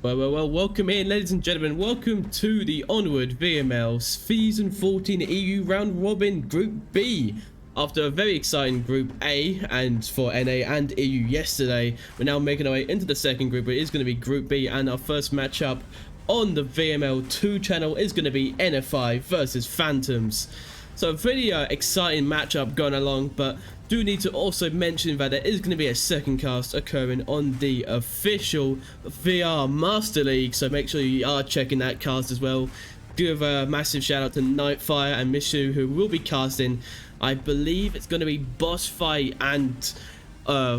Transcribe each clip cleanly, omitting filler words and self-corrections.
Well, welcome in, ladies and gentlemen. Welcome to the Onward VRML Season 14 EU Round Robin Group B. After a very exciting Group A and for NA and EU yesterday, we're now making our way into the second group. It is going to be Group B, and our first matchup on the VRML 2 channel is going to be NFI versus Phantoms. So a pretty exciting matchup going along, but do need to also mention that there is going to be a second cast occurring on the official VR Master League, so make sure you are checking that cast as well. Give a massive shout out to Nightfire and Mishu, who will be casting. I believe it's going to be boss fight and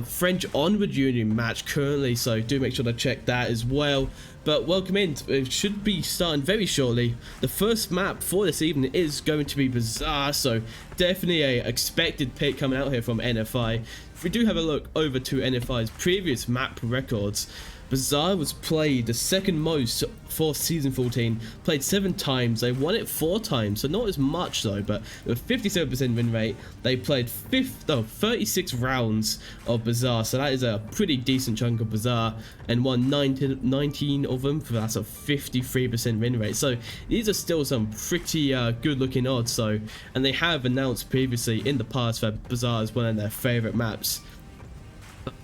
French Onward Union match currently, so do make sure to check that as well. But welcome in. It should be starting very shortly. The first map for this evening is going to be Bazaar, so definitely a expected pick coming out here from NFI. If we do have a look over to NFI's previous map records, Bazaar was played the second most for season 14, played 7 times. They won it 4 times, so not as much though, but with 57% win rate, they played 36 rounds of Bazaar, so that is a pretty decent chunk of Bazaar, and won 19 of them, for that's a 53% win rate. So these are still some pretty good looking odds. So, and they have announced previously in the past that Bazaar is one of their favorite maps.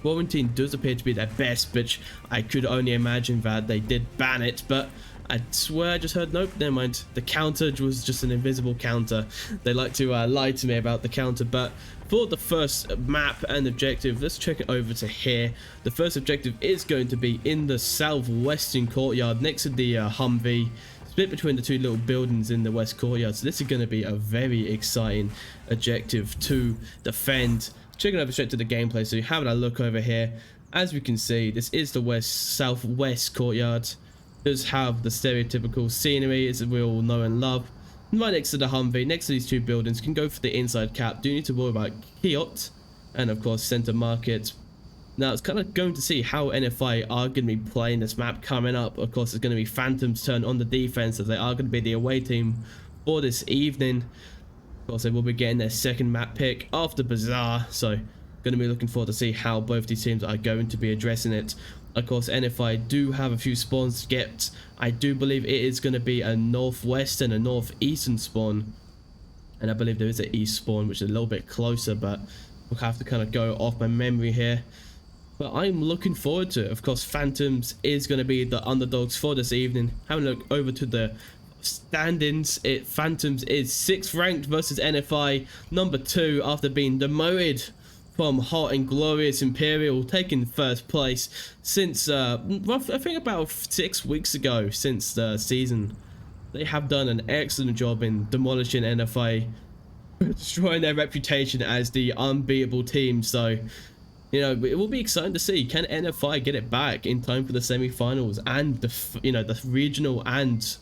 Quarantine does appear to be their best, which I could only imagine that they did ban it, but I swear I just heard, nope, never mind, the counter was just an invisible counter. They like to lie to me about the counter. But for the first map and objective, let's check it over to here. The first objective is going to be in the southwestern courtyard next to the Humvee, split between the 2 little buildings in the west courtyard. So this is going to be a very exciting objective to defend. Checking over straight to the gameplay, so you're having a look over here. As we can see, this is the southwest courtyard. It does have the stereotypical scenery as we all know and love. And right next to the Humvee, next to these 2 buildings, can go for the inside cap. Do need to worry about Kiot and of course Center Market. Now it's kind of going to see how NFI are going to be playing this map coming up. Of course, it's going to be Phantom's turn on the defense, as they are going to be the away team for this evening. Of course, they will be getting their second map pick after Bazaar, so going to be looking forward to see how both these teams are going to be addressing it. Of course, NFI do have a few spawns to get. I do believe it is going to be a northwest and a northeastern spawn, and I believe there is an east spawn which is a little bit closer, but we'll have to kind of go off my memory here. But I'm looking forward to it. Of course, Phantoms is going to be the underdogs for this evening. Having a look over to the standings, Phantoms is 6th ranked versus NFI number 2 after being demoted from Hot and Glorious Imperial, taking first place since I think about 6 weeks ago since the season. They have done an excellent job in demolishing NFI, destroying their reputation as the unbeatable team. So, you know, it will be exciting to see, can NFI get it back in time for the semi-finals and the regional, and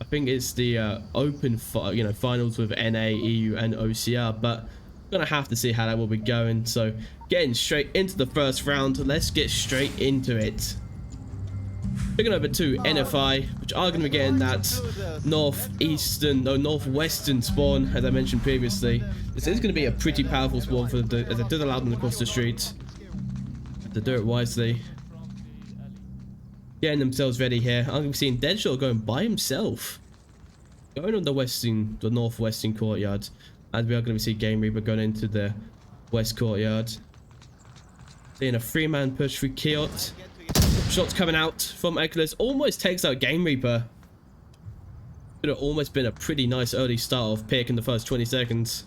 I think it's the open finals with NA, EU and OCR, but gonna have to see how that will be going. So getting straight into the first round, let's get straight into it. Looking over to NFI, which are going to be getting that northwestern spawn, as I mentioned previously. This is going to be a pretty powerful spawn for the, as it does allow them to cross the street. To do it wisely. Getting themselves ready here. I'm going to be seeing Deadshot going by himself, going on the northwestern courtyard, as we are going to see Game Reaper going into the west courtyard. Seeing a 3-man push through Kiot. Shots coming out from Echolas, almost takes out Game Reaper. Could have almost been a pretty nice early start off pick in the first 20 seconds.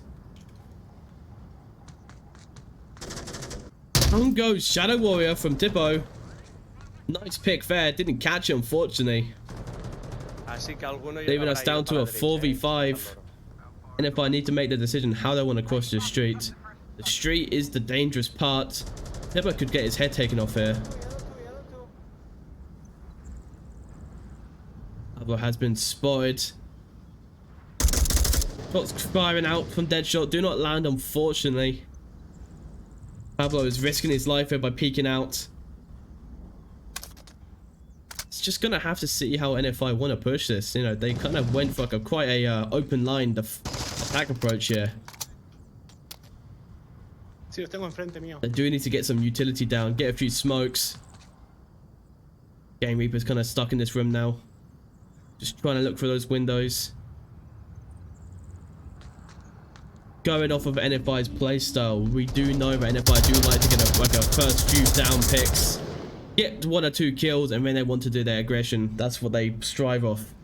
On goes Shadow Warrior from Tipo. Nice pick there, didn't catch it unfortunately. Leaving us down to a 4v5. And if I need to make the decision how they want to cross the street. The street is the dangerous part. Tipo could get his head taken off here. Pablo has been spotted. Shots firing out from Deadshot, do not land unfortunately. Pablo is risking his life here by peeking out. It's just gonna have to see how NFI want to push this. You know, they kind of went for like quite a open line attack approach here. They do need to get some utility down, get a few smokes. Game Reaper's kind of stuck in this room now. Just trying to look for those windows. Going off of NFI's playstyle, we do know that NFI do like to get a first few down picks, get 1 or 2 kills, and then they want to do their aggression. That's what they strive off.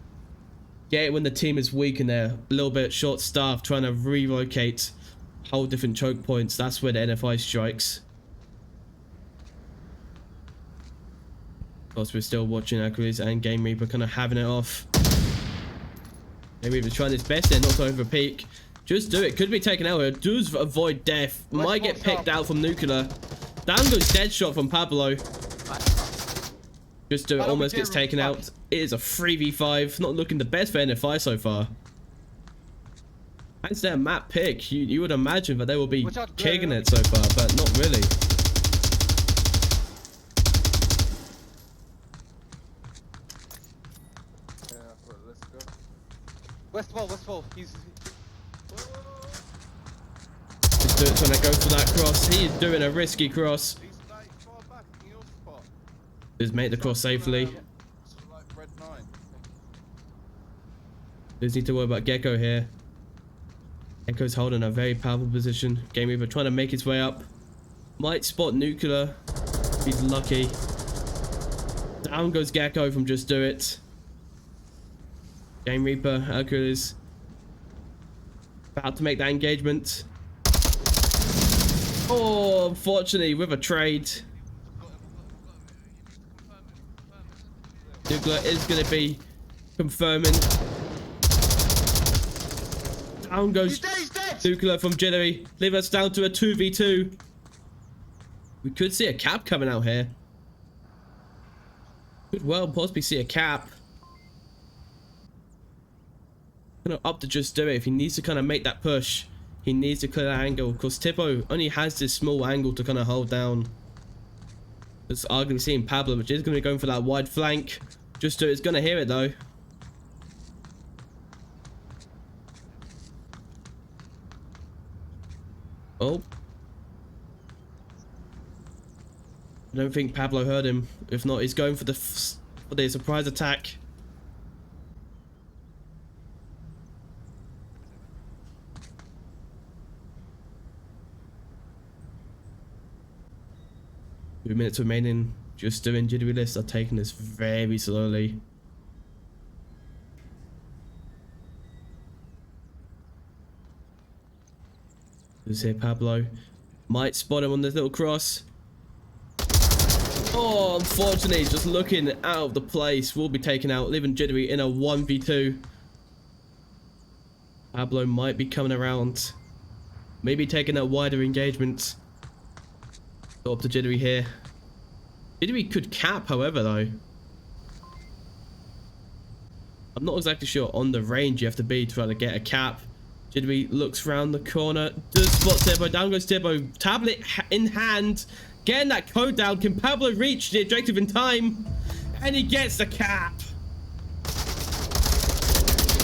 Get it when the team is weak and they're a little bit short-staffed, trying to relocate whole different choke points. That's where the NFI strikes. Of course, we're still watching Akuri's and Game Reaper kind of having it off. Game Reaper trying his best there, not to over peak. Just do it. Could be taken out here. Does avoid death. Might get picked out from Nuclear. Down goes dead shot from Pablo. Just do it. Almost gets taken out. It is a 3v5. Not looking the best for NFI so far. That's their map pick. You would imagine that they will be kicking it so far, but not really. Let's go. West wall. He's Trying to go for that cross. He is doing a risky cross. Just made the cross safely. Does need to worry about Gecko here. Gecko's holding a very powerful position. Game Reaper trying to make his way up. Might spot Nuclear. He's lucky. Down goes Gecko from Just Do It. Game Reaper, Hercules. About to make that engagement. Oh, unfortunately, with a trade. Nuclear is going to be confirming. Down goes Nuclear from Jittery. Leave us down to a 2v2. We could see a cap coming out here. Could well possibly see a cap. Kind of up to Just Do It. If he needs to kind of make that push, he needs to clear that angle, because Tipo only has this small angle to kind of hold down. It's arguably seeing Pablo, which is going to be going for that wide flank. Just Do It's going to hear it though. Oh. I don't think Pablo heard him. If not, he's going for the surprise attack. Two minutes remaining. Just doing Jittery lists are taking this very slowly. Let's see Pablo. Might spot him on this little cross. Oh, unfortunately, just looking out of the place. Will be taken out, leaving Jittery in a 1v2. Pablo might be coming around. Maybe taking that wider engagement. Go up to Jittery here. Jittery could cap, however, though. I'm not exactly sure on the range you have to be to try to get a cap. Jittery looks round the corner. Does spot Tipo. Down goes Tipo. Tablet in hand. Getting that code down. Can Pablo reach the objective in time? And he gets the cap.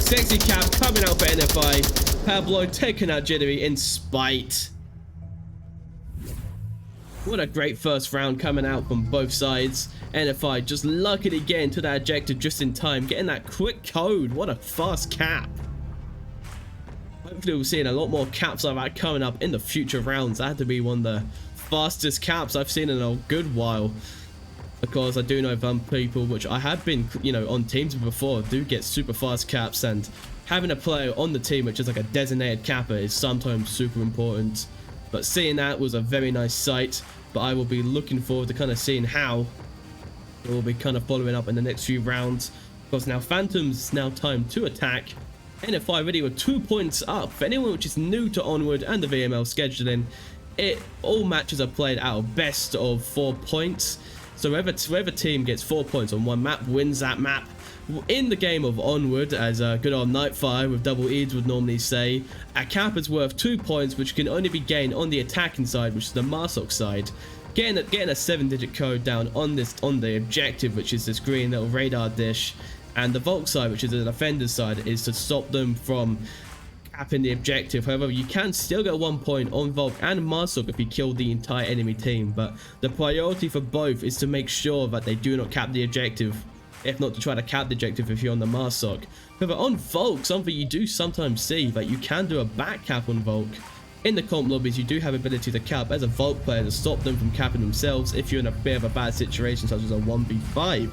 Sexy cap coming out for NFI. Pablo taking out Jittery in spite. What a great first round coming out from both sides. NFI just luckily getting to that objective just in time. Getting that quick code. What a fast cap. Hopefully we'll see a lot more caps like that coming up in the future rounds. That had to be one of the fastest caps I've seen in a good while. Because I do know some people, which I have been, you know, on teams before, do get super fast caps. And having a player on the team which is like a designated capper is sometimes super important. But seeing that was a very nice sight. But I will be looking forward to kind of seeing how it will be kind of following up in the next few rounds. Because now Phantom's now time to attack. NFI already with 2 points up. For anyone which is new to Onward and the VRML scheduling, all matches are played out of best of 4 points. So whoever team gets 4 points on one map wins that map. In the game of Onward, as good old Nightfire with double E's would normally say, a cap is worth 2 points, which can only be gained on the attacking side, which is the Marsok side. Getting a 7-digit code down on the objective, which is this green little radar dish, and the Volk side, which is the defender's side, is to stop them from capping the objective. However, you can still get 1 point on Volk and Marsok if you kill the entire enemy team, but the priority for both is to make sure that they do not cap the objective, if not to try to cap the objective if you're on the Marsok. However, on Volk, something you do sometimes see, that you can do a back cap on Volk. In the comp lobbies, you do have ability to cap as a Volk player to stop them from capping themselves if you're in a bit of a bad situation, such as a 1v5.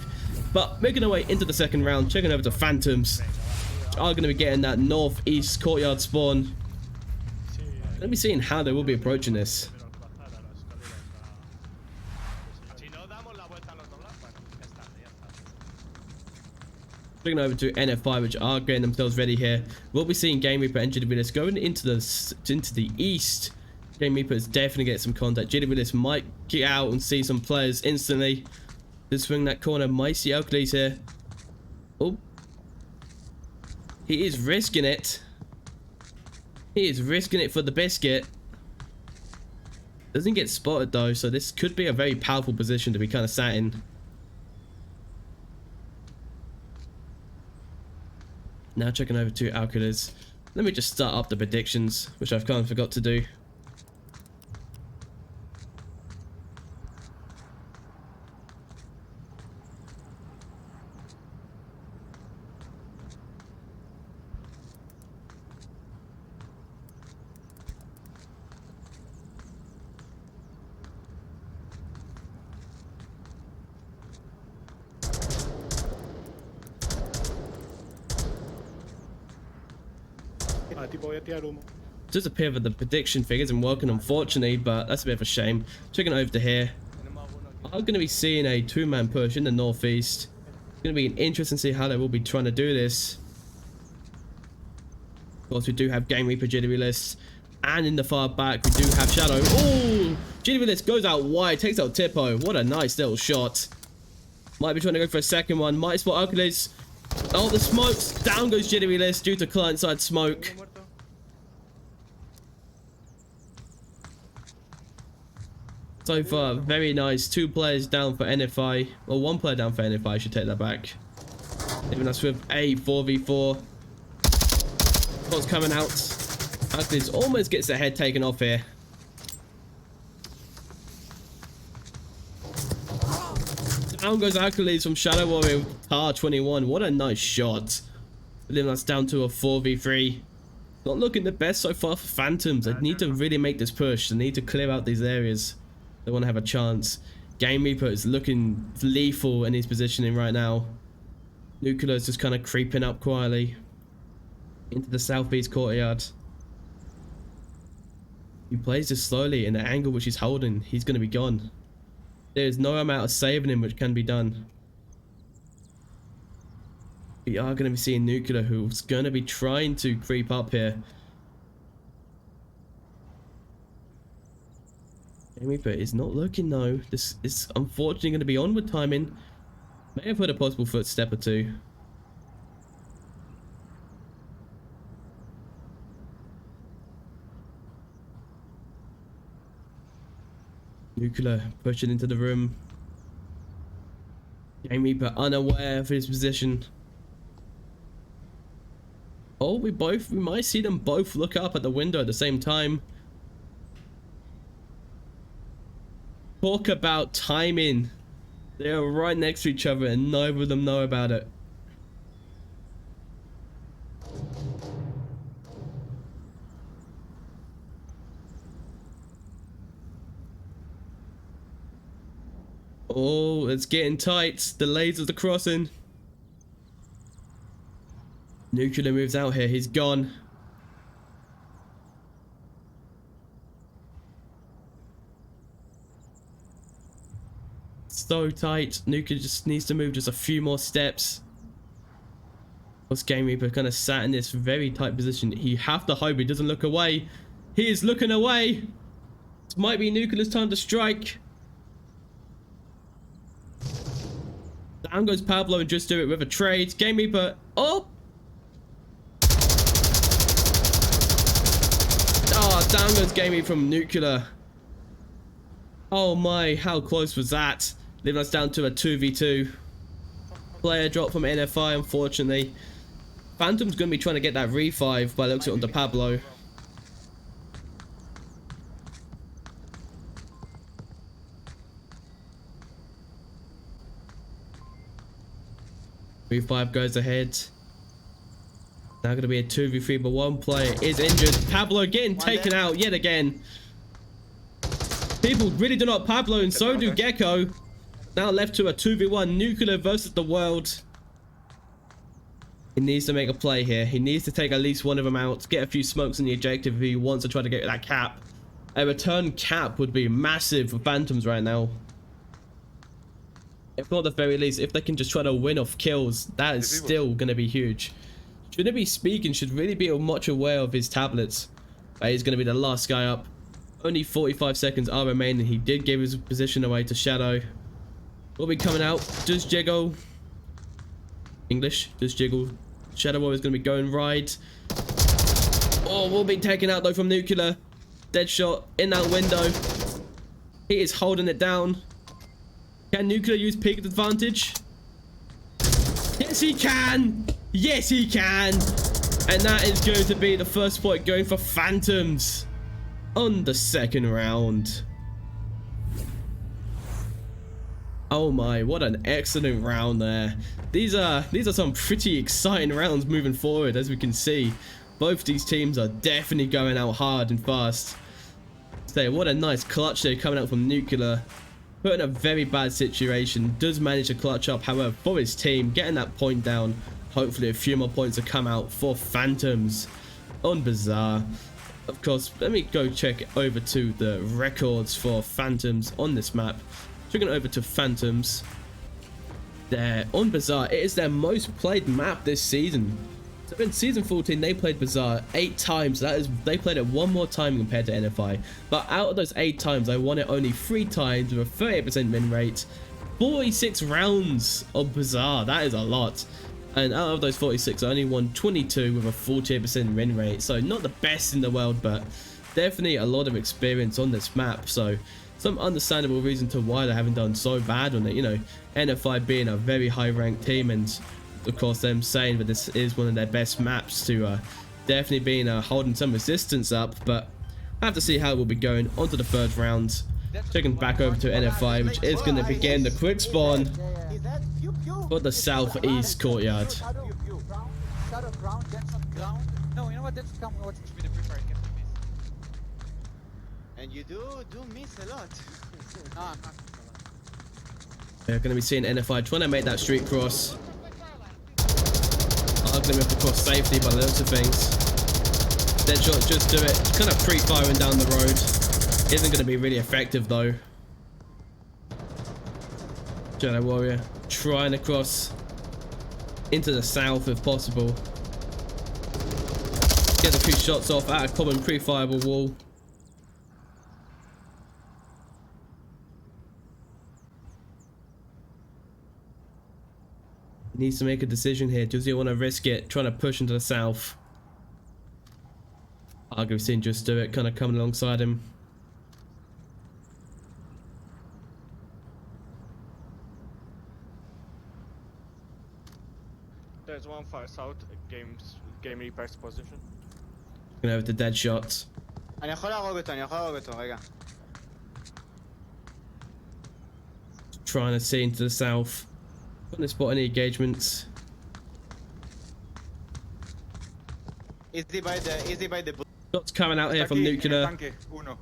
But making our way into the second round, checking over to Phantoms, which are going to be getting that northeast courtyard spawn. Let me see how they will be approaching this. Looking over to NFI, which are getting themselves ready here. We'll be seeing Game Reaper and JWList going into the east. Game Reaper is definitely getting some contact. JWList might get out and see some players instantly. Just swing that corner. Might see Hercules here. Oh, he is risking it. He is risking it for the biscuit. Doesn't get spotted though, so this could be a very powerful position to be kind of sat in. Now checking over to Hercules. Let me just start up the predictions, which I've kind of forgot to do. Just appear that the prediction figure isn't working, unfortunately, but that's a bit of a shame. Checking over to here. I'm going to be seeing a two-man push in the northeast. It's going to be interesting to see how they will be trying to do this. Of course, we do have Game Reaper, JWList, and in the far back, we do have Shadow. Oh! JWList goes out wide, takes out Tippo. What a nice little shot. Might be trying to go for a second one. Might spot Hercules. Oh, the smokes. Down goes JWList due to client-side smoke. So far, very nice. 2 players down for NFI. Well, 1 player down for NFI. I should take that back. Leaving us with a 4v4. What's coming out? Hercules almost gets the head taken off here. Down goes Hercules from Shadow Warrior with Tar 21. What a nice shot. Leaving us down to a 4v3. Not looking the best so far for Phantoms. They need to really make this push. They need to clear out these areas. They want to have a chance. Game Reaper is looking lethal in his positioning right now. Nuclear is just kind of creeping up quietly into the southeast courtyard. He plays this slowly in the angle which he's holding. He's going to be gone. There's no amount of saving him which can be done. We are going to be seeing Nuclear, who's going to be trying to creep up here. Game Reaper is not looking though. This is unfortunately going to be onward timing. May have heard a possible footstep or two. Nuclear pushing into the room. Game Reaper unaware of his position. Oh, we might see them both look up at the window at the same time. Talk about timing. They are right next to each other and neither of them know about it. Oh, it's getting tight. The lasers are crossing. Nuclear moves out here. He's gone. So tight. Nuclear just needs to move just a few more steps. What's Game Reaper kind of sat in this very tight position? He have to hope he doesn't look away. He is looking away. This might be Nuclear's time to strike. Down goes Pablo and just do it with a trade. Game Reaper. Oh! Oh, down goes Game Reaper from Nuclear. Oh my, how close was that? Leaving us down to a 2v2. Player drop from NFI, unfortunately. Phantom's going to be trying to get that re-5 by looks at onto Pablo. Re-5 goes ahead. Now going to be a 2v3, but one player is injured. Pablo getting taken out yet again. People really do not Pablo, and so do Gecko. Now left to a 2v1 Nuclear versus the world. He needs to make a play here. He needs to take at least one of them out, get a few smokes in the objective if he wants to try to get that cap. A return cap would be massive for Phantoms right now. If not, at the very least, if they can just try to win off kills, that is still going to be huge. Shouldn't be speaking, should really be much aware of his tablets. He's going to be the last guy up. Only 45 seconds are remaining. He did give his position away to Shadow. Will be coming out. Just jiggle. English. Just jiggle. Shadow Warrior is going to be going right. Oh, will be taken out though from Nuclear. Dead shot in that window. He is holding it down. Can Nuclear use peak advantage? Yes, he can. Yes, he can. And that is going to be the first point going for Phantoms on the second round. Oh my, what an excellent round there. These are some pretty exciting rounds moving forward, as we can see. Both these teams are definitely going out hard and fast. So what a nice clutch there coming out from Nuclear. Put in a very bad situation. Does manage to clutch up, however, for his team, getting that point down. Hopefully a few more points will come out for Phantoms on Bazaar. Of course, let me go check over to the records for Phantoms on this map. Checking over to Phantoms. There on Bazaar, it is their most played map this season. So in season 14, they played Bazaar 8 times. That is, they played it one more time compared to NFI. But out of those 8 times, I won it only 3 times with a 38% win rate. 46 rounds of Bazaar. That is a lot. And out of those 46, I only won 22 with a 48% win rate. So not the best in the world, but definitely a lot of experience on this map. So some understandable reason to why they haven't done so bad on it. You know, NFI being a very high ranked team, and of course them saying that this is one of their best maps, to definitely being holding some resistance up. But I have to see how it will be going on to the third round. Checking back over to NFI, which is going to begin the quick spawn for the southeast courtyard. No, you know what? That's come watch me the prepare. And you do miss a lot. No, I'm not. They're going to be seeing NFI trying to make that street cross. Are going to be able to cross safely by the looks of things. Deadshot, just do it. Kind of pre-firing down the road. Isn't going to be really effective though. Shadow Warrior trying to cross into the south if possible. Get a few shots off at a common pre-fireable wall. He needs to make a decision here. Does he want to risk it? Trying to push into the south. I'll seen just do it, kind of coming alongside him. There's one far south, game repairs position. Gonna have the dead shots. אני יכול להרוג אותו, רגע. Trying to see into the south. Couldn't spot any engagements. Easy by the Shots coming out here from Nuclear. Uno.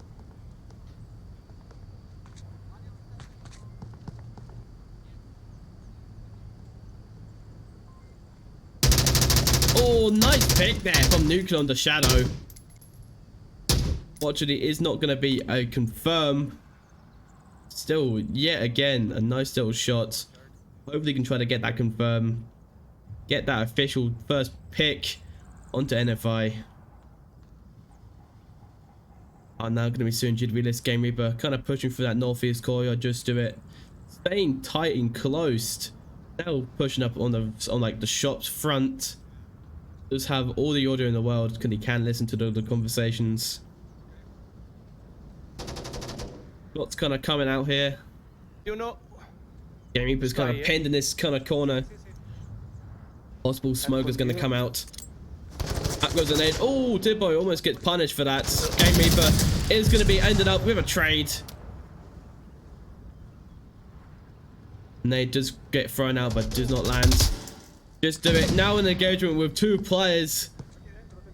Oh, nice pick there from Nuclear on the Shadow. Fortunately, is not going to be a confirm. Still, yet again, a nice little shot. Hopefully, you can try to get that confirm. Get that official first pick onto NFI. I'm now going to be soon Jid Realist Game Reaper. Kind of pushing through that northeast corridor. Just do it. Staying tight and close. Now pushing up on like the shop's front. Does have all the audio in the world, because he can listen to the conversations. Lots kind of coming out here. You know, Game Reaper's kind of pinned in this kind of corner. Possible smoke is going to come out. Up goes a nade. Oh, Tibbo almost gets punished for that. Game Reaper is going to be ended up with a trade. Nade does get thrown out, but does not land. Just do it. Now an engagement with 2 players.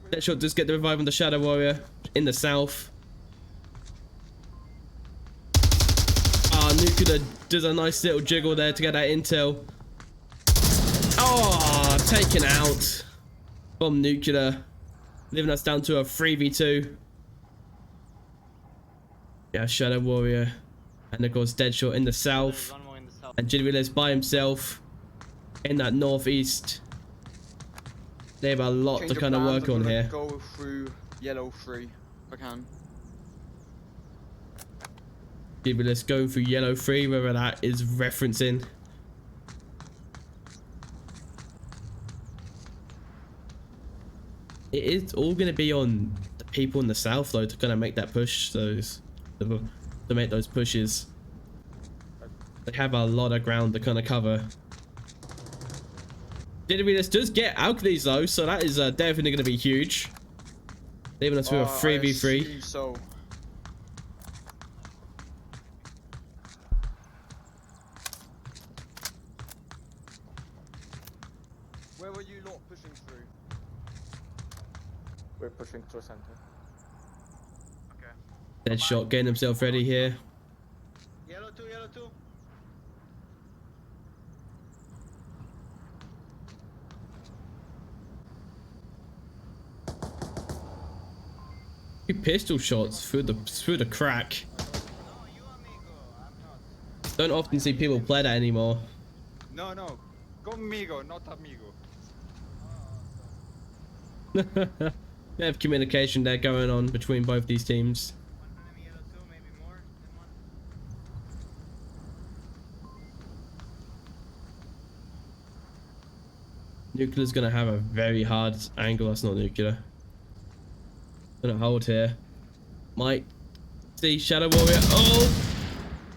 Deadshot does get the revive on the Shadow Warrior in the south. Ah, Nuclear does a nice little jiggle there to get that intel. Oh, taken out from Nuclear, leaving us down to a 3v2. Yeah, Shadow Warrior, and of course Deadshot in the south, and Jidwillis by himself in that northeast. They have a lot to kind of work on here. Go through yellow 3 if I can. Jidwillis going through yellow 3, whether that is referencing. It is all going to be on the people in the south though to kind of make that push, to make those pushes. They have a lot of ground to kind of cover. Jidwillis does get Alkalies though, so that is definitely going to be huge. Leaving us with a 3v3. So. Where were you lot pushing through? We're pushing to center. Okay. Deadshot getting himself ready here. Yellow 2, yellow 2. Two pistol shots through the crack. Don't often see people play that anymore. No, conmigo, not amigo. They have communication there going on between both these teams. Nuclear's gonna have a very hard angle. That's not Nuclear. Gonna hold here. Might see Shadow Warrior. Oh!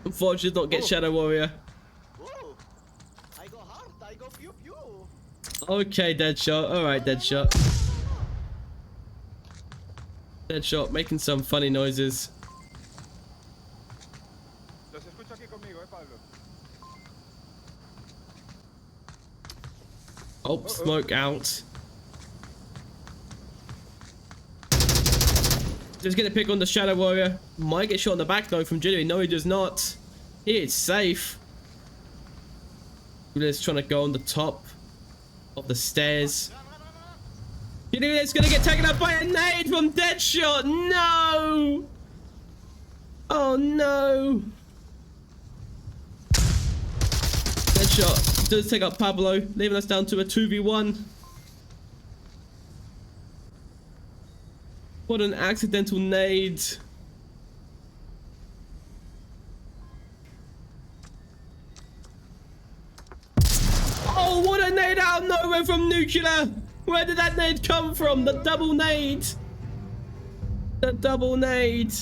Unfortunately, not get Shadow Warrior. Whoa! I go hard, I go pew pew. Okay, Deadshot. Alright, Deadshot. Deadshot making some funny noises. Los escucho aquí conmigo, Pablo. Oh, smoke out. Just get a pick on the Shadow Warrior. Might get shot in the back though from Jittery. No, he does not. He is safe. Jittery's trying to go on the top of the stairs. Jittery's gonna get taken out by a nade from Deadshot. No! Oh no! Deadshot does take up Pablo, leaving us down to a 2v1. What an accidental nade. Oh, what a nade out of nowhere from Nuclear. Where did that nade come from? The double nade. The double nade.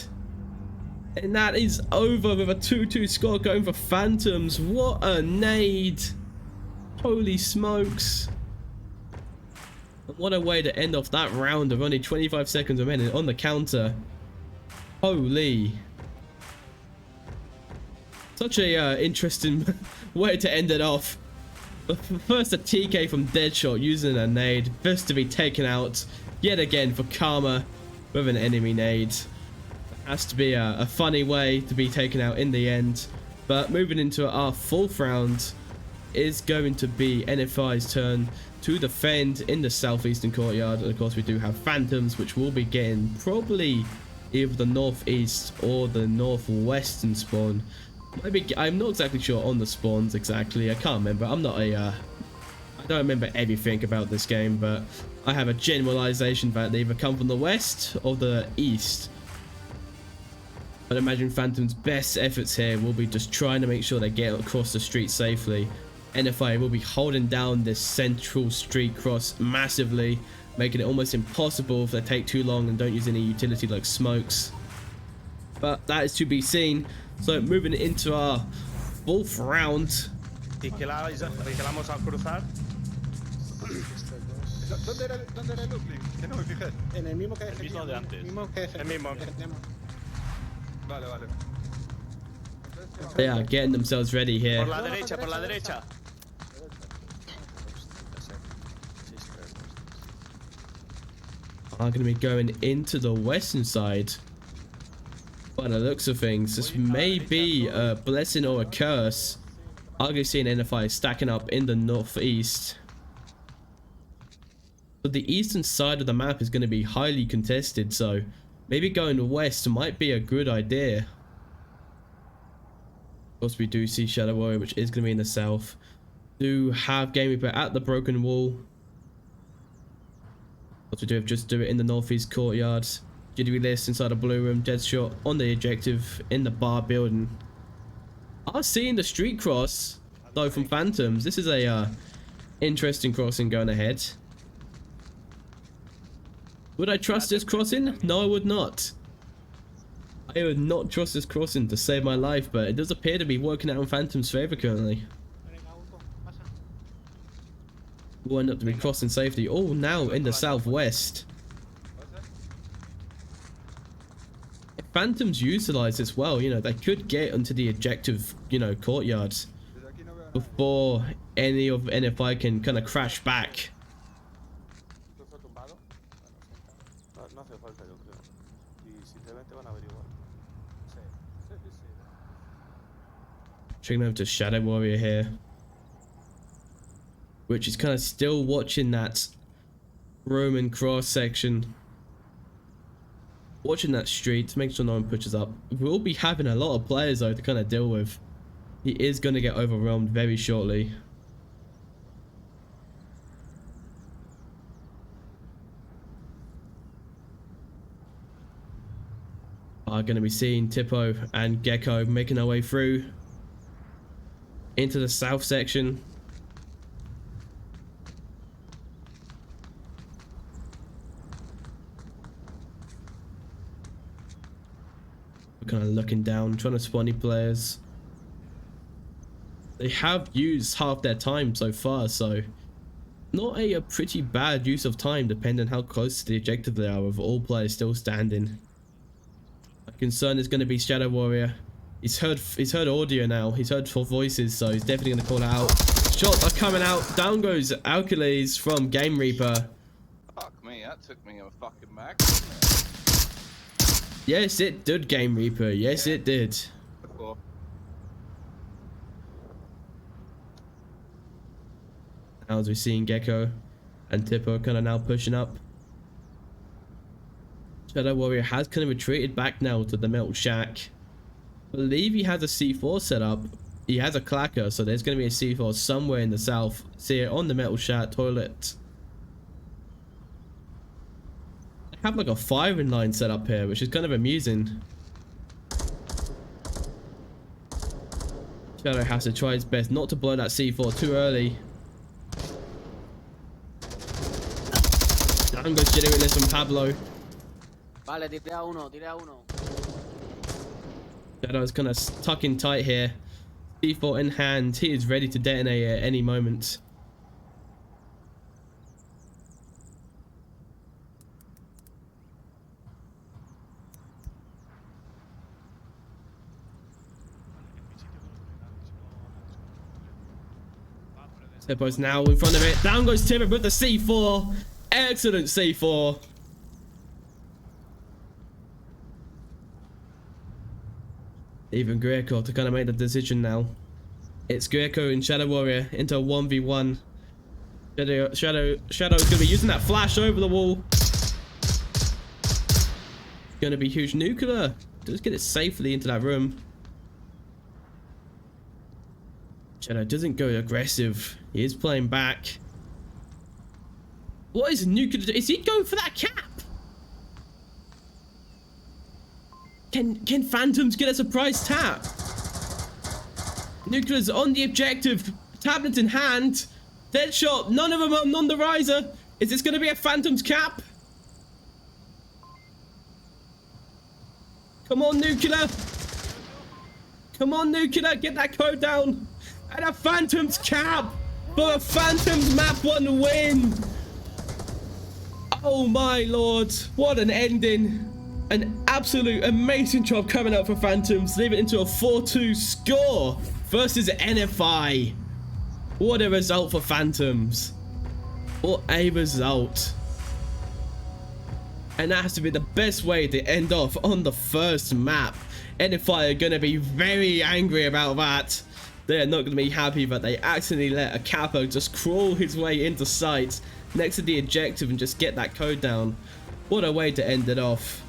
And that is over with a 2-2 score going for Phantoms. What a nade. Holy smokes. What a way to end off that round of only 25 seconds remaining on the counter. Holy. Such a interesting way to end it off. But first a TK from Deadshot using a nade. First to be taken out yet again for karma with an enemy nade. Has to be a funny way to be taken out in the end. But moving into our 4th round is going to be NFI's turn to defend in the southeastern courtyard. And of course we do have Phantoms, which will be getting probably either the northeast or the northwestern spawn. Maybe, I'm not exactly sure on the spawns exactly. I can't remember. I'm not a I don't remember everything about this game, but I have a generalization that they either come from the west or the east. I'd imagine Phantom's best efforts here will be just trying to make sure they get across the street safely. NFI will be holding down this central street cross massively, making it almost impossible if they take too long and don't use any utility like smokes. But that is to be seen. So moving into our 4th round. ¿Y qué la vais a cruzar? ¿Dónde era el uplink? Que no me fijé. En el mismo que El mismo de antes. El mismo que El mismo. Vale. They are getting themselves ready here. Por la derecha, por la derecha. Are going to be going into the western side. By the looks of things, this may be a blessing or a curse. Arguably an NFI stacking up in the northeast. But the eastern side of the map is going to be highly contested, so maybe going west might be a good idea. Of course, we do see Shadow Warrior, which is going to be in the south. Do have Game Reaper at the broken wall. What we do, just do it in the northeast courtyard. GDB list inside the blue room. Deadshot on the objective in the bar building. Are seeing the street cross though from Phantoms. This is a interesting crossing going ahead. Would I trust this crossing? No, I would not. I would not trust this crossing to save my life, but it does appear to be working out in Phantom's favor currently. We'll end up to be crossing safety. Oh, now in the southwest. If Phantoms utilize this well, you know, they could get onto the objective, you know, courtyard before any of NFI can kind of crash back. Checking over to Shadow Warrior here, which is kind of still watching that Roman cross section, watching that street to make sure no one pushes up. We'll be having a lot of players though to kind of deal with. He is going to get overwhelmed very shortly. Are going to be seeing Tipo and Gecko making their way through into the south section. We're kind of looking down, trying to spawn any players. They have used half their time so far, so not a pretty bad use of time depending on how close to the objective they are, with all players still standing. My concern is going to be Shadow Warrior. He's heard audio now. He's heard 4 voices, so he's definitely going to call it out. Shots are coming out. Down goes Alkales from Game Reaper. Fuck me, that took me a fucking mag. Yes, it did, Game Reaper. Yes, it did. Now as we're seeing Gecko and Tipo kind of now pushing up. Shadow Warrior has kind of retreated back now to the metal shack. I believe he has a C4 set up. He has a clacker, so there's going to be a C4 somewhere in the south. See it on the metal shack toilet. I have like a firing line set up here, which is kind of amusing. Shadow has to try his best not to blow that C4 too early. Down goes Generalist from Pablo. Vale, tiré a uno, tiré a uno. Shadow's kind of stuck in tight here. C4 in hand. He is ready to detonate at any moment. Tippo's now in front of it. Down goes Tippo with the C4. Excellent C4. Even Greco to kind of make the decision now. It's Greco and Shadow Warrior into a 1v1. Shadow's gonna be using that flash over the wall. Gonna be huge. Nuclear does get it safely into that room. Shadow doesn't go aggressive. He is playing back. What is Nuclear? Is he going for that cap? Can Phantoms get a surprise tap? Nuclear's on the objective. Tablet in hand. Deadshot. None of them are on the riser. Is this going to be a Phantoms cap? Come on, Nuclear. Come on, Nuclear. Get that code down. And a Phantoms cap. for a Phantoms map 1 win. Oh my lord, what an ending. An absolute amazing job coming out for Phantoms, leave it into a 4-2 score versus NFI. What a result for Phantoms. What a result. And that has to be the best way to end off on the first map. NFI are going to be very angry about that. They are not going to be happy that they accidentally let a capo just crawl his way into sight next to the objective and just get that code down. What a way to end it off.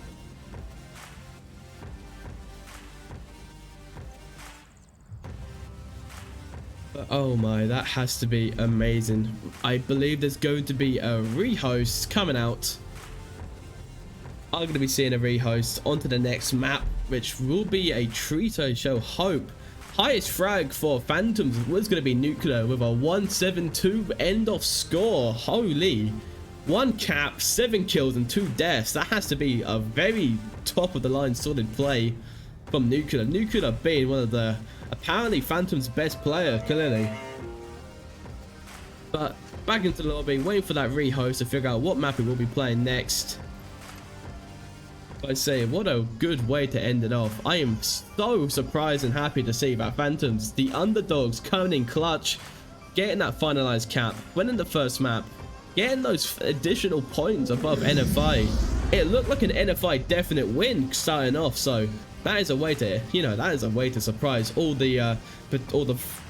But oh my, that has to be amazing. I believe there's going to be a rehost coming out. I'm going to be seeing a rehost onto the next map, which will be a treat, I shall hope. Highest frag for Phantoms was going to be Nuclear with a 172 end-off score. Holy. 1 cap, 7 kills and 2 deaths. That has to be a very top of the line solid play from Nuclear. Nuclear being one of the apparently Phantom's best player, clearly. But back into the lobby, waiting for that rehost to figure out what map we will be playing next. I say, what a good way to end it off. I am so surprised and happy to see that Phantoms, the underdogs, coming in clutch, getting that finalized cap, winning the first map, getting those additional points above NFI. It looked like an NFI definite win starting off, so that is a way to, that is a way to surprise all the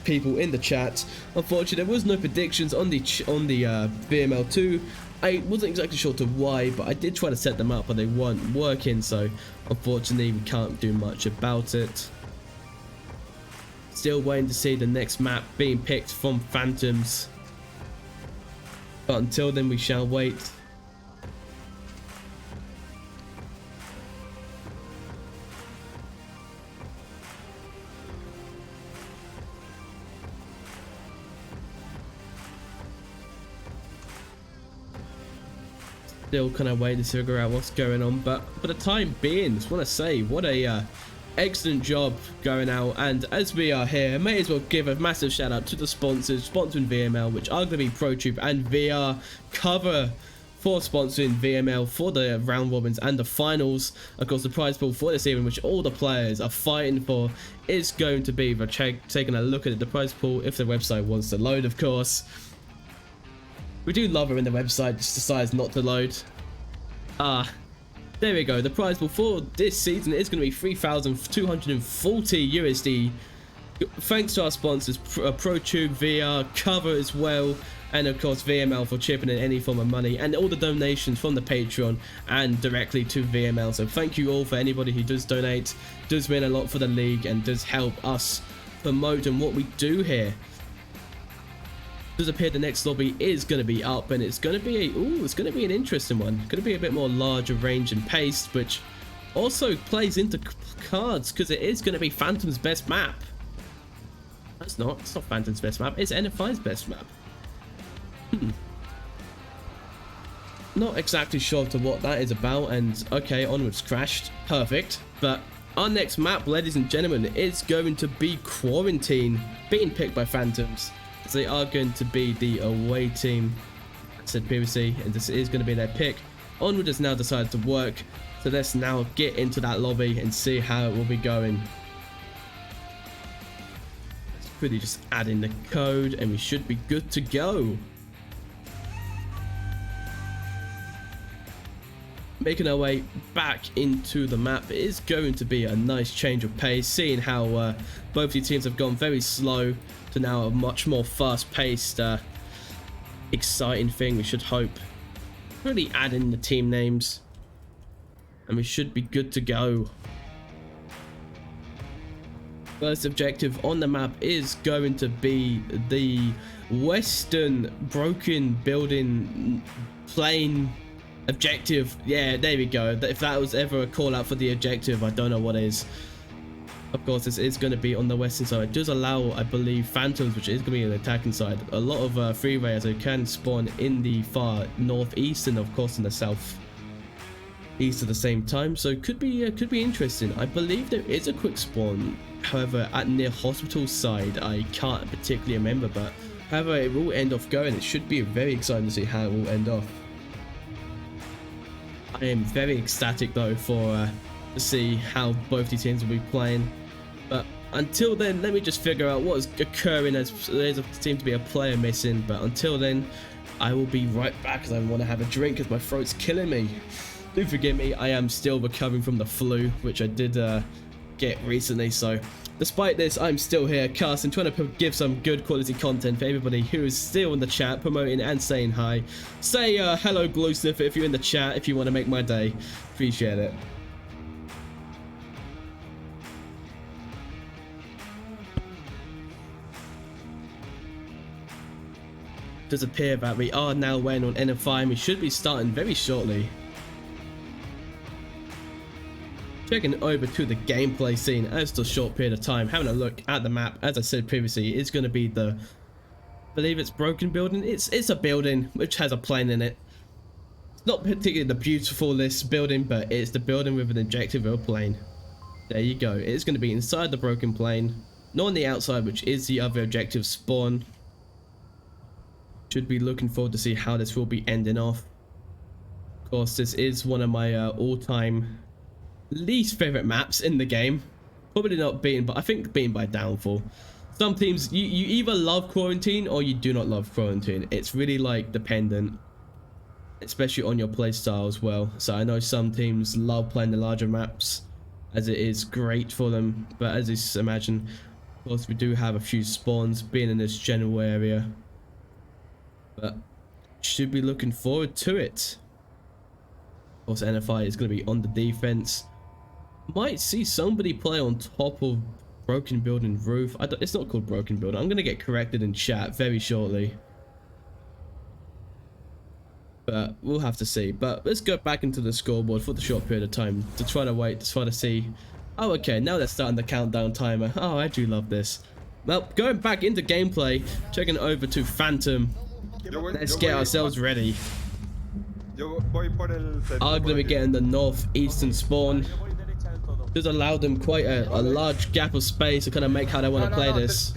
people in the chat. Unfortunately, there was no predictions on the VRML 2. I wasn't exactly sure to why, but I did try to set them up, but they weren't working, so unfortunately we can't do much about it. Still waiting to see the next map being picked from Phantoms. But until then, we shall wait. Still kind of waiting to figure out what's going on, but for the time being, just want to say what a excellent job going out. And as we are here, may as well give a massive shout out to the sponsors sponsoring VRML, which are going to be ProTube and VR Cover for sponsoring VRML for the round robins and the finals. Of course, the prize pool for this evening, which all the players are fighting for, is going to be taking a look at the prize pool if the website wants to load, of course. We do love it when the website just decides not to load. There we go. The prize pool for this season is going to be 3,240 USD. Thanks to our sponsors, ProTube, VR, Cover as well, and of course VRML for chipping in any form of money, and all the donations from the Patreon and directly to VRML. So thank you all for anybody who does donate. Does mean a lot for the league and does help us promote and what we do here. Does appear the next lobby is going to be up, and it's going to be it's going to be an interesting one. Going to be a bit more larger range and pace, which also plays into cards because it is going to be Phantom's best map. It's not Phantom's best map, it's NFI's best map. Not exactly sure to what that is about, and okay, Onward's crashed, perfect. But our next map, ladies and gentlemen, is going to be Quarantine, being picked by Phantoms. They are going to be the away team, I said previously, and this is going to be their pick. Onward has now decided to work, so let's now get into that lobby and see how it will be going. Let's quickly just add in the code and we should be good to go. Making our way back into the map, it is going to be a nice change of pace, seeing how both the teams have gone very slow to now a much more fast-paced, exciting thing, we should hope. Really add in the team names and we should be good to go. First objective on the map is going to be the western broken building plane objective. Yeah, there we go. If that was ever a call out for the objective, I don't know what is. Of course, this is going to be on the western side. It does allow, I believe, Phantoms, which is going to be an attacking side, a lot of freeway, as they can spawn in the far northeast and of course in the south east at the same time. So could be interesting. I believe there is a quick spawn, however, at near hospital side. I can't particularly remember, but however it will end off going, it should be very exciting to see how it will end off. I am very ecstatic though for to see how both these teams will be playing. But until then, let me just figure out what is occurring, as there seems to be a player missing. But until then, I will be right back because I want to have a drink because my throat's killing me. Do forgive me, I am still recovering from the flu, which I did get recently. So despite this, I'm still here casting, trying to give some good quality content for everybody who is still in the chat, promoting and saying hi. Say hello Glowsniff if you're in the chat, if you want to make my day. Appreciate it. Does appear that we are now weighing on NFI and we should be starting very shortly. Checking over to the gameplay scene as the short period of time, having a look at the map. As I said previously, it's going to be the, I believe it's broken building. It's a building which has a plane in it. It's not particularly the beautifulest building, but it's the building with an objective of a plane. There you go. It's going to be inside the broken plane, not on the outside, which is the other objective spawn. Should be looking forward to see how this will be ending off. Of course, this is one of my all-time least favorite maps in the game. Probably not beaten, but I think beaten by Downfall. Some teams, you either love Quarantine or you do not love Quarantine. It's really like dependent, especially on your play style as well. So I know some teams love playing the larger maps as it is great for them, but as you imagine, of course, we do have a few spawns being in this general area. But should be looking forward to it. Of course, NFI is going to be on the defense. Might see somebody play on top of broken building roof. It's not called broken building. I'm going to get corrected in chat very shortly. But we'll have to see. But let's go back into the scoreboard for the short period of time to try to wait, to try to see. Oh, okay. Now they're starting the countdown timer. Oh, I do love this. Well, going back into gameplay, checking over to Phantom. Let's get ourselves ready. I'm going to be getting the northeastern spawn. Just allow them quite a large gap of space to kind of make how they want to play this.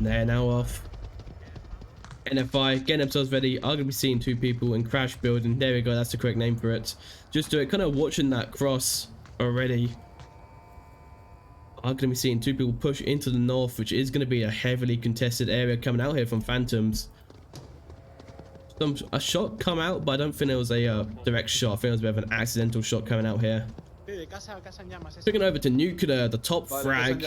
They're now off. NFI getting themselves ready. I'm going to be seeing two people in crash building. There we go, that's the correct name for it. Just do it, kind of watching that cross already. I'm going to be seeing two people push into the north, which is going to be a heavily contested area coming out here from Phantoms. A shot come out, but I don't think it was a direct shot. I think it was a bit of an accidental shot coming out here. Looking over to Nuclear, the top frag.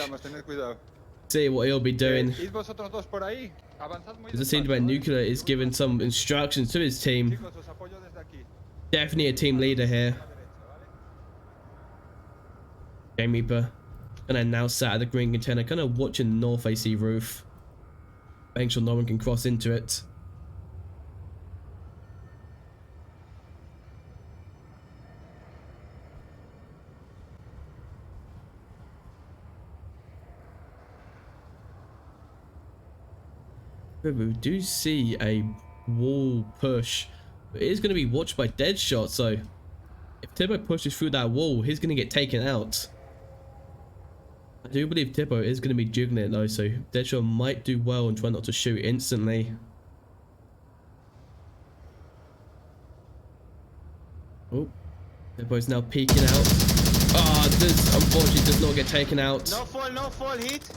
See what he'll be doing. It seems like Nuclear is giving some instructions to his team. Definitely a team leader here. Game Reaper. And then now sat at the green container, kind of watching the north AC roof. Making sure no one can cross into it. We do see a wall push. It is going to be watched by Deadshot, so if Tippo pushes through that wall, he's going to get taken out. I do believe Tippo is going to be jiggling it though, so Deadshot might do well and try not to shoot instantly. Oh, Tippo's now peeking out. Ah, this unfortunately does not get taken out. No fall, hit.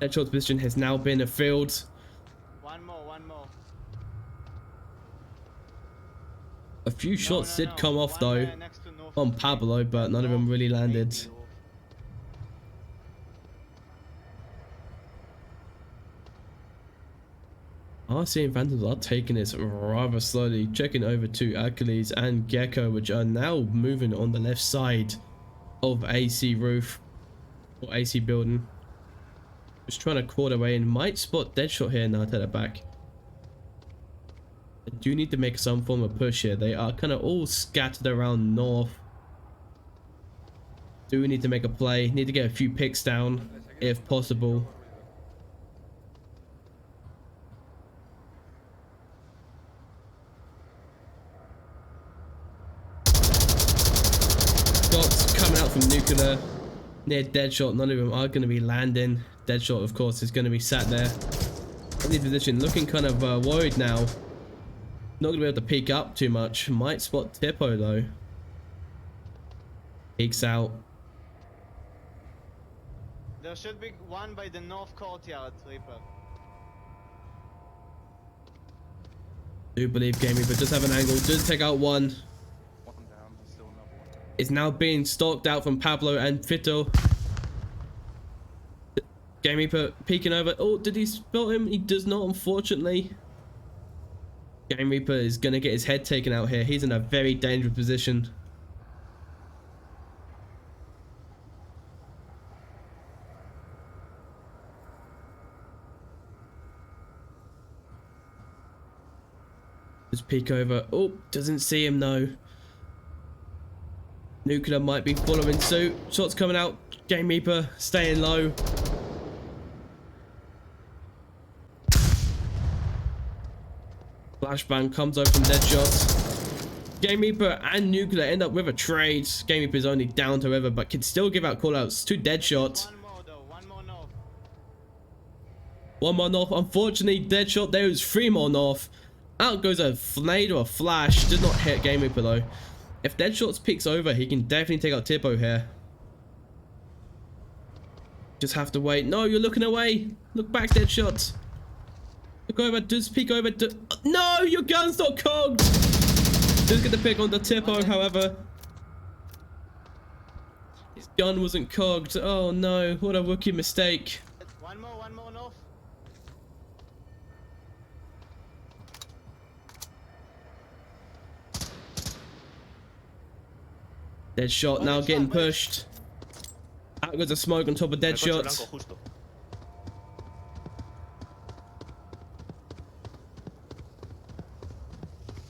Deadshot's position has now been a field. One more. A few shots did come off though on Pablo, but none of them really landed. RC and Phantoms are taking this rather slowly, checking over to Achilles and Gecko, which are now moving on the left side of AC roof or AC building. Just trying to quarter away and might spot Deadshot here. Now take it back. I do need to make some form of push here. They are kind of all scattered around north. Do need to make a play. Need to get a few picks down if possible. Shots coming out from Nuclear near Deadshot. None of them are going to be landing. Deadshot, of course, is going to be sat there in the position, looking kind of worried now. Not going to be able to peek up too much. Might spot Tippo though. Peeks out. There should be one by the north courtyard, Reaper. Do believe Game Reaper does have an angle. Does take out one. One down, there's still another one. Is now being stalked out from Pablo and Fito. Game Reaper peeking over. Oh, did he spot him? He does not, unfortunately. Game Reaper is going to get his head taken out here. He's in a very dangerous position. Just peek over. Oh, doesn't see him, no. Nuclear might be following suit. Shots coming out. Game Reaper staying low. Flashbang comes over from Deadshot. Game Reaper and Nuclear end up with a trade. Game Reaper's only down to River, but can still give out callouts to Deadshot. One more though, one more north. One more north. Unfortunately, Deadshot, there is 3 more north. Out goes a nade or a flash. Did not hit Game Reaper though. If Deadshot peeks over, he can definitely take out Tippo here. Just have to wait. No, you're looking away. Look back, Deadshot. Look over. Does peek over. No, your gun's not cogged. Does get the pick on the Tippo, however. His gun wasn't cogged. Oh no, what a rookie mistake. One more north. Deadshot now getting pushed. Out goes a smoke on top of El coche Deadshot. blanco justo.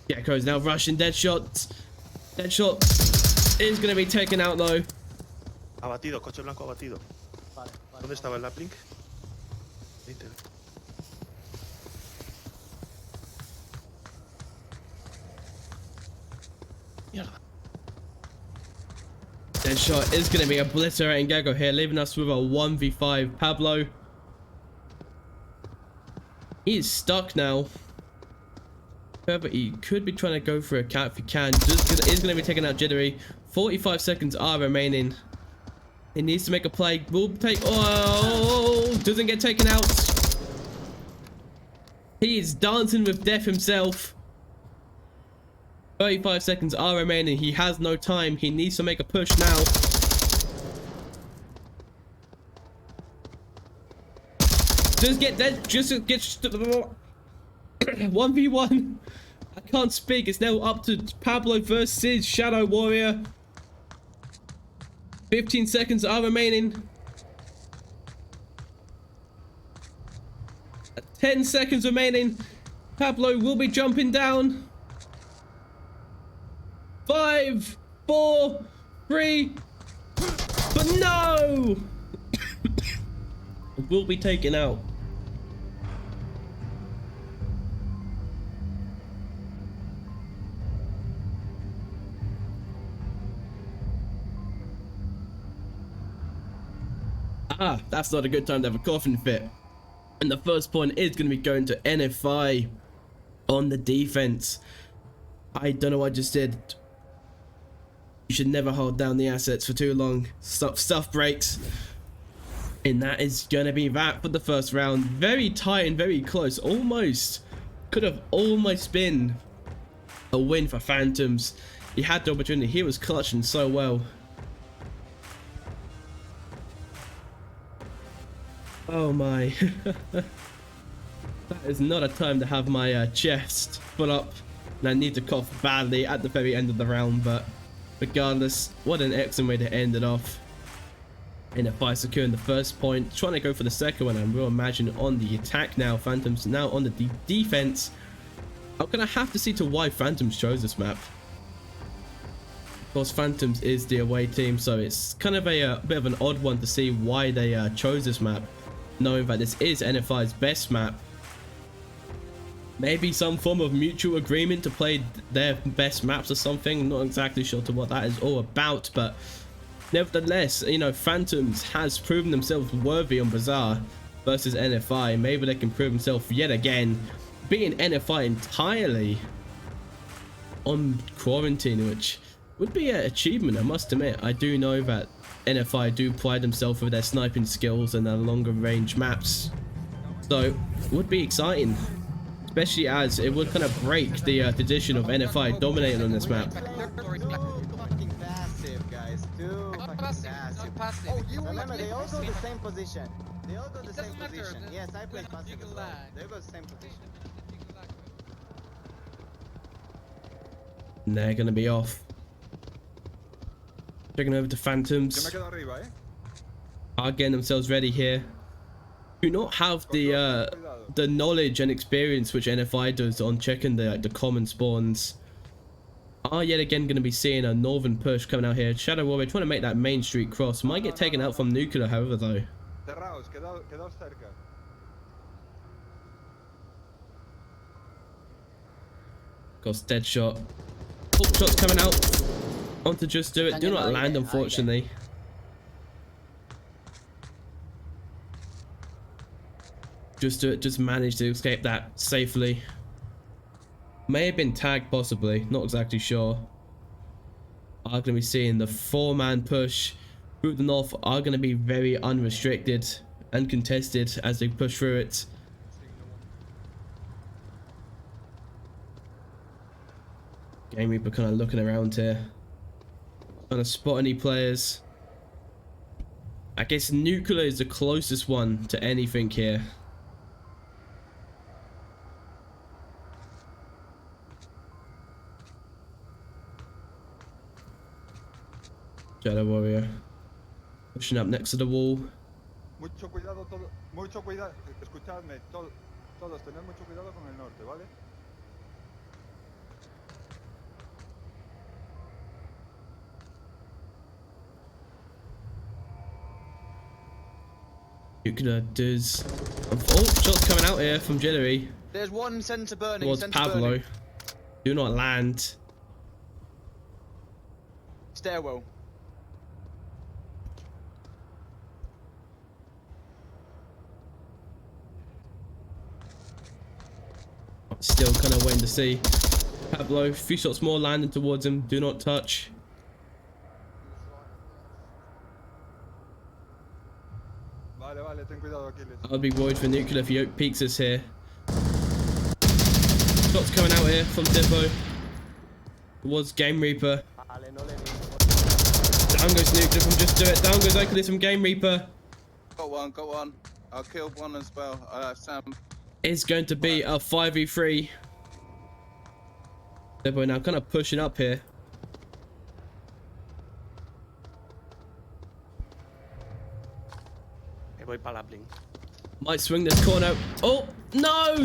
Gecko's now rushing Deadshot. Deadshot is going to be taken out though. Abatido, coche blanco abatido. Vale, vale. ¿Dónde estaba el uplink? 20. Mierda. Deadshot is going to be obliterating Gecko here, leaving us with a 1v5 Pablo. He is stuck now. However, he could be trying to go for a cat if he can. Just is going to be taking out Jittery. 45 seconds are remaining. He needs to make a play. Will take. Oh, doesn't get taken out. He is dancing with death himself. 35 seconds are remaining. He has no time. He needs to make a push now. Just get dead. Just get 1v1. I can't speak. It's now up to Pablo versus Shadow Warrior. 15 seconds are remaining. 10 seconds remaining. Pablo will be jumping down. 5, 4, 3. But no! Will be taken out. Ah, that's not a good time to have a coffin fit. And the first point is going to be going to NFI on the defense. I don't know what I just did. You should never hold down the assets for too long. Stuff breaks. And that is going to be that for the first round. Very tight and very close. Almost. Could have almost been a win for Phantoms. He had the opportunity. He was clutching so well. Oh my. That is not a time to have my chest full up. And I need to cough badly at the very end of the round, but regardless, what an excellent way to end it off. NFI securing the first point, trying to go for the second one, and we'll imagine on the attack now. Phantoms now on the defense. I'm gonna have to see to why Phantoms chose this map. Of course, Phantoms is the away team, so it's kind of a bit of an odd one to see why they chose this map, knowing that this is NFI's best map. Maybe some form of mutual agreement to play their best maps or something. Not exactly sure to what that is all about, but Nevertheless, you know, Phantoms has proven themselves worthy on Bazaar versus NFI. Maybe they can prove themselves yet again, beating NFI entirely on Quarantine, which would be an achievement, I must admit. I do know that NFI do pride themselves with their sniping skills and their longer range maps, so would be exciting, especially as it would kind of break the tradition of NFI dominating on this map. Too fucking passive, guys. Too fucking passive. Oh, you Remember, they all go the same position. They all go the It same doesn't matter, position. the- Yes, I play you passive can as well. lag. They go the same position. And they're going to be off. Checking over to Yo me Phantoms. quedo arriba, Are getting themselves ready here. Do not have the knowledge and experience which NFI does on checking the common spawns. Are yet again going to be seeing a northern push coming out here. Shadow Warrior trying to make that main street cross. Might get taken out from Nuclear, however, though. Cerraos, quedaos cerca. Got dead shot. Oh, shots coming out. On to Just Do It. Do not land, unfortunately. Just Do It just managed to escape that safely. May have been tagged, possibly. Not exactly sure. Are going to be seeing the 4-man push through the north. Are going to be very unrestricted and contested as they push through it. Game Reaper kind of looking around here, trying to spot any players. I guess Nuclear is the closest one to anything here. Shadow Warrior pushing up next to the wall. Mucho cuidado, mucho cuidado. Escuchadme, todos tened mucho cuidado con el norte, ¿vale? Nuclear does. Oh, shots coming out here from Jittery There's one center burning. towards Pablo. Do not land. Stairwell. Still kind of waiting to see. Pablo, a few shots more landing towards him. Do not touch. Vale, vale, ten cuidado, Aquiles. I'd be worried for Nuclear if Yoke peeks us here. Shots coming out here from Dippo towards Game Reaper. Down goes Nuclear from Just Do It. Down goes Oculus from Game Reaper. Got one. I killed one as well. Sam. It's going to be a 5v3. Dippo now kind of pushing up here. Voy para la blink. Might swing this corner. Oh, no!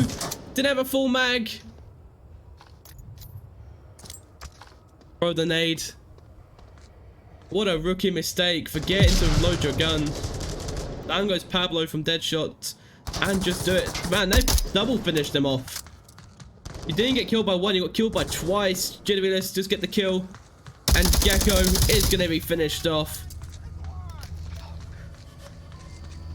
Didn't have a full mag. Throw the nade. What a rookie mistake. Forgetting to load your gun. Down goes Pablo from Deadshot. And Just Do It. Man, they double finished them off. You didn't get killed by one, you got killed by twice. Jittery, let's just get the kill. And Gecko is going to be finished off.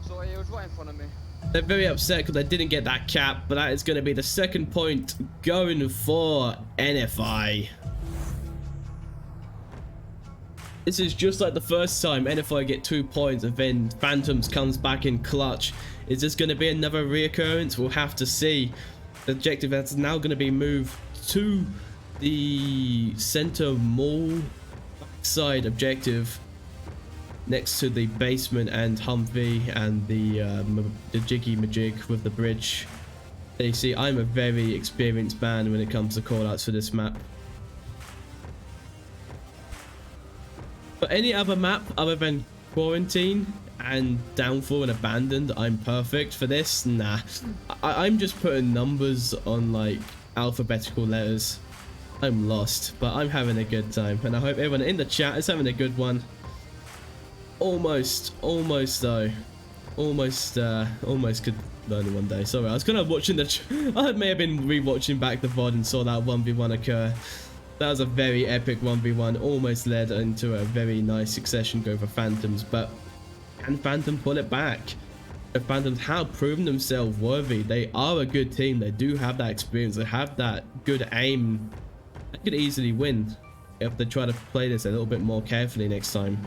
Sorry, he was right in front of me. They're very upset because they didn't get that cap, but that is going to be the second point going for NFI. This is just like the first time NFI get 2 points and then Phantoms comes back in clutch. Is this going to be another reoccurrence? We'll have to see. The objective is now going to be moved to the center mall side objective next to the basement and Humvee and the Jiggy Majig with the bridge. You see, I'm a very experienced man when it comes to callouts for this map. For any other map other than Quarantine and Downfall and Abandoned, I'm perfect. For this, nah. I'm just putting numbers on like alphabetical letters. I'm lost, but I'm having a good time, and I hope everyone in the chat is having a good one. Almost though. Almost could learn in one day. Sorry, I was kind of watching I may have been rewatching back the VOD and saw that 1v1 occur. That was a very epic 1v1, almost led into a very nice succession go for Phantoms, but can Phantom pull it back? The Phantoms have proven themselves worthy. They are a good team. They do have that experience. They have that good aim. They could easily win if they try to play this a little bit more carefully next time.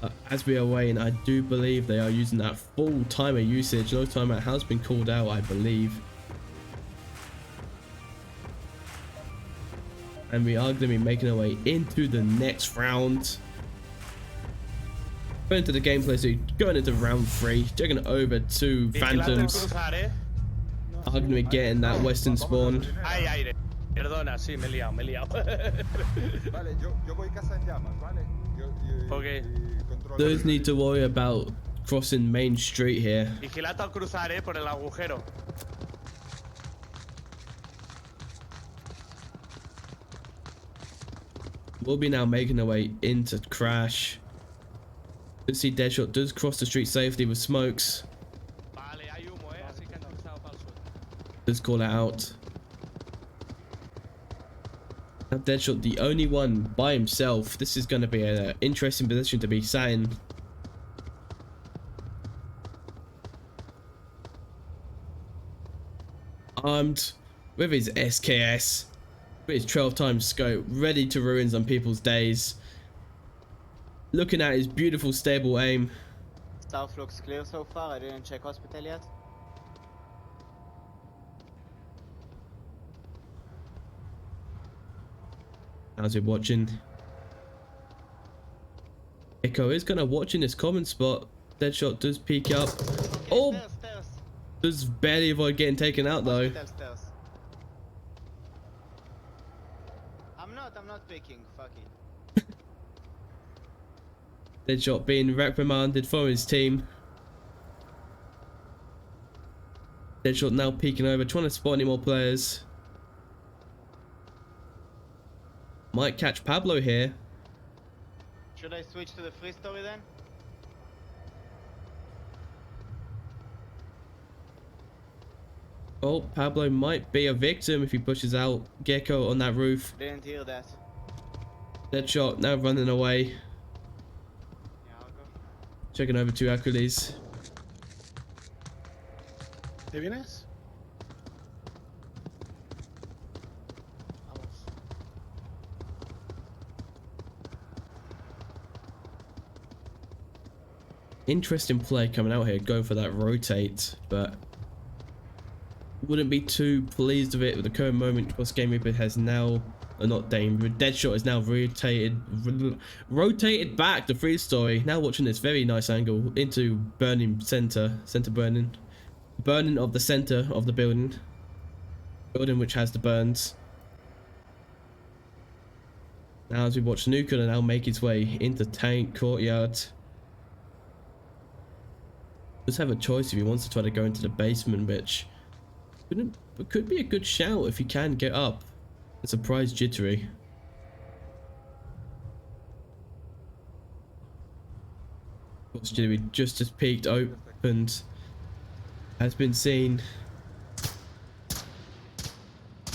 But as we are waiting, I do believe they are using that full timer usage. No timeout has been called out, I believe. And we are going to be making our way into the next round. Going into the gameplay, so going into round 3, taking over to Phantoms. Are going to be getting that Western spawn. Hay aire. Perdona, sí, me he liado, me he liado. Vale, yo voy casa en llamas, ¿vale? Ok. Controlo. Those need to worry about crossing Main Street here. Vigilad al cruzar, por el agujero. We'll be now making our way into Crash. You see Deadshot does cross the street safely with smokes. Vale, hay humo, así que han cruzado para el sur. Does call it out. Now Deadshot, the only one by himself. This is going to be an interesting position to be sat in. Armed with his SKS, with his 12 times scope, ready to ruin some people's days. Looking at his beautiful stable aim. South looks clear so far. I didn't check hospital yet. As we're watching, Echo is kind of watching this common spot. Deadshot does peek up. Okay, Oh, stairs. does barely avoid getting taken out though. Hospital stairs. I'm not picking. Fuck it. Deadshot being reprimanded for his team. Deadshot now peeking over, trying to spot any more players. Might catch Pablo here. Should I switch to the free story then? Oh, Pablo might be a victim if he pushes out Gecko on that roof. Didn't hear that. Deadshot now running away. Yeah, I'll go. Checking over to Hercules. ¿Te vienes? Interesting play coming out here, go for that rotate, but wouldn't be too pleased with it with the current moment because Game Reaper has now, or not Dame, Deadshot is now rotated back the free story. Now watching this very nice angle into burning center burning of the center of the building which has the burns. Now as we watch Nuclear now make his way into Tank Courtyard. Does have a choice if he wants to try to go into the basement, which could be a good shout if he can get up. A surprise Jittery. Of course, Jittery just as peeked, opened, has been seen.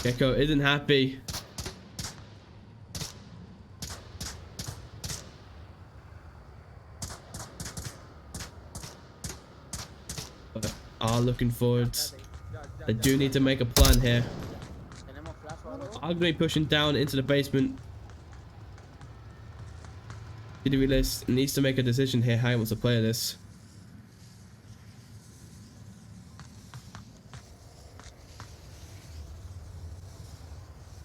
Gecko isn't happy. But are looking forward. They do need to make a plan here. Are going to be pushing down into the basement. Jittery List needs to make a decision here how he wants to play this.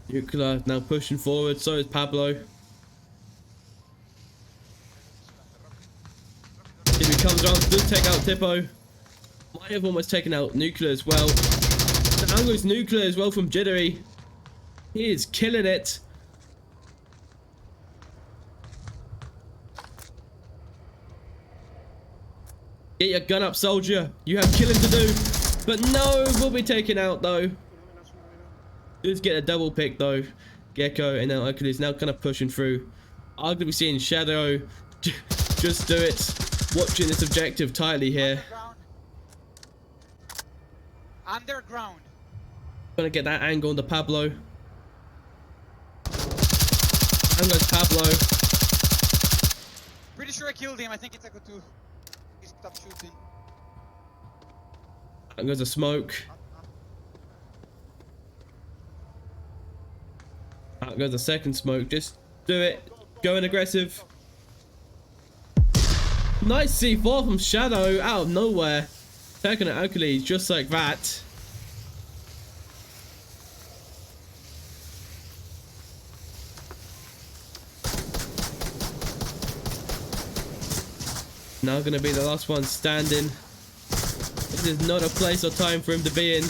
Nuclear now pushing forward, so is Pablo. Jittery comes around, does take out Tippo. Might have almost taken out Nuclear as well. Down goes Nuclear as well from Jittery. He is killing it. Get your gun up, soldier. You have killing to do. But no, will be taken out though. Does get a double pick though. Gecko and now Hercules now kind of pushing through. I'm going to be seeing Shadow. Just do it. Watching this objective tightly here. Underground. Gonna get that angle on the Pablo. And goes Pablo. Pretty sure I killed him. I think it's Echo 2. He stopped shooting. And goes a smoke. Out goes the second smoke. Just do it. Going aggressive. Nice C4 from Shadow out of nowhere. Taking it Hercules just like that. Now gonna be the last one standing. This is not a place or time for him to be in.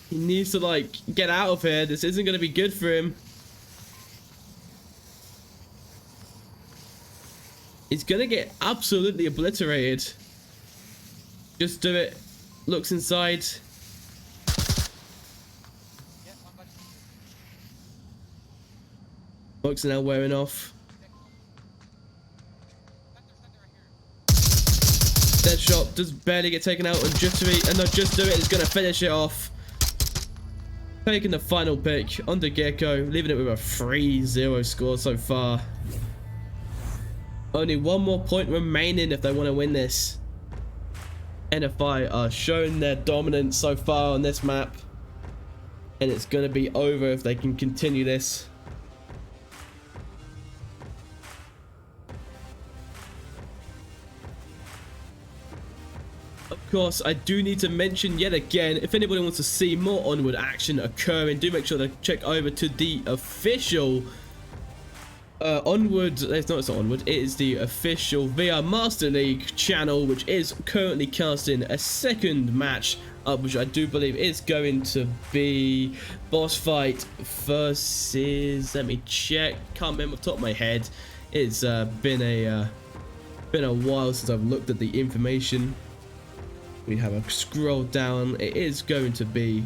He needs to like get out of here. This isn't gonna be good for him. He's gonna get absolutely obliterated. Just do it. Looks inside. Yeah, one body. Smokes are now wearing off. Center right here. Dead shot does barely get taken out on Just Do It, and not Just Do It is gonna finish it off. Taking the final pick on the Gecko, leaving it with a 3-0 score so far. Only one more point remaining if they want to win this. NFI are showing their dominance so far on this map, and it's going to be over if they can continue this. Of course, I do need to mention yet again, if anybody wants to see more Onward action occurring, do make sure to check over to the official Onward. It's not Onward, it is the official VR Master League channel, which is currently casting a second match up, which I do believe is going to be boss fight versus, let me check, can't remember off the top of my head. It's been a while since I've looked at the information. We have a scroll down. It is going to be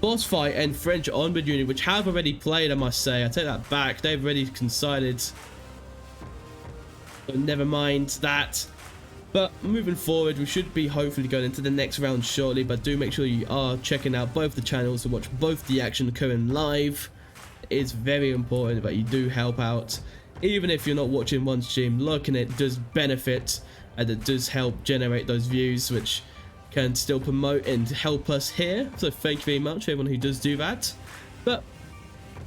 boss fight and French Onward unit, which have already played, I must say. I take that back. They've already coincided. So never mind that. But moving forward, we should be hopefully going into the next round shortly. But do make sure you are checking out both the channels to watch both the action occurring live. It is very important that you do help out. Even if you're not watching one stream, looking at it does benefit, and it does help generate those views, which can still promote and help us here. So thank you very much everyone who does do that. But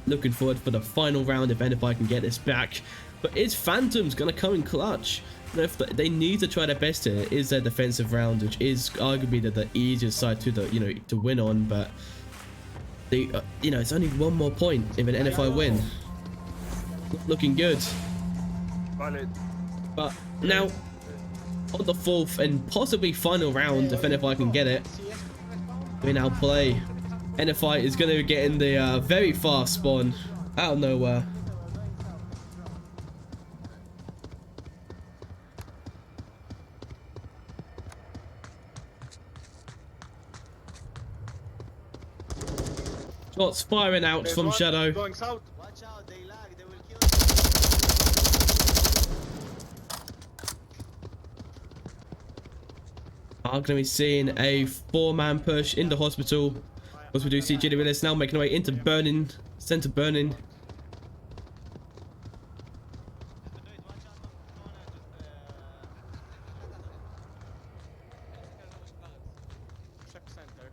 looking forward for the final round, if I can get this back. But is Phantom's gonna come in clutch? You know, if they need to try their best here, it is their defensive round, which is arguably the easiest side to to win on. But the it's only one more point if an NFI win. Looking good. But now on the fourth and possibly final round, if NFI can get it, we now play. NFI is going to get in the very fast spawn out of nowhere. Shots firing out from Shadow. Going south. Watch out, they lag, they will kill Are going to be seeing a 4-man push in the hospital. As we do see Jilly Willis now making her way into burning, center burning. Check center.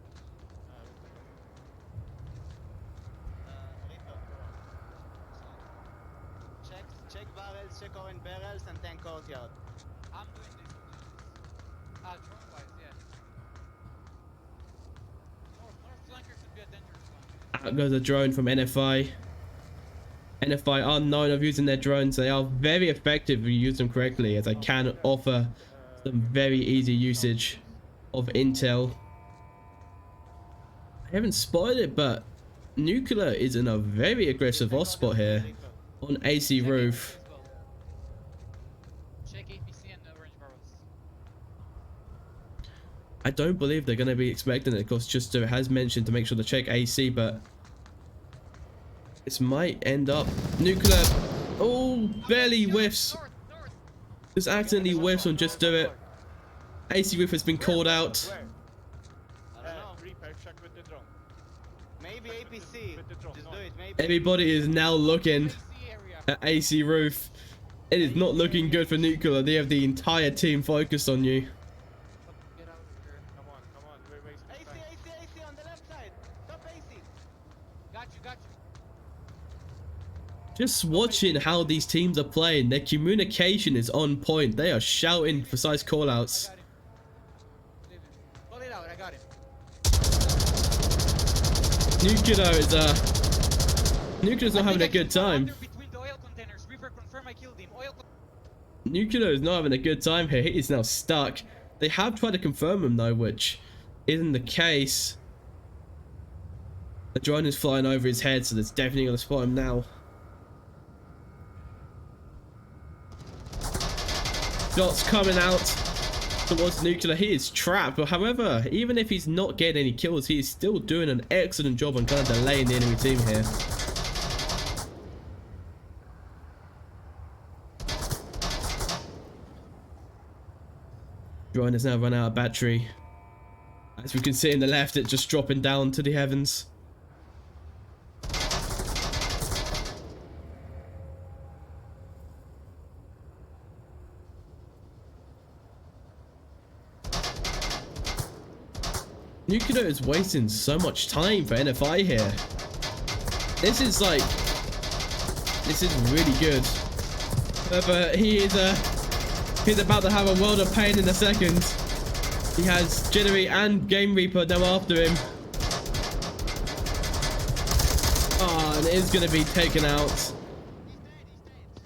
check barrels, check orange barrels, and then courtyard. I'm doing this. Drone wise, yeah. North flanker could be a dangerous one. Out goes a drone from NFI. NFI are known of using their drones. They are very effective if you use them correctly, as they can offer some very easy usage of intel. I haven't spotted it, but Nuclear is in a very aggressive off spot here on AC roof. Check APC and orange barrels. I don't believe they're going to be expecting it. Of course, just so it has mentioned to make sure to check AC, but this might end up Nuclear. Oh, barely whiffs. Just accidentally whiffs on Just Do It. AC roof has been called out. Reaper, check with the drone. Maybe APC. With the drone, Just no. do it, maybe. Everybody is now looking AC area. at AC Roof. It is not looking good for Nuclear. They have the entire team focused on you. Get out of here. Come on, we're wasting AC, time. AC, AC on the left side. Top AC. Got you, got you. Just watching how these teams are playing, their communication is on point. They are shouting precise callouts. Got him. Pull it out, I got him. Nuclear's not having a good time. Between the oil containers. Reaper, confirm I killed him. Nuclear is not having a good time here. He is now stuck. They have tried to confirm him though, which isn't the case. The drone is flying over his head, so that's definitely going to spot him now. Shots coming out towards Nuclear. He is trapped, but however, even if he's not getting any kills, he is still doing an excellent job on kind of delaying the enemy team here. Drone has now run out of battery. As we can see in the left, it's just dropping down to the heavens. Nuclear is wasting so much time for NFI here. This is really good. But he's about to have a world of pain in a second. He has Jittery and Game Reaper now after him. Oh, and it is going to be taken out.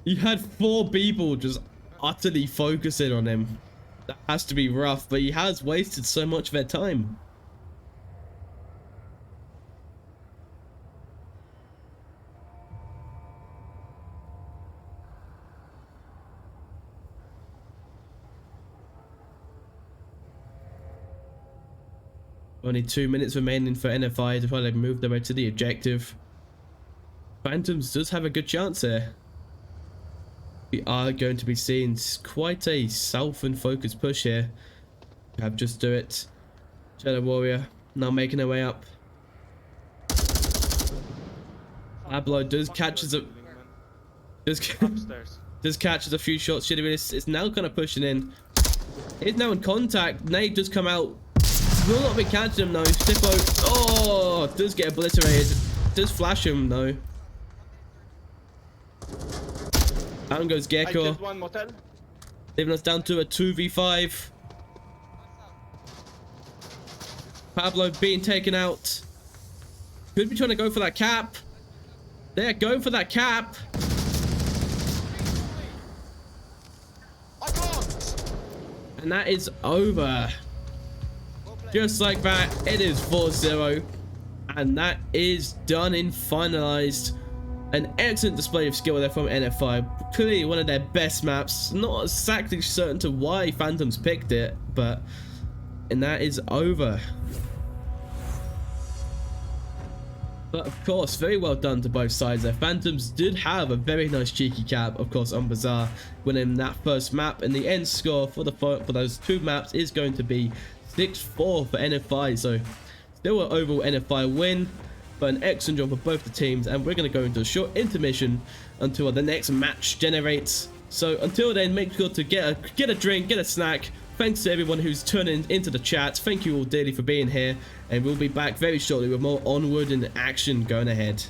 You had 4 people just utterly focusing on him. That has to be rough, but he has wasted so much of their time. Only 2 minutes remaining for NFI to try to move their way to the objective. Phantoms does have a good chance here. We are going to be seeing quite a southern focused push here. We have Just Do It. Shadow Warrior now making their way up. Pablo does catches a Upstairs. does catches a few shots. Shitty is now kind of pushing in. He's now in contact. Nate does come out. Will not be catching him though. Stifo, oh, does get obliterated. Does flash him though. Down goes I Gecko, killed one motel. leaving us down to a 2v5. Pablo being taken out. Could be trying to go for that cap. They're going for that cap. And that is over. Just like that, it is 4-0. And that is done and finalized. An excellent display of skill there from NFI. Clearly one of their best maps. Not exactly certain to why Phantoms picked it, but... And that is over. But of course, very well done to both sides there. Phantoms did have a very nice cheeky cap, of course, on Bazaar, winning that first map. And the end score for those 2 maps is going to be 6-4 for NFI. So still an overall NFI win, but an excellent job for both the teams. And we're going to go into a short intermission until the next match generates. So until then, make sure to get a drink, get a snack. Thanks to everyone who's tuning into the chat. Thank you all dearly for being here, and we'll be back very shortly with more Onward and action going ahead.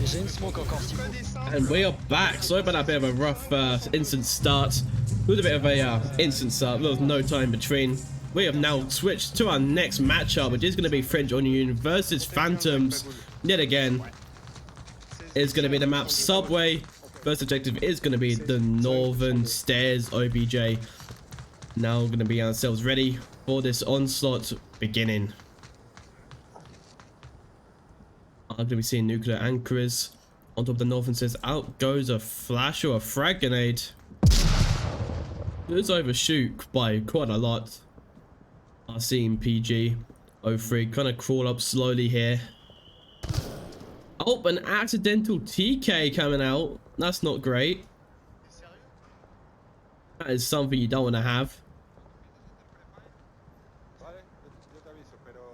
J'ai une smoke encore s'il faut. And we are back. Sorry about that bit of a rough instant start. It was a bit of a instant start. There was no time between. We have now switched to our next matchup, which is going to be French Onion versus Phantoms. Yet again, it's going to be the map Subway. First objective is going to be the Northern Stairs OBJ. Now we're going to be ourselves ready for this onslaught beginning. I'm going to be seeing nuclear anchors. On top of the Northern Stairs, out goes a flash or a frag grenade. It's overshoot by quite a lot. I've seen PG03 kind of crawl up slowly here. Oh, an accidental TK coming out. That's not great. That is something you don't want to have. Vale, yo te aviso, pero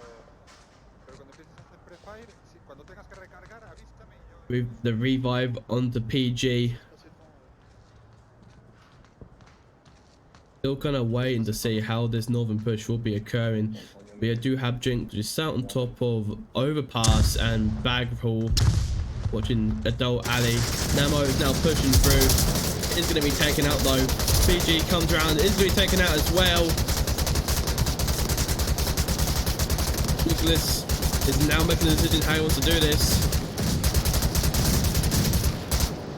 cuando empieces a hacer prefire, cuando tengas que recargar, avísame y yo... With the revive onto PG. Still kind of waiting to see how this northern push will be occurring. We do have Jinx just sat on top of overpass and bag hall, watching adult alley. Namo is now pushing through. Is going to be taken out though. PG comes around, is going to be taken out as well. Nicholas is now making a decision how he wants to do this.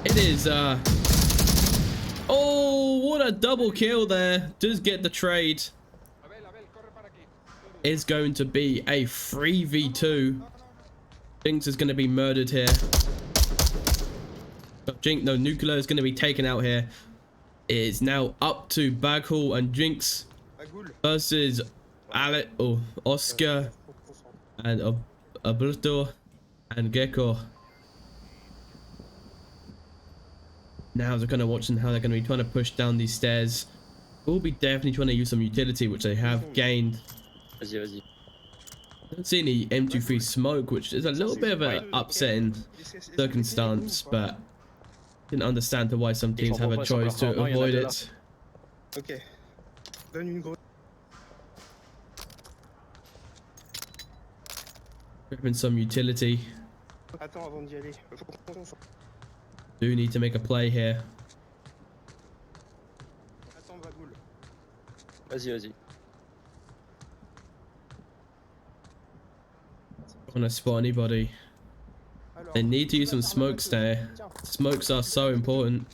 It is oh, what a double kill there. Just get the trade. Is going to be a 3v2. Jinx is going to be murdered here. But Jinx, no, Nuclear is going to be taken out here. It is now up to Baghall and Jinx versus Alec or Oscar and Aburto and Gecko. Now they're kind of watching how they're going to be trying to push down these stairs. We'll be definitely trying to use some utility, which they have gained. Vas-y. Don't see any M23 smoke, which is a little bit of an upsetting circumstance, but didn't understand why some teams have a choice to avoid it. Ok. Donne une grosse. Gripping some utility. Attends avant d'y aller. Faut qu'on concentre. Do need to make a play here. Attends, Vagoul. Vas-y. Want to spot anybody? They need to use some smokes there. Smokes are so important.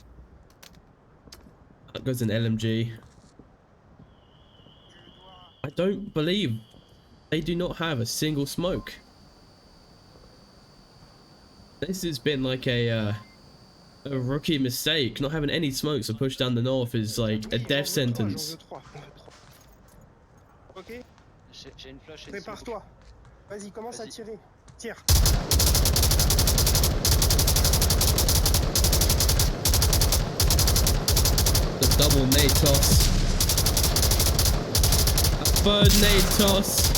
That goes an LMG. I don't believe they do not have a single smoke. This has been like a rookie mistake. Not having any smokes to push down the north is like a death sentence. Ok. J'ai une flash et une smoke. Prépare-toi. Vas-y, commence à tirer. Tire. The double nade toss. A third nade toss.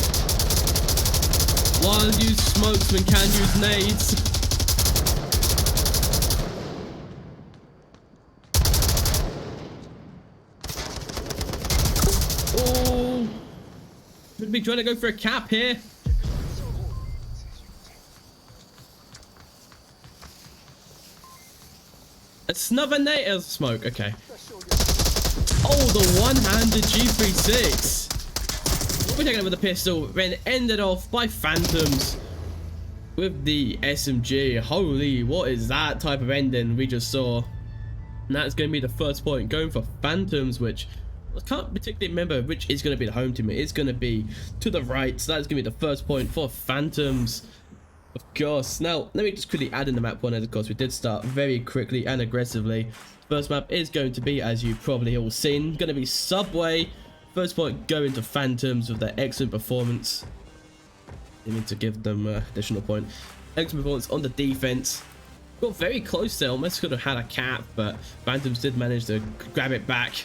While use smokes when can use nades. Oh, could be trying to go for a cap here. It's another nade smoke. Okay. Oh, the one-handed G36. We're taking it with a pistol, then ended off by Phantoms with the SMG. Holy, what is that type of ending we just saw? And that's going to be the first point, going for Phantoms, which I can't particularly remember which is going to be the home team. It is going to be to the right, so that's going to be the first point for Phantoms. Of course. Now, let me just quickly add in the map pointers. Of course, we did start very quickly and aggressively. First map is going to be, as you've probably all seen, going to be Subway. First point going to Phantoms with their excellent performance. You need to give them additional point. Excellent performance on the defense. Got very close there. Almost could have had a cap, but Phantoms did manage to grab it back.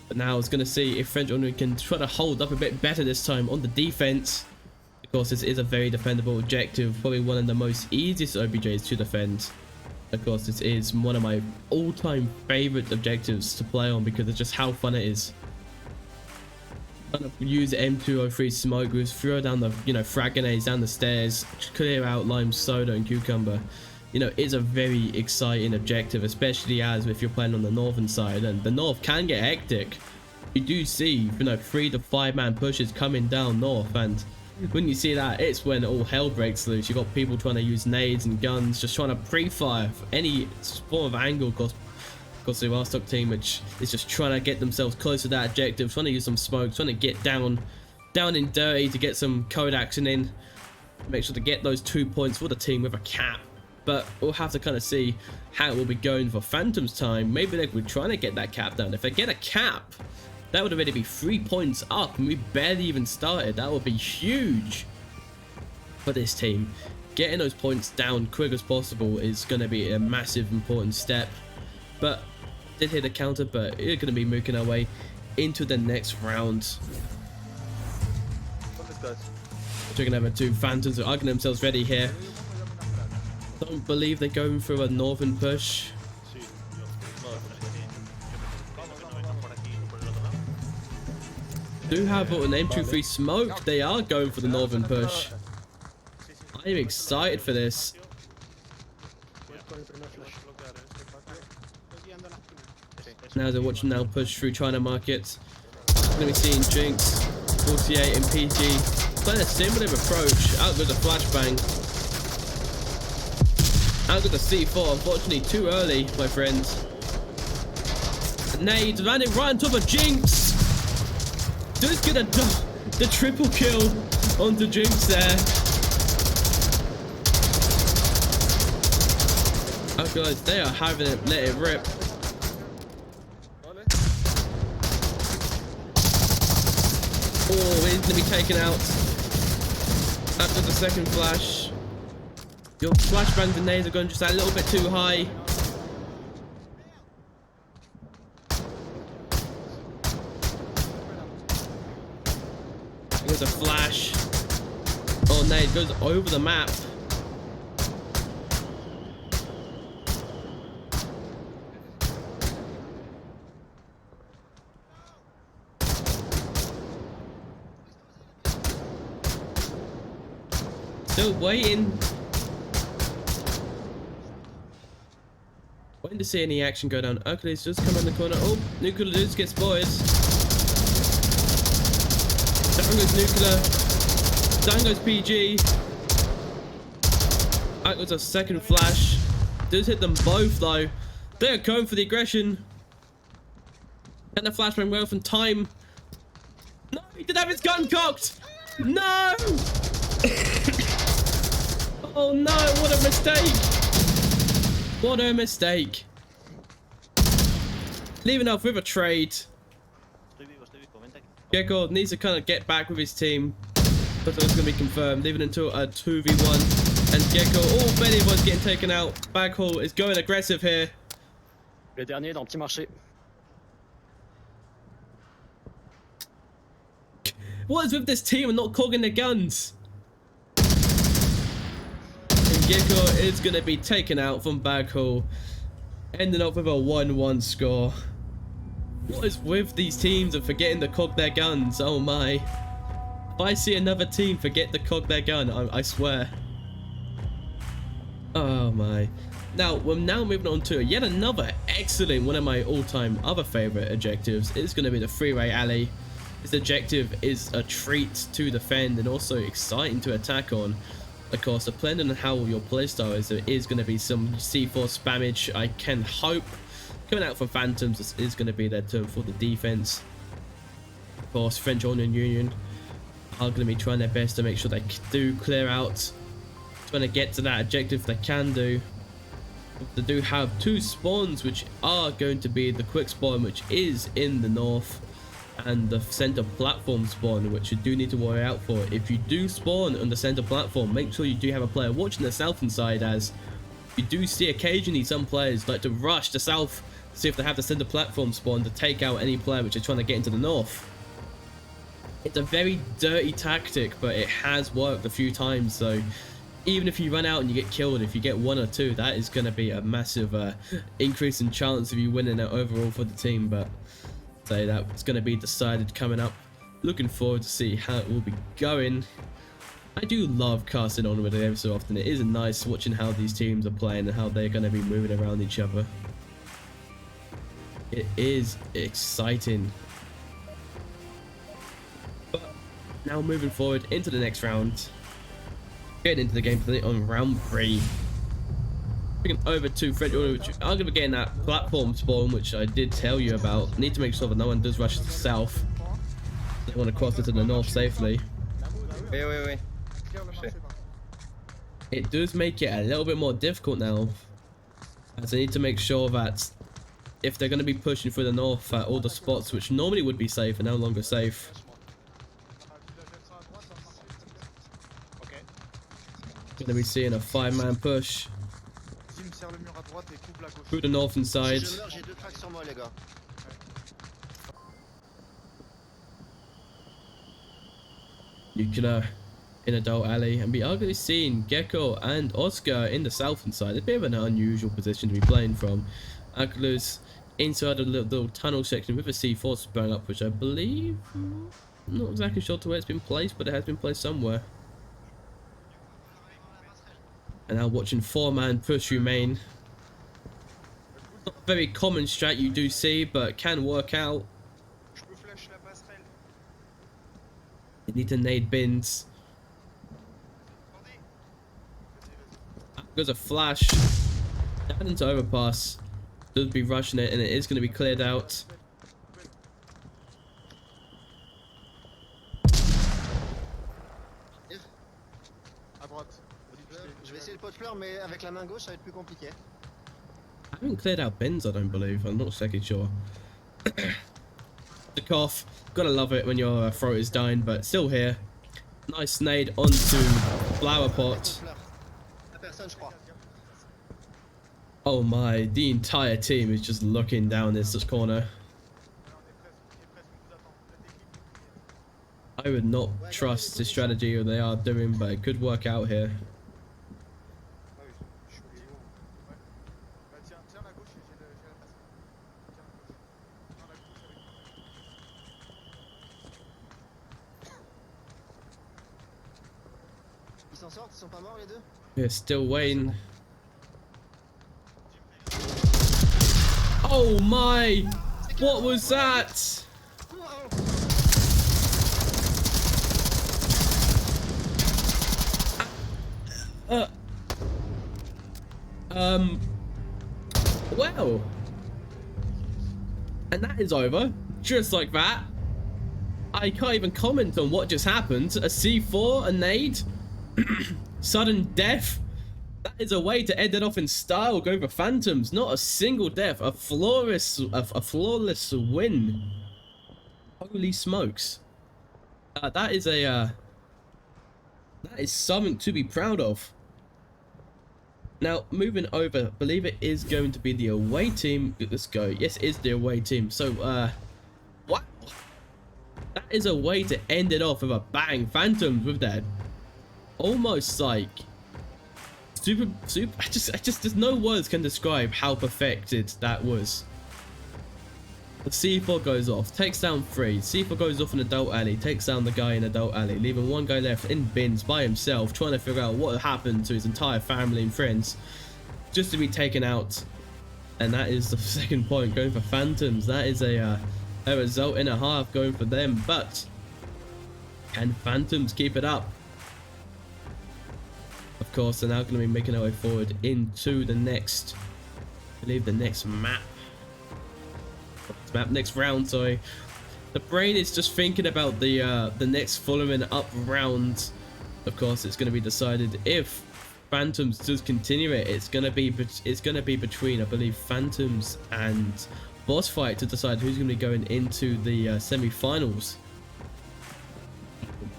But now I was going to see if French Onward can try to hold up a bit better this time on the defense. Of course, this is a very defendable objective. Probably one of the most easiest OBJs to defend. Of course, this is one of my all-time favorite objectives to play on because of just how fun it is. Kind of use M203 smoke, throw down the frag grenades down the stairs, clear out lime soda and cucumber. you know, is a very exciting objective, especially as if you're playing on the northern side, and the north can get hectic. You do see, you know, 3 to 5 man pushes coming down north, and when you see that, it's when all hell breaks loose. You got people trying to use nades and guns, just trying to pre-fire any form of angle, because the Rostock team, which is just trying to get themselves close to that objective, trying to use some smoke, trying to get down and dirty to get some code action in, make sure to get those 2 points for the team with a cap. But we'll have to kind of see how it will be going for Phantom's time. Maybe they were trying to get that cap down. If they get a cap, that would already be 3 points up, and we barely even started. That would be huge for this team. Getting those points down quick as possible is going to be a massive important step. But did hit a counter, but we're going to be mooking our way into the next round. We're going to have 2 Phantoms who are arguing themselves ready here. Don't believe they're going for a northern push. Do have an M23 smoke. They are going for the northern push. I'm excited for this. Now they're watching now push through China markets. We're going to be seeing Jinx, 48 and PG playing a similar approach. Out goes a flashbang. Out goes a C4. Unfortunately, too early, my friends. Nades landing right on top of Jinx. Just get the triple kill onto Jinx there. Oh guys, they are having it, let it rip. Oh, he's gonna be taken out after the second flash. Your flashbang grenades are going just a little bit too high. There's a flash. Oh, nade goes over the map. Still waiting. Waiting to see any action go down. Hercules just come in the corner. Oh, Nuclear does get spotted. Down goes Nuclear. Down goes PG. Out goes a second flash. Does hit them both though. They're going for the aggression. Getting the flashbang well from time. No, he did have his gun cocked. No! Oh no, what a mistake. What a mistake. Leaving off with a trade. Gecko needs to kind of get back with his team. But it's going to be confirmed. Leaving into a 2v1. And Gecko, oh, Benny was getting taken out. Baghall is going aggressive here. Le dernier dans le petit marché. What is with this team and not clogging their guns? And Gecko is going to be taken out from Baghall. Ending up with a 1-1 score. What is with these teams and forgetting to cog their guns? Oh my. If I see another team forget to cog their gun, I swear. Oh my. Now, we're now moving on to yet another excellent, one of my all-time other favorite objectives. It's going to be the freeway alley. This objective is a treat to defend and also exciting to attack on. Of course, depending on how your playstyle is, there is going to be some C4 spammage, I can hope. Coming out from Phantoms, this is going to be their turn for the defense. Of course, French Onion Union are going to be trying their best to make sure they do clear out. Trying to get to that objective they can do. They do have 2 spawns, which are going to be the quick spawn, which is in the north, and the center platform spawn, which you do need to worry out for. If you do spawn on the center platform, make sure you do have a player watching the southern side, as you do see occasionally some players like to rush the south to see if they have the center platform spawn to take out any player which is trying to get into the north. It's a very dirty tactic, but it has worked a few times, so even if you run out and you get killed, if you get 1 or 2, that is going to be a massive increase in chance of you winning it overall for the team. But say that it's going to be decided coming up. Looking forward to see how it will be going. I do love casting Onward every so often. It is nice watching how these teams are playing and how they're going to be moving around each other. It is exciting. But now moving forward into the next round. Getting into the gameplay on round 3. Looking over to French Order, which I'm going to be getting that platform spawn, which I did tell you about. Need to make sure that no one does rush to the south. They want to cross it to the north safely. Oui, oui, oui. It does make it a little bit more difficult now, as I need to make sure that if they're going to be pushing through the north, all the spots which normally would be safe are no longer safe. Going to be seeing a 5-man push through the northern side. You can in Adult Alley and be arguably seeing Gecko and Oscar in the southern side. It's a bit of an unusual position to be playing from. Akulu's inside a little tunnel section with a C4 sprung up, which I believe, I'm not exactly sure to where it's been placed, but it has been placed somewhere. And now watching 4-man push remain. Not a very common strat you do see, but can work out. You need to nade bins. There's a flash down into overpass. Does be rushing it, and it is going to be cleared out. I haven't cleared out bins, I don't believe. I'm not exactly sure. The cough. Gotta love it when your throat is dying, but still here. Nice nade onto flower pot. Oh my, the entire team is just looking down this corner. I would not trust the strategy they are doing, but it could work out here. We're still waiting. Oh my! What was that? Well. And that is over. Just like that. I can't even comment on what just happened. A C4, a nade, sudden death. That is a way to end it off in style, going for Phantoms. Not a single death, a flawless win. Holy smokes. That is something to be proud of. Now, moving over, I believe it is going to be the away team. Let's go. Yes, it is the away team. So, what? That is a way to end it off with a bang. Phantoms with that. Almost like super. I just, there's no words can describe how perfected that was. The C4 goes off, takes down 3. C4 goes off in Adult Alley, takes down the guy in Adult Alley, leaving one guy left in bins by himself, trying to figure out what happened to his entire family and friends, just to be taken out. And that is the second point, going for Phantoms. That is a result and a half going for them, but can Phantoms keep it up? Of course, they're now going to be making their way forward into the next, I believe, the next next round. Sorry, the brain is just thinking about the next following up round. Of course, it's going to be decided if Phantoms does continue it. It's going to be between, I believe, Phantoms and Boss Fight to decide who's going to be going into the semi-finals.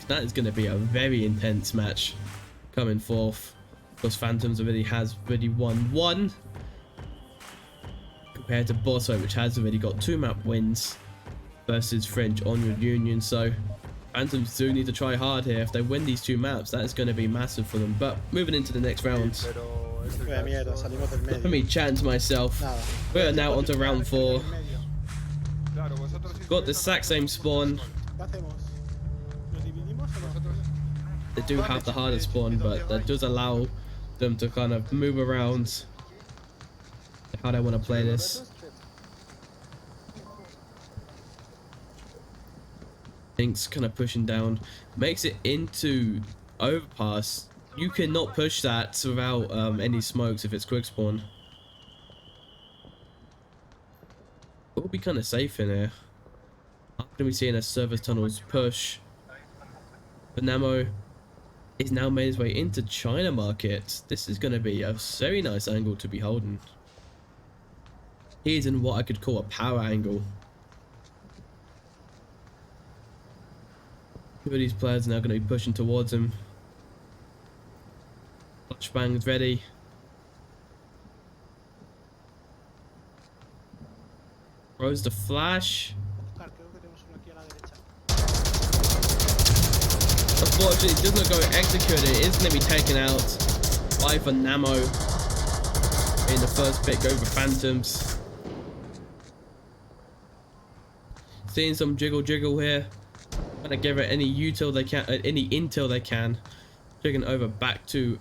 That is going to be a very intense match coming forth, because Phantoms already won 1. Compared to Boss Fight, which has already got 2 map wins versus French Onward Union. So Phantoms do need to try hard here. If they win these 2 maps, that is going to be massive for them. But moving into the next round, let me chat to myself. We're now onto round 4. Got the exact same spawn. they do have the hardest spawn, but that does allow them to kind of move around how they want to play this. Pink's kind of pushing down, makes it into overpass. You cannot push that without any smokes if it's quick spawn. We'll be kind of safe in here. I'm going to be seeing a service tunnels push. But Namo is now made his way into China market. This is going to be a very nice angle to be holding. He's in what I could call a power angle. Two of these players are now going to be pushing towards him. Flashbang's ready. Throws the flash. Unfortunately, it does not go executed. It is going to be taken out by Namo in the first pick over Phantoms. Seeing some jiggle here. Gonna give it any util they can, any intel they can. Taking over back to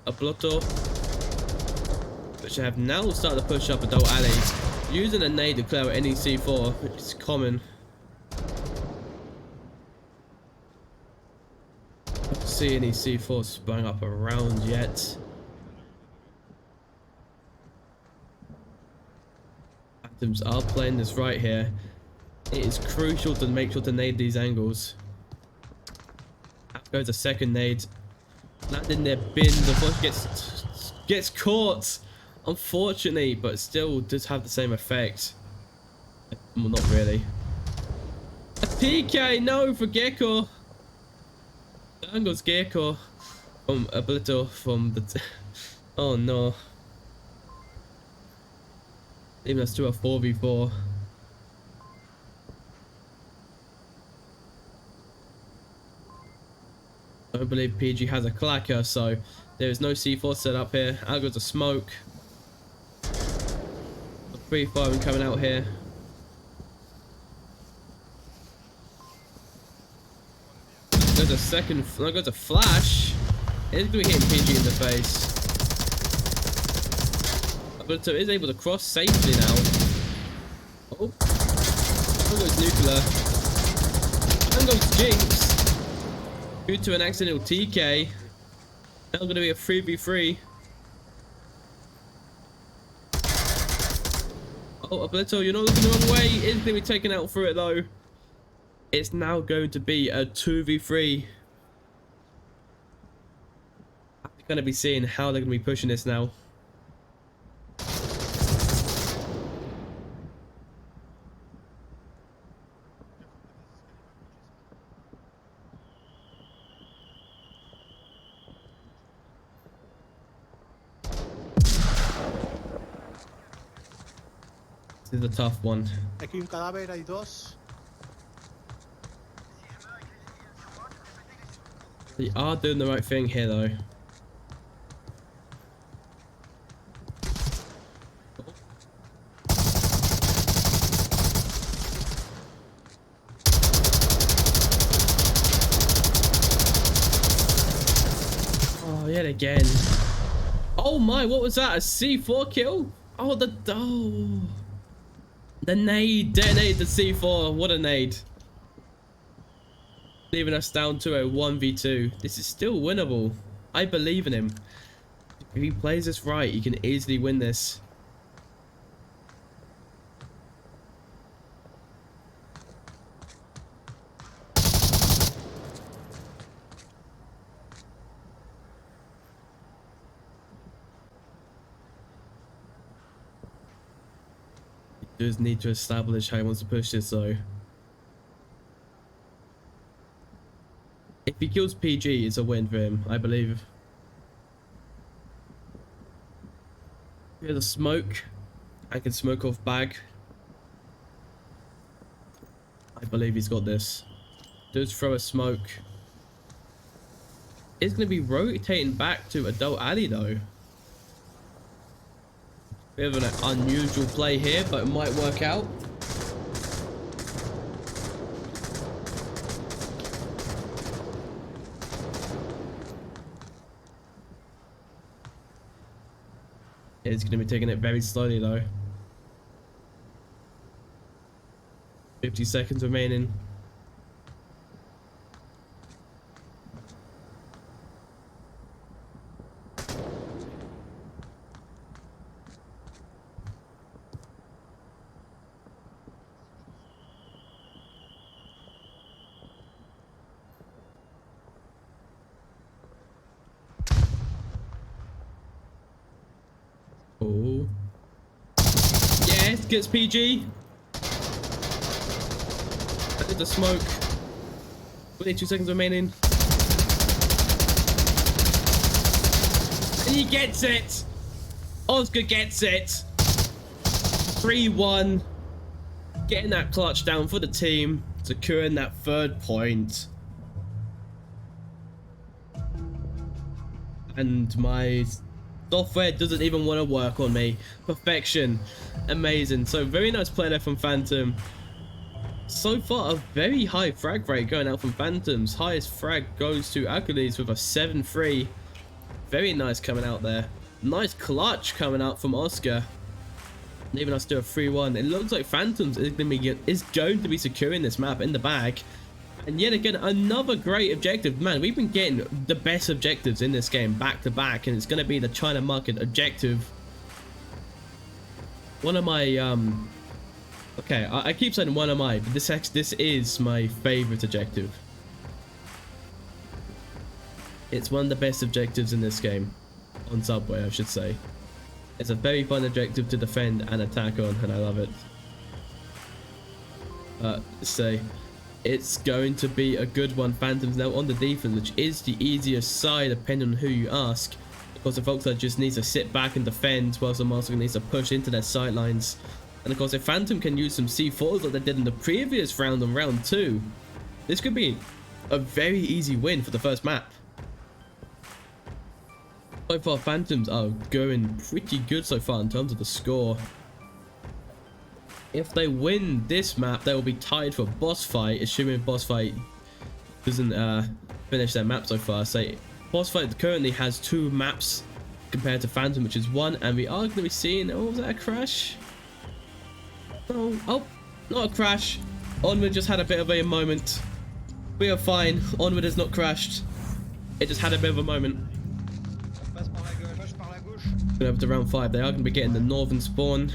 a Blotto, which have now started to push up Adult Alley, using a nade to clear out any C4, which is common. Don't see any C4 sprung up around yet. Phantoms are playing this right here. It is crucial to make sure to nade these angles. Out goes a second nade. Landed in their bin. The first gets caught, unfortunately, but still does have the same effect. Well, not really. A PK, no, for Gecko. Down goes Gecko from a little from the. Oh no. Even that's to a 4v4. I don't believe PG has a clacker, so there is no C4 set up here. Out goes a smoke. A free firing coming out here. There's a second. There goes a flash. It's going to be hitting PG in the face. But so is able to cross safely now. Oh, there goes nuclear. There goes Jinx. Due to an accidental TK. Now going to be a 3v3. Oh, Ablito, you're not looking the wrong way. It's going to be taken out for it though. It's now going to be a 2v3. I'm going to be seeing how they're going to be pushing this now. This is a tough one. Aquí un cadáver, hay dos. They are doing the right thing here though. Oh, yet again. Oh my, what was that? A C4 kill? Oh, the nade detonated the C4. What a nade. Leaving us down to a 1v2. This is still winnable. I believe in him. If he plays this right, he can easily win this. He does need to establish how he wants to push this though. If he kills PG, it's a win for him, I believe. Here's a smoke. I can smoke off bag. I believe he's got this. Does throw a smoke. It's going to be rotating back to Adult Alley though. Bit of an unusual play here, but it might work out. It's going to be taking it very slowly though. 50 seconds remaining. Oh. Yes, gets PG. Look at the smoke. 22 seconds remaining. And he gets it. Oscar gets it. 3-1. Getting that clutch down for the team. Securing that 3rd point. And my software doesn't even want to work on me. Perfection. Amazing. So very nice play there from Phantom. So far a very high frag rate going out from Phantoms. Highest frag goes to Achilles with a 7-3. Very nice coming out there. Nice clutch coming out from Oscar. Leaving us to a 3-1. It looks like Phantoms is going to be securing this map in the bag. And yet again, another great objective. Man, we've been getting the best objectives in this game back to back, and it's going to be the China market objective. One of my okay, I keep saying one of my, but this is my favorite objective. It's one of the best objectives in this game, on Subway I should say. It's a very fun objective to defend and attack on, and I love it. Say it's going to be a good one. Phantoms now on the defense, which is the easiest side depending on who you ask, because the folks that just needs to sit back and defend, whilst the Master needs to push into their sightlines. And of course, if Phantom can use some C4s like they did in the previous round on round 2, this could be a very easy win for the first map. So far, Phantoms are going pretty good so far in terms of the score. If they win this map, they will be tied for boss fight, assuming boss fight doesn't finish their map so far. So boss fight currently has 2 maps compared to Phantom, which is 1, and we are going to be seeing, oh, was that a crash? No, oh, not a crash. Onward just had a bit of a moment. We are fine. Onward has not crashed. It just had a bit of a moment. Going over to round 5, they are going to be getting the northern spawn.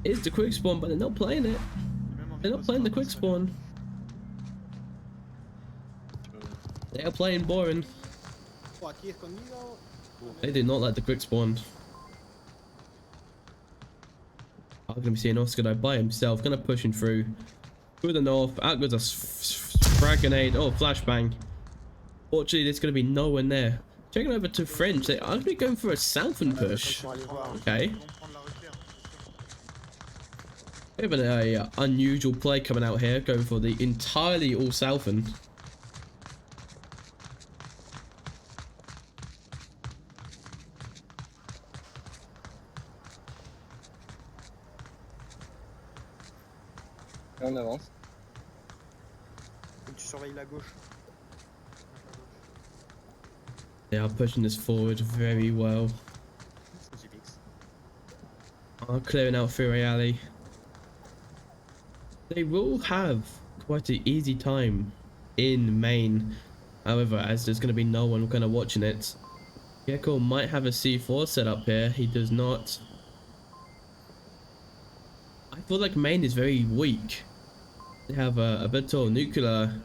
It is the quick spawn, but they're not playing it. They're not playing the quick spawn. They are playing boring. They do not like the quick spawn. I'm going to be seeing Oscar though by himself, going to push him through the north. Out goes a frag grenade. Oh, flashbang. Fortunately, there's going to be no one there. Checking over to French, they are going to be going for a southern push. Okay. We have an unusual play coming out here, going for the entirely all southern. On avance. Tu surveilles la gauche. They are pushing this forward very well. Are clearing out Fury Alley. They will have quite an easy time in main. However, as there's going to be no one kind of watching it. Gecko might have a C4 set up here. He does not. I feel like main is very weak. They have a Beto nuclear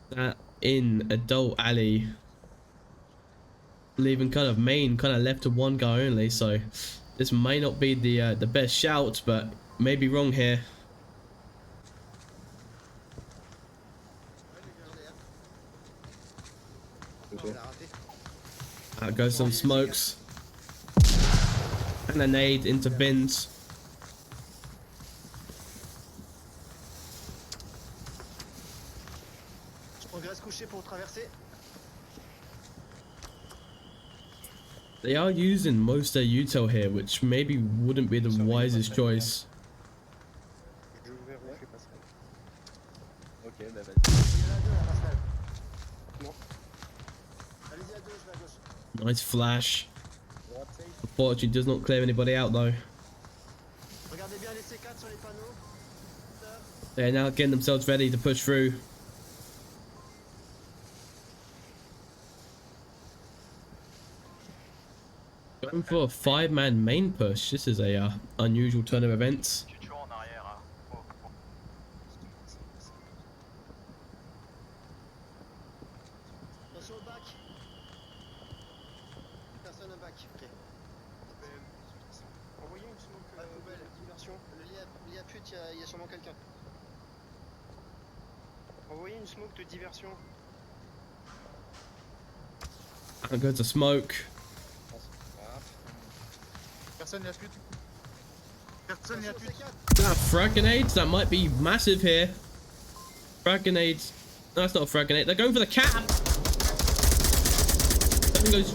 that in adult alley, leaving kind of main kind of left to one guy only. So this may not be the best shout, but may be wrong here. Out goes some smokes and a nade into bins. They are using most of their util here, which maybe wouldn't be the wisest choice. Nice flash. Unfortunately, does not clear anybody out though. Regardez bien les C4 sur les panneaux. They're now getting themselves ready to push through. Going for a 5-man main push. This is a unusual turn of events. Attention au bac. Personne au bac. Ok. Envoyez une smoke Poubelle. de diversion. Il y a pute, il y a sûrement quelqu'un. Envoyez une smoke de diversion. And goes to smoke. Personne n'y a plus. Personne n'y a plus. Frag grenades. That might be massive here. Frag grenades. No, that's not a frag grenade. They're going for the cap. Something goes.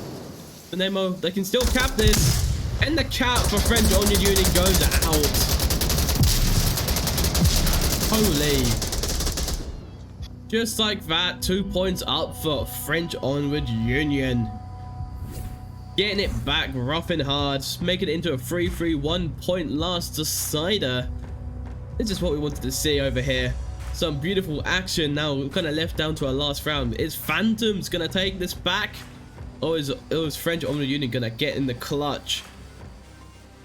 The Nemo. They can still cap this. And the cap for French Onward Union goes out. Holy. Just like that, 2 points up for French Onward Union. Getting it back rough and hard, making it into a 3-3 1-point last decider. This is what we wanted to see over here. Some beautiful action now kind of left down to our last round. Is Phantoms going to take this back? Or is French Onward Union going to get in the clutch?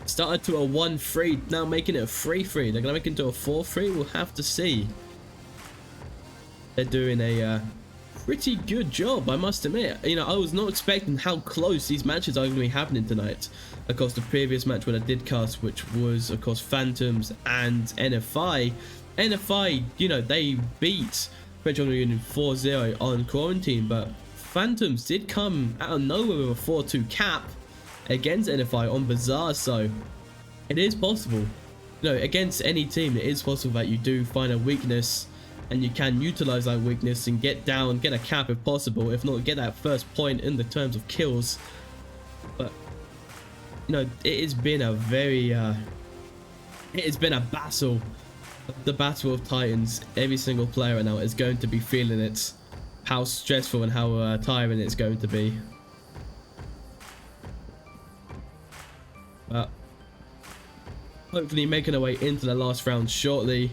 Started to a 1-3, now making it a 3-3. They're going to make it into a 4-3, we'll have to see. They're doing a pretty good job, I must admit. You know, I was not expecting how close these matches are going to be happening tonight. Of course, the previous match when I did cast, which was, of course, Phantoms and NFI. NFI, you know, they beat French Onward Union 4-0 on Quarantine, but Phantoms did come out of nowhere with a 4-2 cap against NFI on Bazaar, so it is possible. You know, against any team, it is possible that you do find a weakness and you can utilize that weakness and get down, get a cap if possible, if not get that first point in the terms of kills. But you know, it has been a very it has been a battle, the battle of titans. Every single player right now is going to be feeling it, how stressful and how tiring it's going to be. But hopefully making our way into the last round shortly.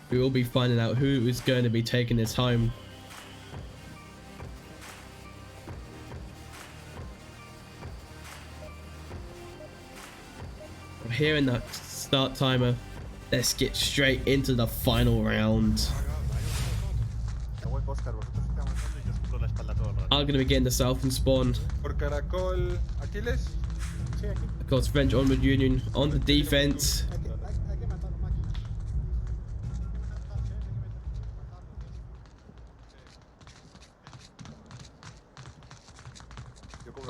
We will be finding out who is going to be taking this home. I'm hearing that start timer. Let's get straight into the final round. I'm going to be getting the south and spawn. Por Caracol, Aquiles. Of course, French Onward Union on the defense.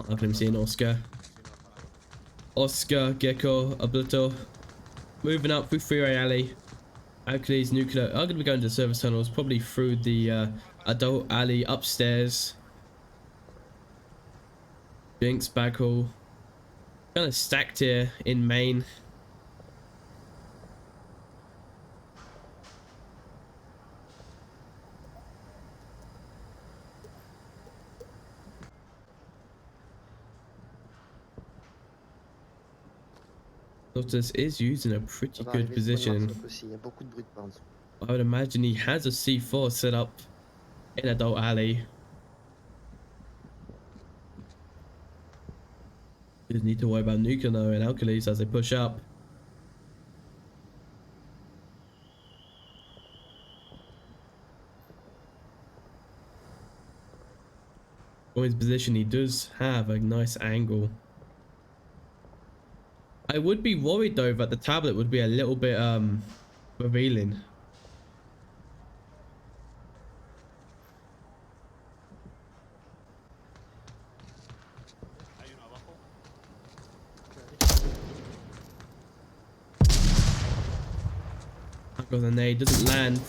I can see an Oscar. Oscar, Gecko, Oblito. Moving up through Freeway Alley. Hercules, Nuclear. I'm going to be going to the service tunnels, probably through the Adult Alley upstairs. Jinx, Baghall. Kind of stacked here in main. Lotus is using a pretty good position. I would imagine he has a C4 set up in Adult Alley. Just need to worry about Nuclear and Alkalis as they push up. For his position, he does have a nice angle. I would be worried though that the tablet would be a little bit revealing. I've got the nade, doesn't land.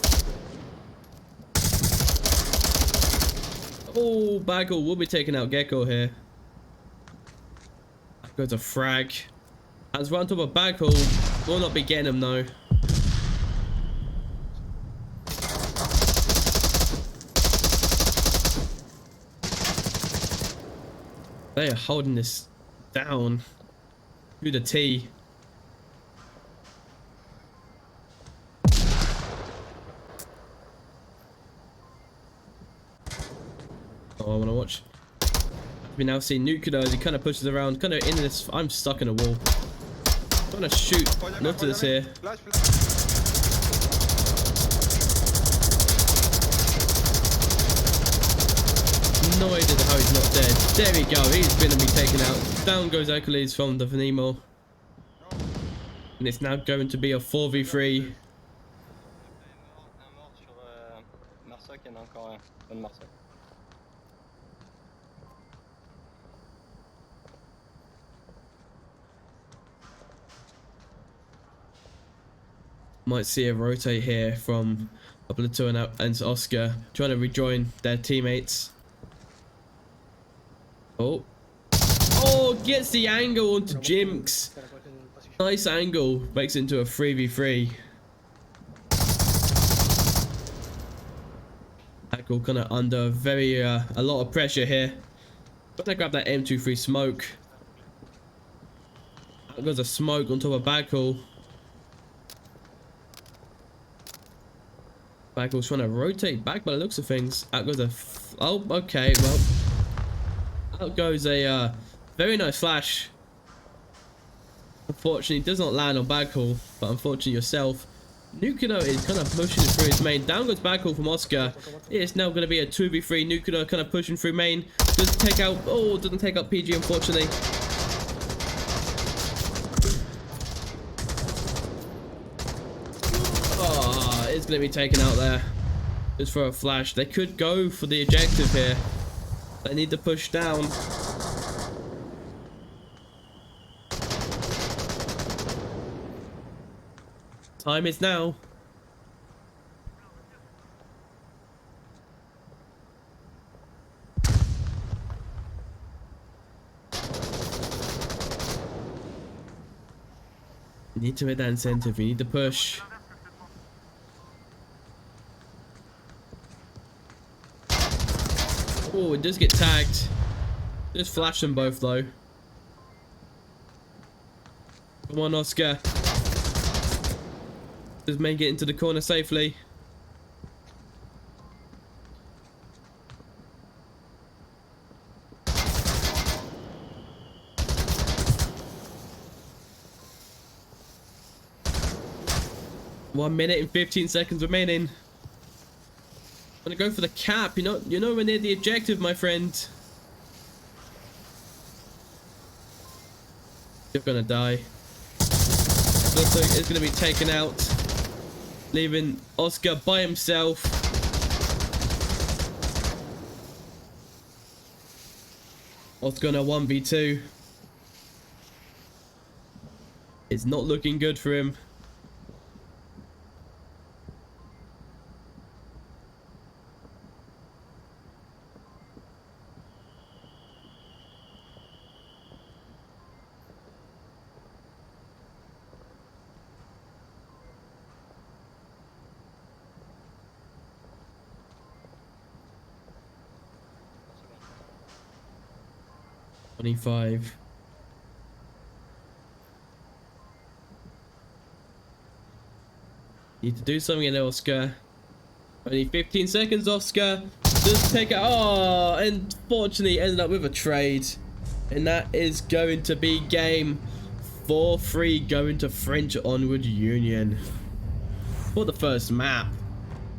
Oh, Baghall will be taking out Gecko here. Goes a frag. As we're on top of Baghall, will not be getting him though. They are holding this down to the T. Oh, I want to watch. We now see Nuclear as he kind of pushes around, kind of in this. I'm stuck in a wall. I'm trying to shoot. Not to this here. Flash, flash. No idea how he's not dead. There we go. He's going to be taken out. Down goes Hercules from the Venimo. And it's now going to be a 4v3. Un mort sur Marsoc, il y en a encore un. Bonne Marsoc. Might see a rotate here from Oblito and Oscar, trying to rejoin their teammates. Oh. Oh, gets the angle onto Jimx. Nice angle. Makes it into a 3v3. Hackle kind of under very a lot of pressure here. Gonna grab that M23 smoke. Out goes a smoke on top of Backle. Backle's trying to rotate back by the looks of things. Out goes a oh, okay, well. Out goes a very nice flash. Unfortunately, does not land on Backle, but unfortunately yourself. Nuclear is kind of pushing it through his main. Down goes Backle from Oscar. It's now going to be a 2v3. Nuclear kind of pushing through main. Doesn't take out. Oh, doesn't take out PG, unfortunately. Oh, it's going to be taken out there. Just for a flash. They could go for the objective here. They need to push down. Time is now. You need to hit that incentive. You need to push. Oh, it does get tagged. Just flash them both though. Come on, Oscar. Does make it into the corner safely. One minute and 15 seconds remaining. I'm gonna go for the cap. You're nowhere near the objective, my friend. You're gonna die. Looks like it's gonna be taken out, leaving Oscar by himself. Oscar on a 1v2. It's not looking good for him. $25. Need to do something in Oscar. Only 15 seconds, Oscar. Just take it. Oh, and fortunately ended up with a trade. And that is going to be game 4-3 going to French Onward Union. For the first map.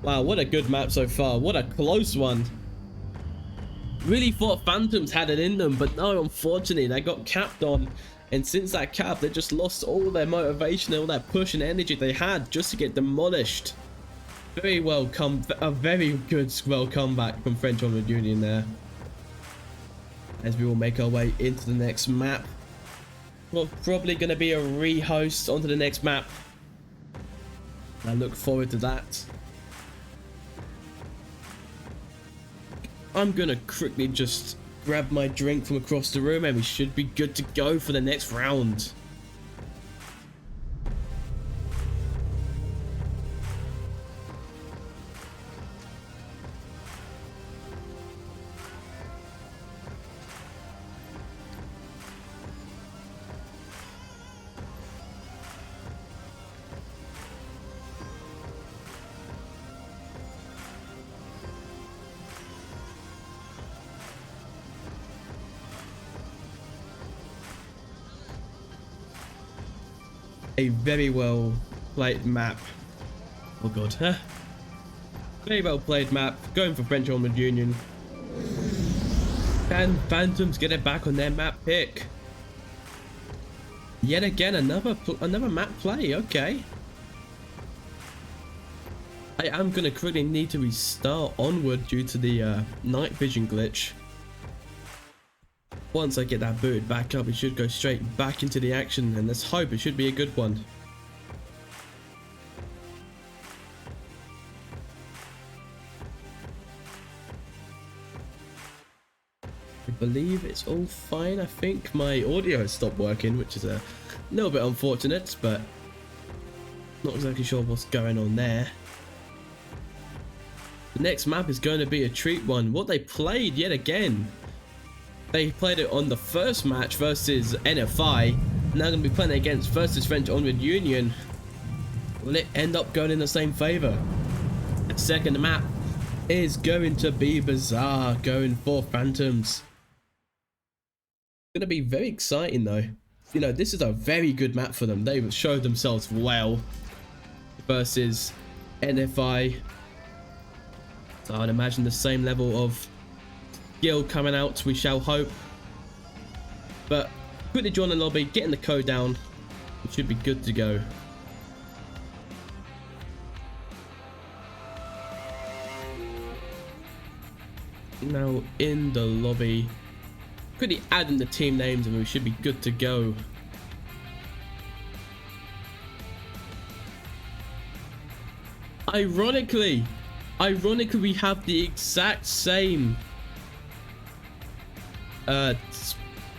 Wow, what a good map so far. What a close one. Really thought Phantoms had it in them, but no, unfortunately they got capped on, and since that cap they just lost all their motivation, all that push and energy they had just to get demolished. Very well a very good comeback from French Onward Union there. As we will make our way into the next map. Well, probably going to be a rehost onto the next map. I look forward to that. I'm gonna quickly just grab my drink from across the room and we should be good to go for the next round. a very well played map. Oh god. Very well played map. Going for French Onward Union. Can Phantoms get it back on their map pick? Yet again, another map play. Okay. I am gonna quickly need to restart Onward due to the night vision glitch. Once I get that booted back up, we should go straight back into the action, and let's hope it should be a good one. I believe it's all fine. I think my audio has stopped working, which is a little bit unfortunate, but not exactly sure what's going on there. The next map is going to be a treat one. What they played yet again. They played it on the first match versus NFI. Now going to be playing it against versus French Onward Union. Will it end up going in the same favor? The second map is going to be Bizarre, going for Phantoms. It's going to be very exciting though. You know, this is a very good map for them. They've showed themselves well versus NFI. So I'd imagine the same level of skill coming out, we shall hope. But quickly join the lobby, getting the code down, we should be good to go. Now in the lobby, quickly adding the team names and we should be good to go. Ironically, we have the exact same there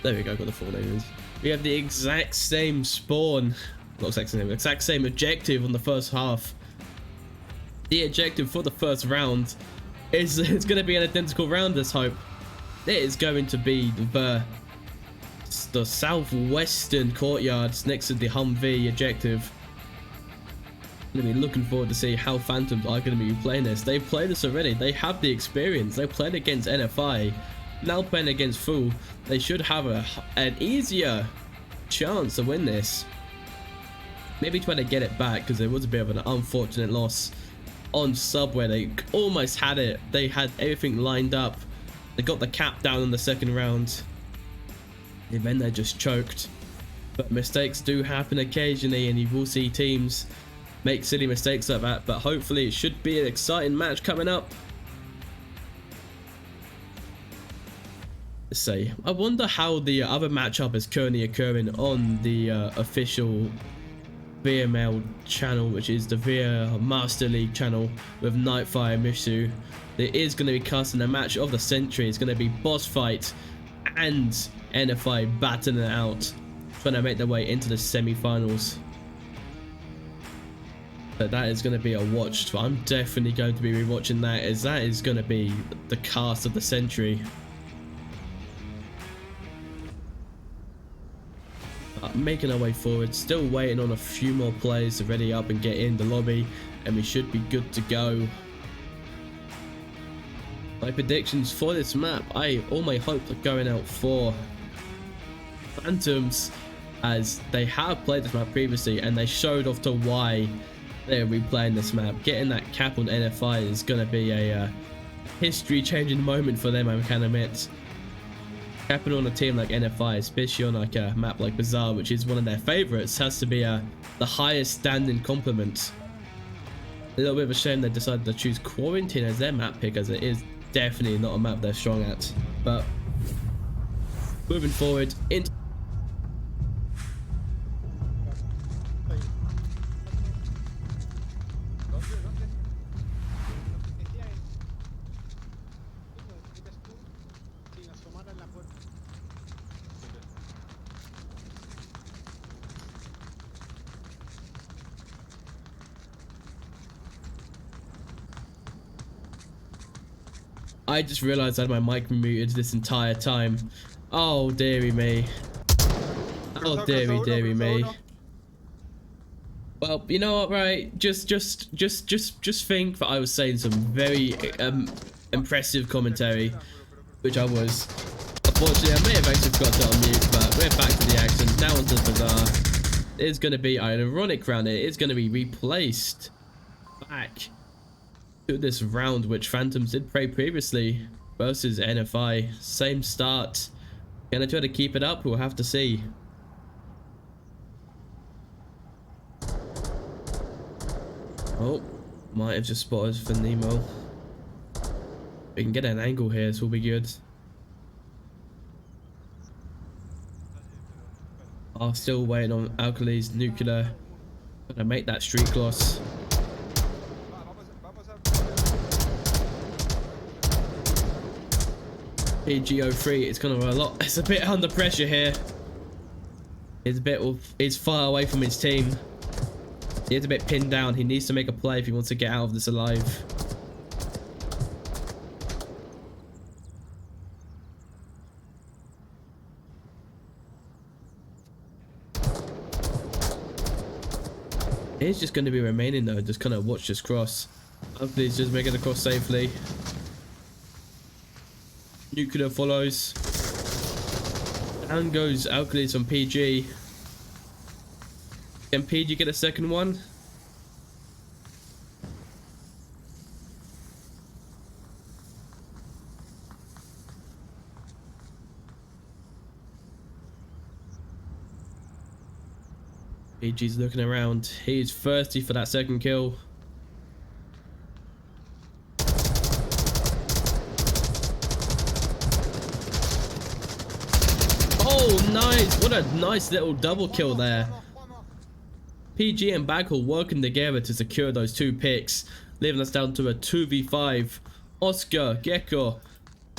we go, got the full names. We have the exact same spawn, not exact same objective on the first half. The objective for the first round is it's going to be an identical round, let's hope. It is going to be the southwestern courtyards next to the Humvee objective. I'm going to be looking forward to see how Phantoms are going to be playing this. They've played this already. They have the experience. They played against NFI. Now playing against Fool. They should have an easier chance to win this. Maybe try to get it back because there was a bit of an unfortunate loss on sub where they almost had it. They had everything lined up. They got the cap down in the second round. And then they just choked. But mistakes do happen occasionally and you will see teams make silly mistakes like that, but hopefully it should be an exciting match coming up. Let's see. I wonder how the other matchup is currently occurring on the official VRML channel, which is the VR Master League channel with Nightfire Mishu. There is going to be casting a match of the century. It's going to be boss fight and NFI battling it out, trying to make their way into the semi-finals. But that is going to be a watch. I'm definitely going to be rewatching that, as that is going to be the cast of the century. Making our way forward, still waiting on a few more players to ready up and get in the lobby, and we should be good to go. My predictions for this map, all my hopes are going out for Phantoms, as they have played this map previously and they showed off to why they're replaying this map. Getting that cap on NFI is going to be a history-changing moment for them, I can admit. Capping on a team like NFI, especially on like a map like Bizarre, which is one of their favorites, has to be the highest standing compliment. A little bit of a shame they decided to choose Quarantine as their map pick, as it is definitely not a map they're strong at. But moving forward into I just realized I had my mic muted this entire time. Oh, dearie me. Oh, dearie me. Well, you know what, right? Just think that I was saying some very impressive commentary, which I was. Unfortunately, I may have actually forgot to unmute, but we're back to the action. Now onto the Bizarre. is going to be an ironic round. It is going to be replaced back to this round which Phantoms did play previously versus NFI. Same start. Gonna try to keep it up? We'll have to see. Oh, might have just spotted for Nemo. We can get an angle here, this will be good. Oh, still waiting on Alkali's nuclear. Gonna make that street gloss. PG03, it's kind of a lot. It's a bit under pressure here. He's far away from his team. He's a bit pinned down. He needs to make a play if he wants to get out of this alive. He's just going to be remaining though. Just kind of watch this cross. Hopefully he's just making the cross safely. Nuclear follows. Down goes Alkalis on PG. Can PG get a second one? PG's looking around. He's thirsty for that second kill. Oh, nice. What a nice little double kill there. PG and Baghel working together to secure those 2 picks, leaving us down to a 2v5. Oscar, Gecko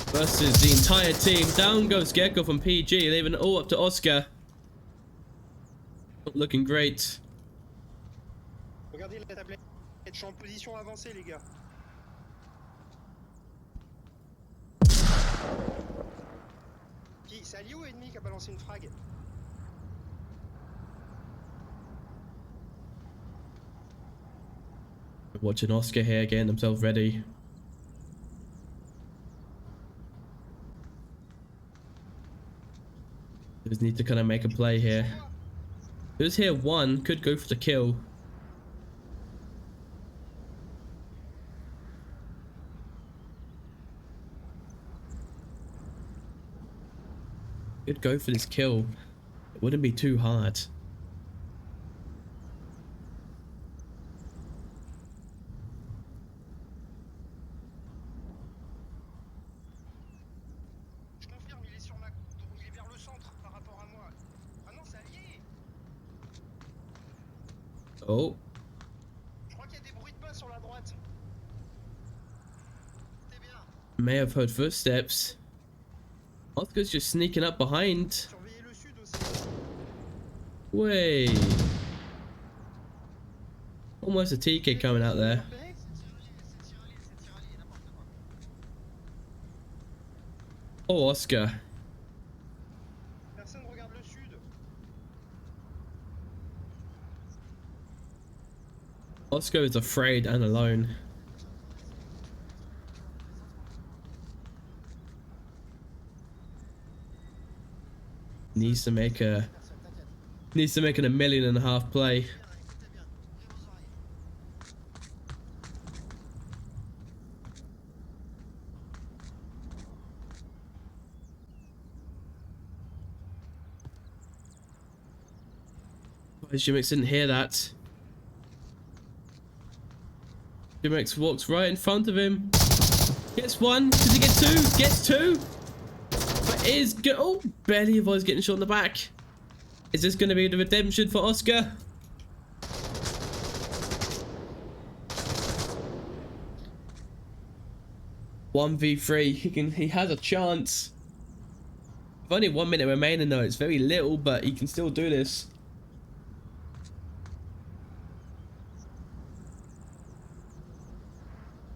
versus the entire team. Down goes Gecko from PG, leaving it all up to Oscar. Not looking great. Regardez la tablette. Je suis en position avancée, les gars. C'est allié ou ennemi qui a balancé une frag? Watching Oscar here, getting himself ready. Just need to kind of make a play here. Who's here? One could go for the kill. Could go for this kill. It wouldn't be too hard. Je confirme, il est sur ma... Il est vers le centre par rapport à moi. Ah non, c'est allié. Oh. Je crois qu'il y a des bruits de pas sur la droite. C'est bien. May have heard footsteps. Oscar's just sneaking up behind. Surveillez le sud aussi. Wait. Almost a TK coming out there. Oh, Oscar. Personne regarde le sud. Oscar is afraid and alone. Needs to make an 1.5 million play. Jimix didn't hear that. Jimix walks right in front of him. Gets one. Does he get 2? Gets 2. But is good. Oh, barely avoids getting shot in the back. Is this going to be the redemption for Oscar? One v 3. He has a chance. With only 1 minute remaining though, it's very little, but he can still do this.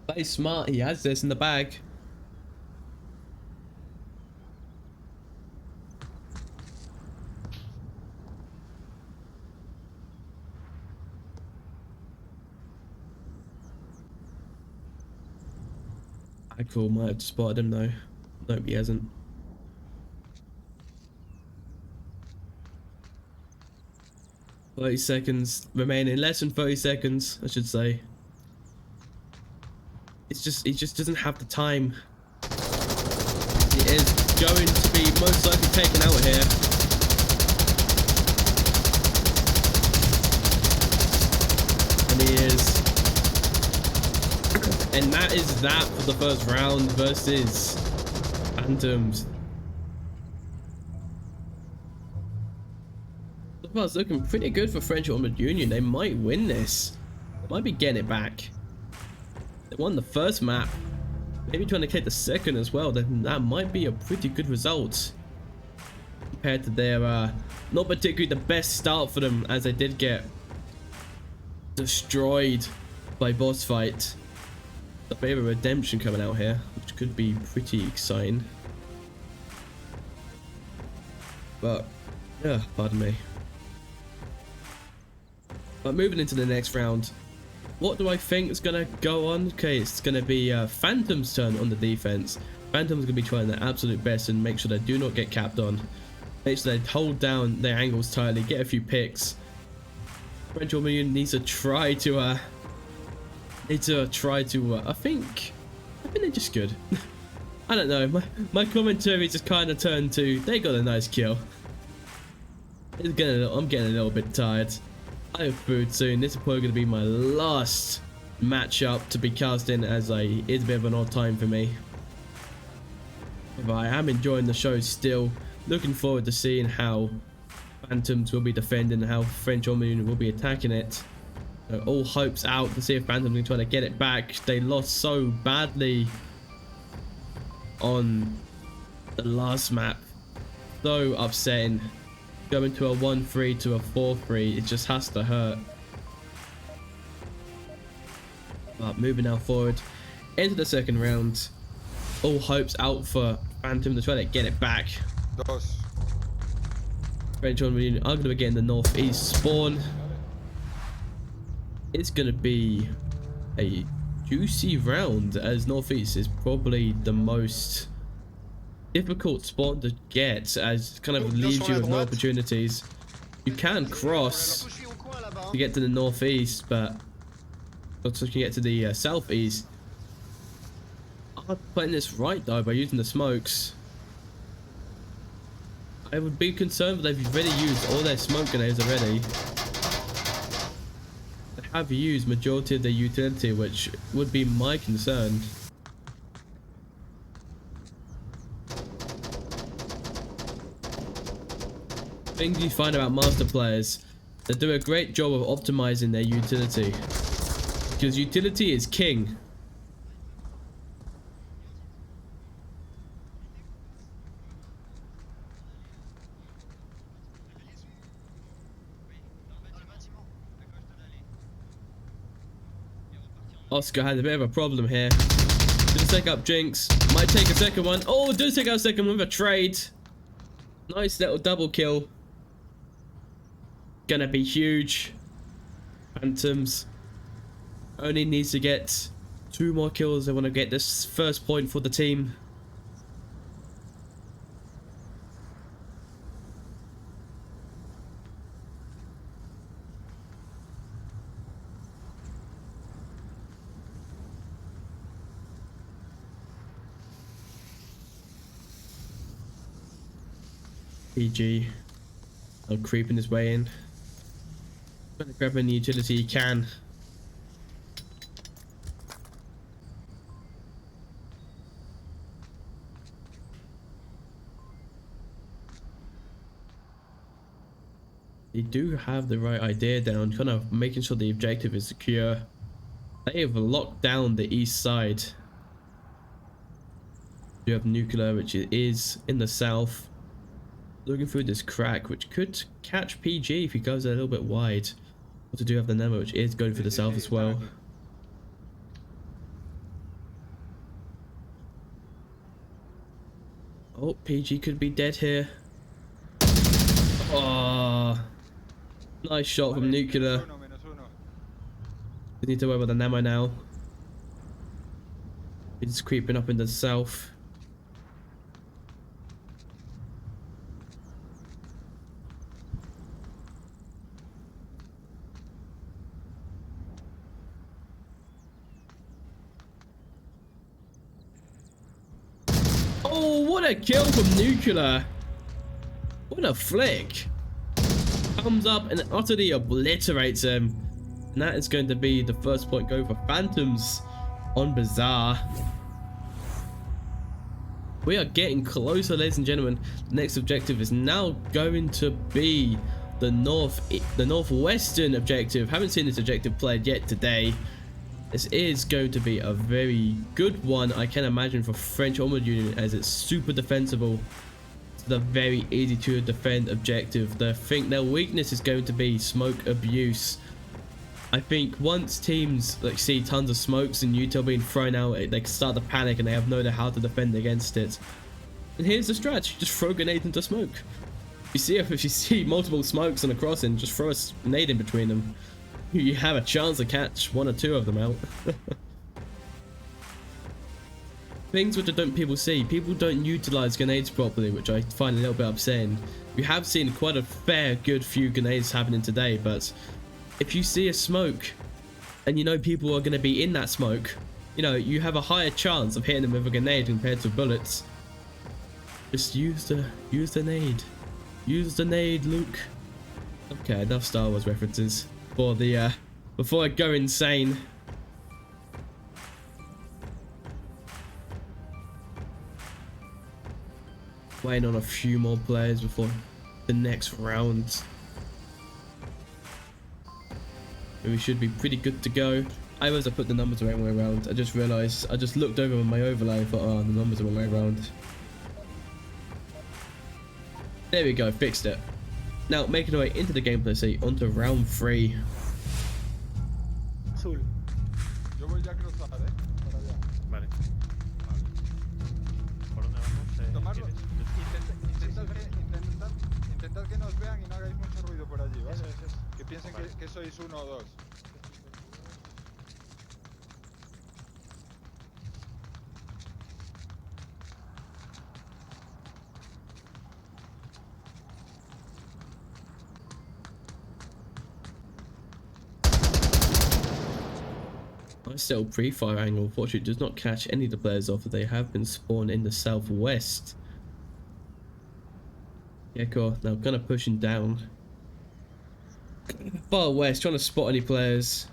Play smart. He has this in the bag. Cool, might have spotted him though. Nope, he hasn't. 30 seconds remaining. Less than 30 seconds, I should say. He just doesn't have the time. He is going to be most likely taken out here. And he is. And that is that for the first round versus Phantoms. So far it's looking pretty good for French Onward Union. They might win this. They might be getting it back. They won the first map. Maybe trying to take the second as well. Then that might be a pretty good result compared to their not particularly the best start for them, as they did get destroyed by boss fight. A bit of a redemption coming out here, which could be pretty exciting. But yeah, pardon me. But moving into the next round, what do I think is gonna go on? Okay, it's gonna be Phantom's turn on the defense. Phantom's gonna be trying their absolute best and make sure they do not get capped on. Make sure they hold down their angles tightly, get a few picks. French Onward Union needs to try to I think they're just good. I don't know, my commentary just kind of turned to they got a nice kill. I'm getting a little bit tired. I have food soon. This is probably going to be my last matchup to be cast in, as it's a bit of an odd time for me. But I am enjoying the show still. Looking forward to seeing how Phantoms will be defending and how French Onward Union will be attacking it. So all hopes out to see if Phantoms can try to get it back. They lost so badly on the last map. So upsetting. Going to a 1-3 to a 4-3, it just has to hurt. But moving now forward into the second round. All hopes out for Phantom to try to get it back. Dos. French Onward Union are going to be getting the northeast spawn. It's going to be a juicy round, as northeast is probably the most difficult spawn to get, as kind of leaves you with no opportunities. You can cross to get to the northeast, but also you can get to the southeast. I'm playing this right though by using the smokes. I would be concerned that they've already used all their smoke grenades already. They have used majority of their utility, which would be my concern. Things you find about master players, they do a great job of optimizing their utility, because utility is king. Oscar has a bit of a problem here. Didn't take up Jinx, might take a second one. Oh, does take out a second one with a trade. Nice little double kill. Gonna be huge. Phantoms only needs to get 2 more kills. They want to get this first point for the team. PG creeping his way in. Gonna grab any utility he can. They do have the right idea down, kind of making sure the objective is secure. They have locked down the east side. You have nuclear, which is in the south. Looking through this crack, which could catch PG if he goes a little bit wide. But to do have the Nemo, which is going for the south as well. Oh, PG could be dead here. Oh, nice shot from nuclear. We need to worry about the Nemo now. It's creeping up into the south. a kill from Nuclear. What a flick. Comes up and utterly obliterates him. And that is going to be the first point go for Phantoms on Bazaar. We are getting closer, ladies and gentlemen. The next objective is now going to be the northwestern objective. Haven't seen this objective played yet today. This is going to be a very good one, I can imagine, for French Onward unit, as it's super defensible. It's the very easy to defend objective. I think their weakness is going to be smoke abuse. I think once teams like see tons of smokes and util being thrown out, they can start to panic and they have no idea how to defend against it. And here's the stratgy: just throw grenades into smoke. If you see multiple smokes on a crossing, just throw a grenade in between them. You have a chance to catch one or two of them out. Things which people see. People don't utilize grenades properly, which I find a little bit upsetting. We have seen quite a good few grenades happening today, but if you see a smoke and you know people are going to be in that smoke, you know, you have a higher chance of hitting them with a grenade compared to bullets. Just use the nade. Use the nade, Luke. Okay, enough Star Wars references for the before I go insane. Waiting on a few more players before the next round. And we should be pretty good to go. I realized I put the numbers the wrong way around. I just realized, I just looked over my overlay and thought, oh, the numbers are the wrong way around. There we go, fixed it. Now, making our way into the gameplay, see, onto round 3. Azul. Yo voy ya a cruzar, para allá. Vale. ¿Por dónde vamos? Tomarlo. Intentad que nos vean y no hagáis mucho ruido por allí, ¿vale? Que piensen que sois uno o dos. Nice little pre-fire angle. Unfortunately, it does not catch any of the players off, but they have been spawned in the southwest. Yeah, cool. Now, kind of pushing down. Far west, trying to spot any players.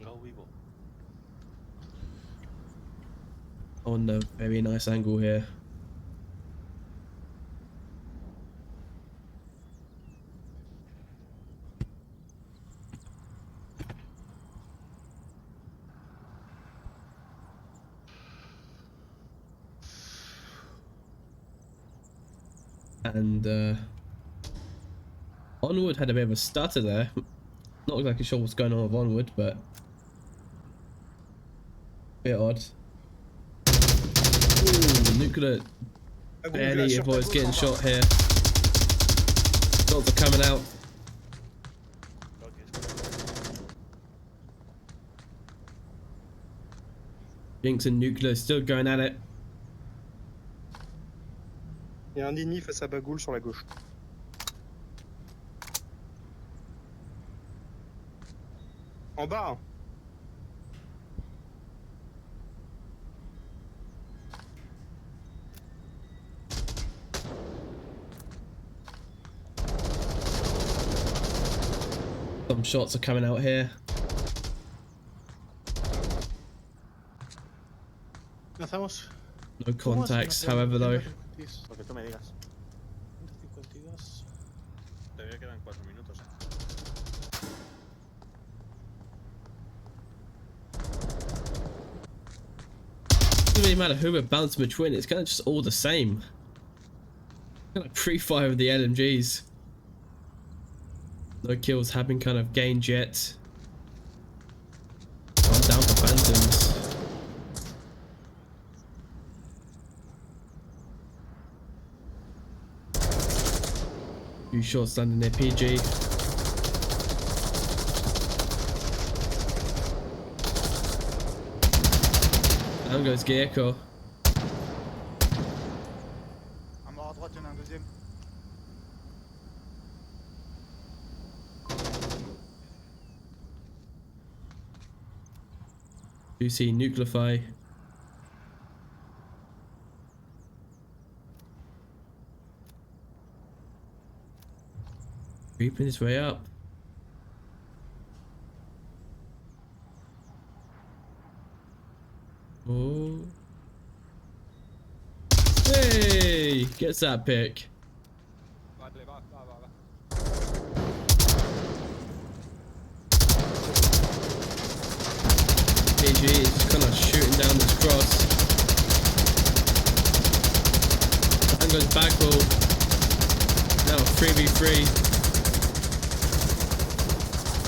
Go vivo. On a very nice angle here. And Onward had a bit of a stutter there. Not exactly sure what's going on with Onward, but bit odd. Ooh, Nuclear barely avoids getting shot here. Shots are coming out. Jinx and Nuclear still going at it. Il y a un Dini face à Bagoul sur la gauche. En bas. Some shots are coming out here. Lanzamos. No contacts, however, though. Lo que tú me digas. 52. Todavía quedan 4 minutos. Doesn't really matter who we're bouncing between, it's kind of just all the same. Kind of pre-fire with the LMGs. No kills have been kind of gained yet. I'm down for Phantoms. Few shots landing near PG. Down goes Gecko. À mort à droite, il y en a un deuxième. Do see Nucleify. Creeping his way up. Oh. Hey! Gets that pick. Vale, va, va, va, va. PG is just kind of shooting down this cross. And goes back ball. Now 3v3.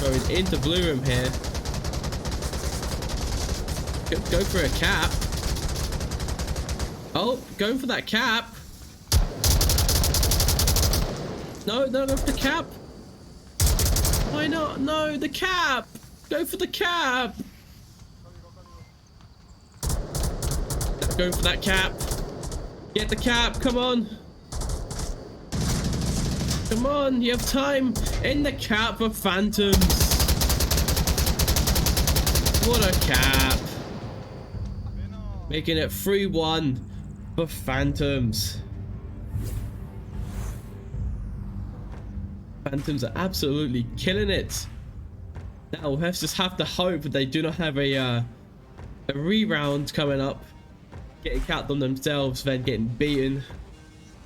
Going into blue room here. Go for a cap. Oh, going for that cap. No, no, go for the cap. Why not? No, the cap. Go for the cap. Going for that cap. Get the cap. Come on. Come on. You have time. In the cap for Phantoms. What a cap. Making it 3-1 for Phantoms. Phantoms are absolutely killing it. Now let's just have to hope that they do not have a re-round coming up. Getting capped on themselves, then getting beaten.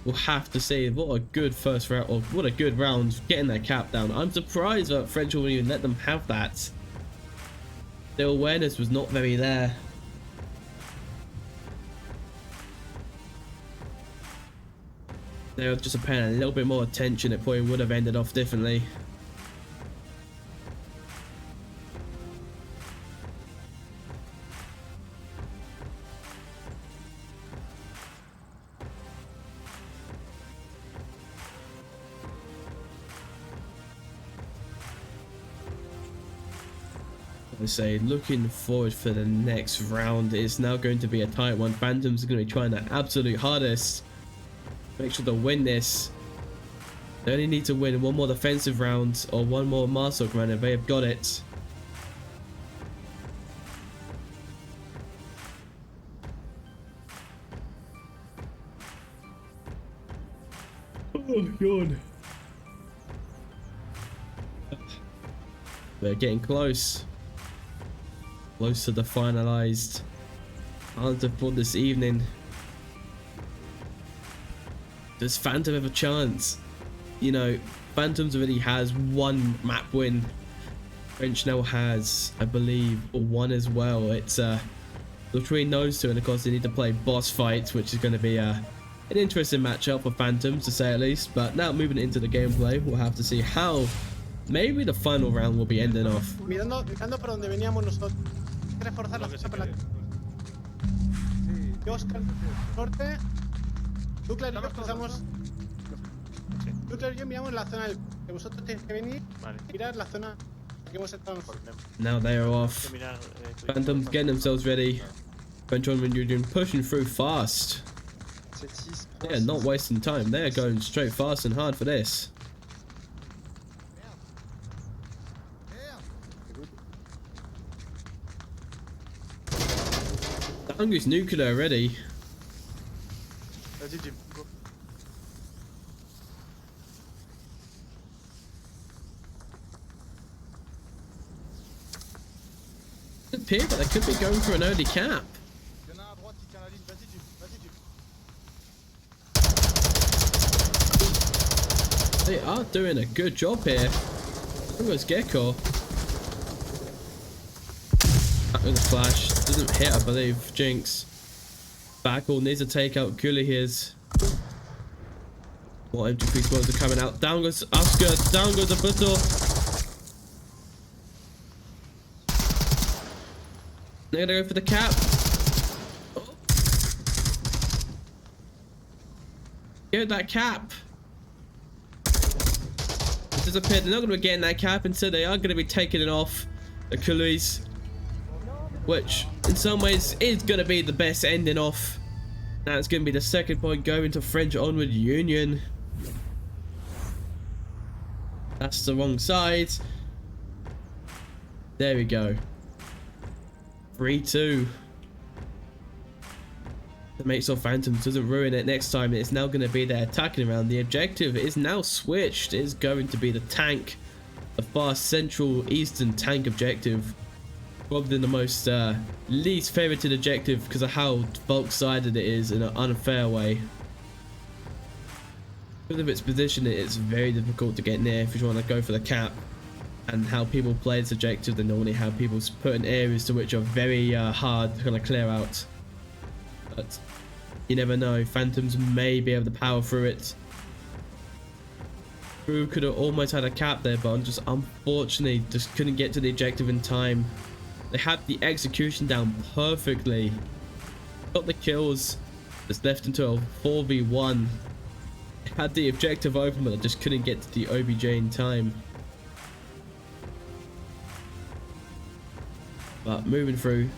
We'll have to see. What a good first round, or what a good round getting that cap down. I'm surprised that French will even let them have that. Their awareness was not very there. They were just paying a little bit more attention, it probably would have ended off differently. I say, looking forward for the next round. It's now going to be a tight one. Phantoms are going to be trying their absolute hardest. Make sure to win this. They only need to win one more defensive round or one more master round and they have got it. Oh god. They're getting close. Close to the finalized answer for this evening. Does Phantom have a chance? You know, Phantoms already has one map win. French now has, I believe, one as well. It's between those two, and of course they need to play boss fights, which is going to be an interesting matchup for Phantoms to say at least. But now moving into the gameplay, we'll have to see how maybe the final round will be ending off. Mirando por donde veníamos nosotros. Reforzar la zona por la... Oscar, norte. Nuclear y yo cruzamos. Nuclear y yo miramos la zona del... que vosotros tenéis que venir. Vale. Mirar la zona que hemos entrado. Now they are off. Phantoms getting themselves ready. French Onward Union pushing through fast. They are not wasting time. They are going straight fast and hard for this. The Hungry's nuclear already. Vas-y, Jim, go. It appears that they could be going for an early cap. Il y en a un à droite qui tient la ligne. Vas-y, Jim. Vas-y, Jim. They are doing a good job here. There goes Gecko. That was a flash. Doesn't hit, I believe. Jinx. Backall needs to take out Gullihiers. More MP3 squads are coming out. Down goes Oscar. Down goes the Buttle. They're gonna go for the cap. Oh. Get that cap. Disappeared. They're not gonna be getting that cap. Instead, they are gonna be taking it off the Coolies, which in some ways is going to be the best ending off. Now it's going to be the second point going to French Onward Union. That's the wrong side. There we go. 3-2. To make sure Phantoms doesn't ruin it next time, it's now going to be their attacking round. The objective is now switched. It's going to be the tank, the far central eastern tank objective. Probably the most least favorited objective because of how bulk-sided it is in an unfair way. Because of its position, it's very difficult to get near if you want to go for the cap. And how people play this objective, they normally have people put in areas to which are very hard to kind of clear out. But you never know, Phantoms may be able to power through it. Crew could have almost had a cap there, but just unfortunately just couldn't get to the objective in time. They had the execution down perfectly. Got the kills. Just left into a 4v1. Had the objective open, but they just couldn't get to the OBJ in time. But moving through.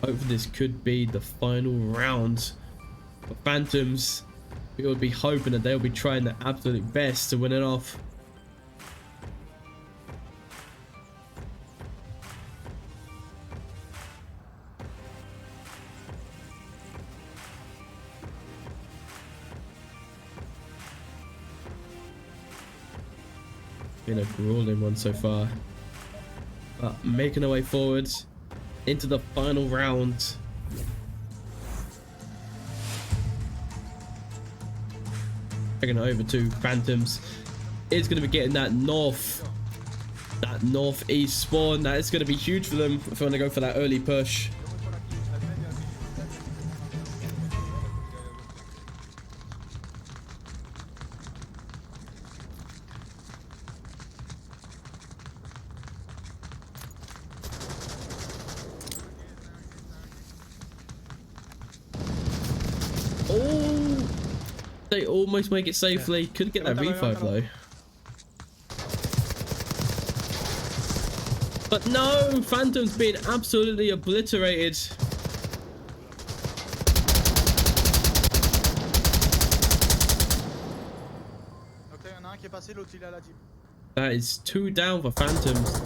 Hopefully this could be the final round for Phantoms. We would be hoping that they'll be trying their absolute best to win it off. Been a grueling one so far. But making our way forward into the final round. Taking it over to Phantoms. It's going to be getting that northeast spawn. That is going to be huge for them if they want to go for that early push. Oh, they almost make it safely. Couldn't get that revive though. But no, Phantom's being absolutely obliterated. That is 2 down for Phantoms.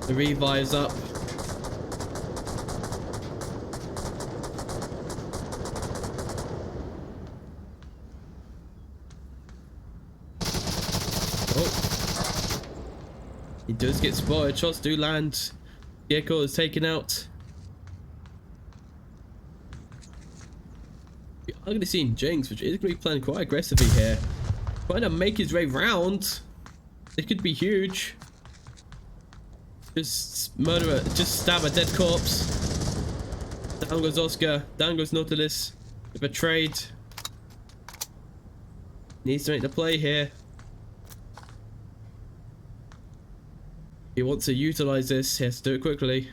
The revive's up. Oh. He does get spotted. Shots do land. Gecko is taken out. We are going to see Jinx, which is going to be playing quite aggressively here. Trying to make his way round. It could be huge. Just murder it. Just stab a dead corpse. Down goes Oscar. Down goes Nautilus. Betrayed. Needs to make the play here. He wants to utilize this. He has to do it quickly.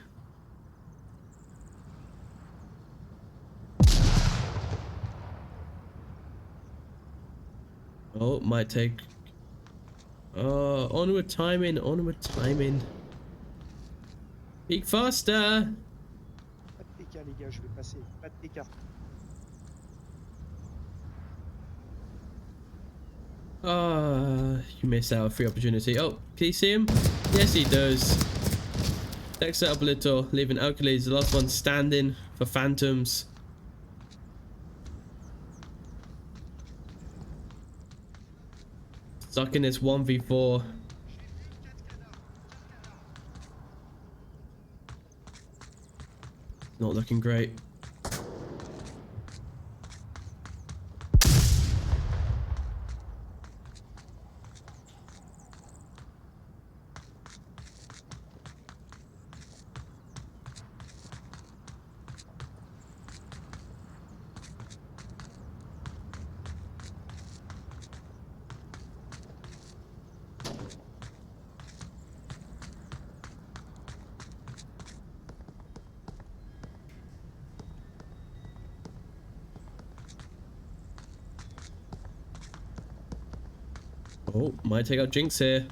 Oh, might take. Onward timing. Onward timing. Peek faster. Pas de PK les gars, je vais passer. Pas de PK. You missed out a free opportunity. Oh, can you see him? Yes, he does. Next up a little, leaving Hercules, the last one standing for Phantoms. Stuck in this 1v4. Not looking great. Oh, might take out Jinx here.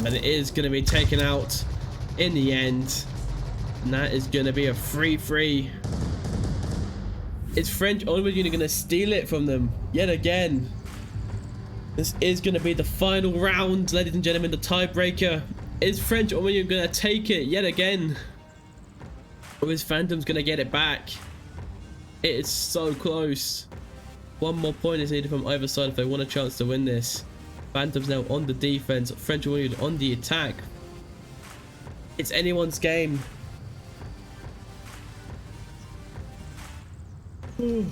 but it is going to be taken out in the end. And that is going to be a 3-3. Is French Onward Union going to steal it from them yet again? This is going to be the final round, ladies and gentlemen, the tiebreaker. Is French Onward Union going to take it yet again? Or is Phantoms going to get it back? It is so close. One more point is needed from either side if they want a chance to win this. Phantoms now on the defense, French Onward Union on the attack. It's anyone's game. It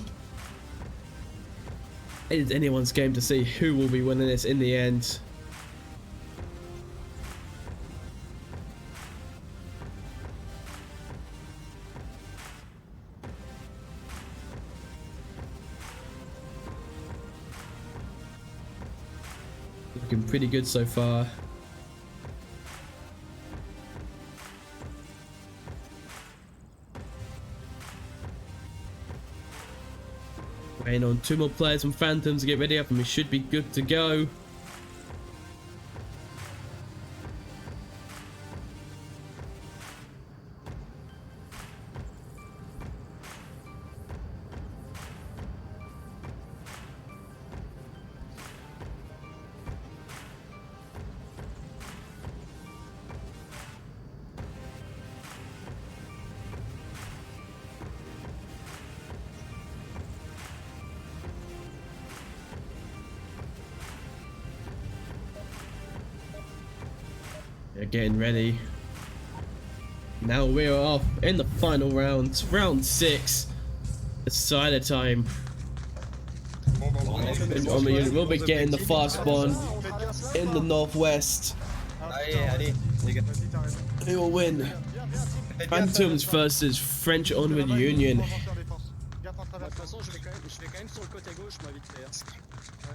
is anyone's game to see who will be winning this in the end. Looking pretty good so far. Waiting on 2 more players from Phantoms to get ready up and we should be good to go. They're getting ready. Now we're off in the final round, round 6. Decider time. We'll be getting the fast spawn in the northwest. Who will win? Phantoms versus French Onward Union.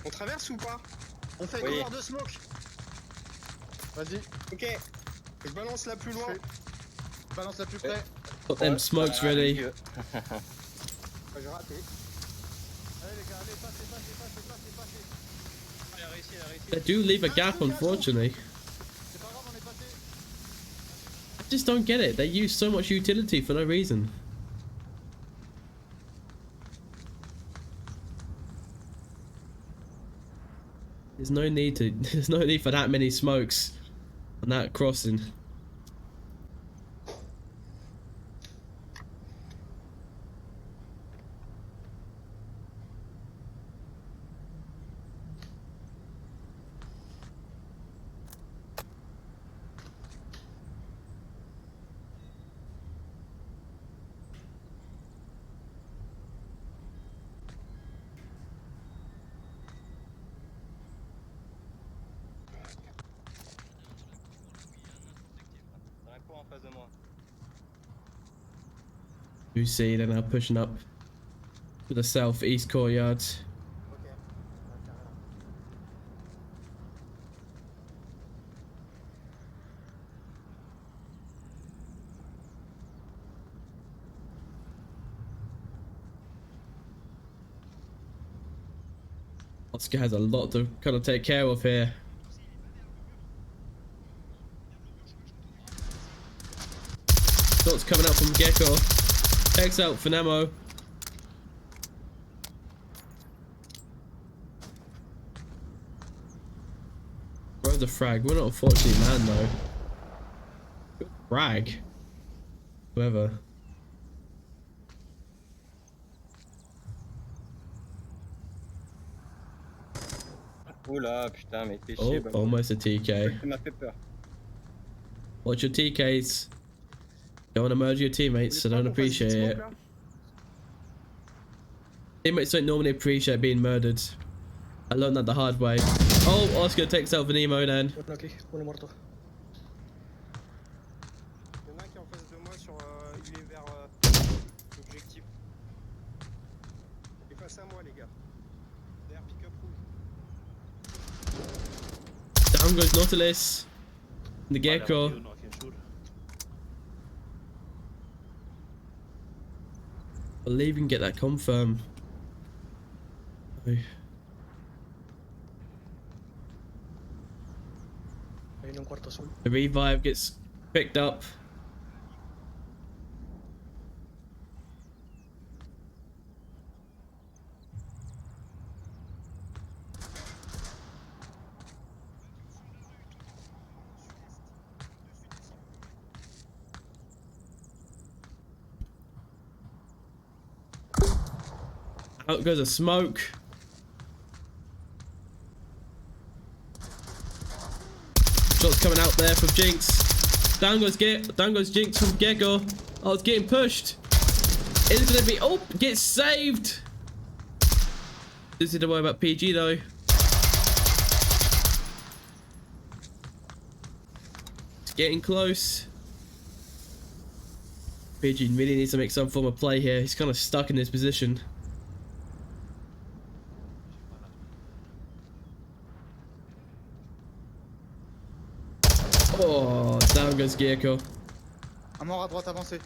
On traverse ou pas? On fait cover de smoke. Vas-y. Ok. Je balance la plus loin. Je balance la plus près. Got them smokes ready. J'ai raté. Allez les gars, allez, passez. Il a réussi. They do leave a gap, unfortunately. C'est pas grave, on est passé. I just don't get it. They use so much utility for no reason. There's no need for that many smokes on that crossing. You see, they're now pushing up to the southeast courtyard. Oscar has a lot to kind of take care of here. Shots coming out from Gecko. Takes out Finamo. Where's the frag? We're not a fortunate man though. Good frag. Whoever. Oula, putain, mais t'es Oh, chier, bah, almost a TK. ça m'a fait peur. Watch your TKs. Don't want to murder your teammates, so don't appreciate it. Teammates don't normally appreciate being murdered. I learned that the hard way. Oh, Oscar takes out Venimo then. Ok, on est morto. Il y en a un qui est en face de moi sur il est vers l'objectif. Il est face à moi les gars. Derrière pick-up rouge. Down goes Nautilus. The Gecko. I believe we can get that confirm. Oh. Viene un cuarto azul. The revive gets picked up. Out goes a smoke. Shots coming out there from Jinx. Down goes Jinx from Gecko. Oh, it's getting pushed. It's gonna be, oh, gets saved. This is the worry about PG though. It's getting close. PG really needs to make some form of play here. He's kind of stuck in this position. Oh, down goes Gecko. Un mort à droite avancé.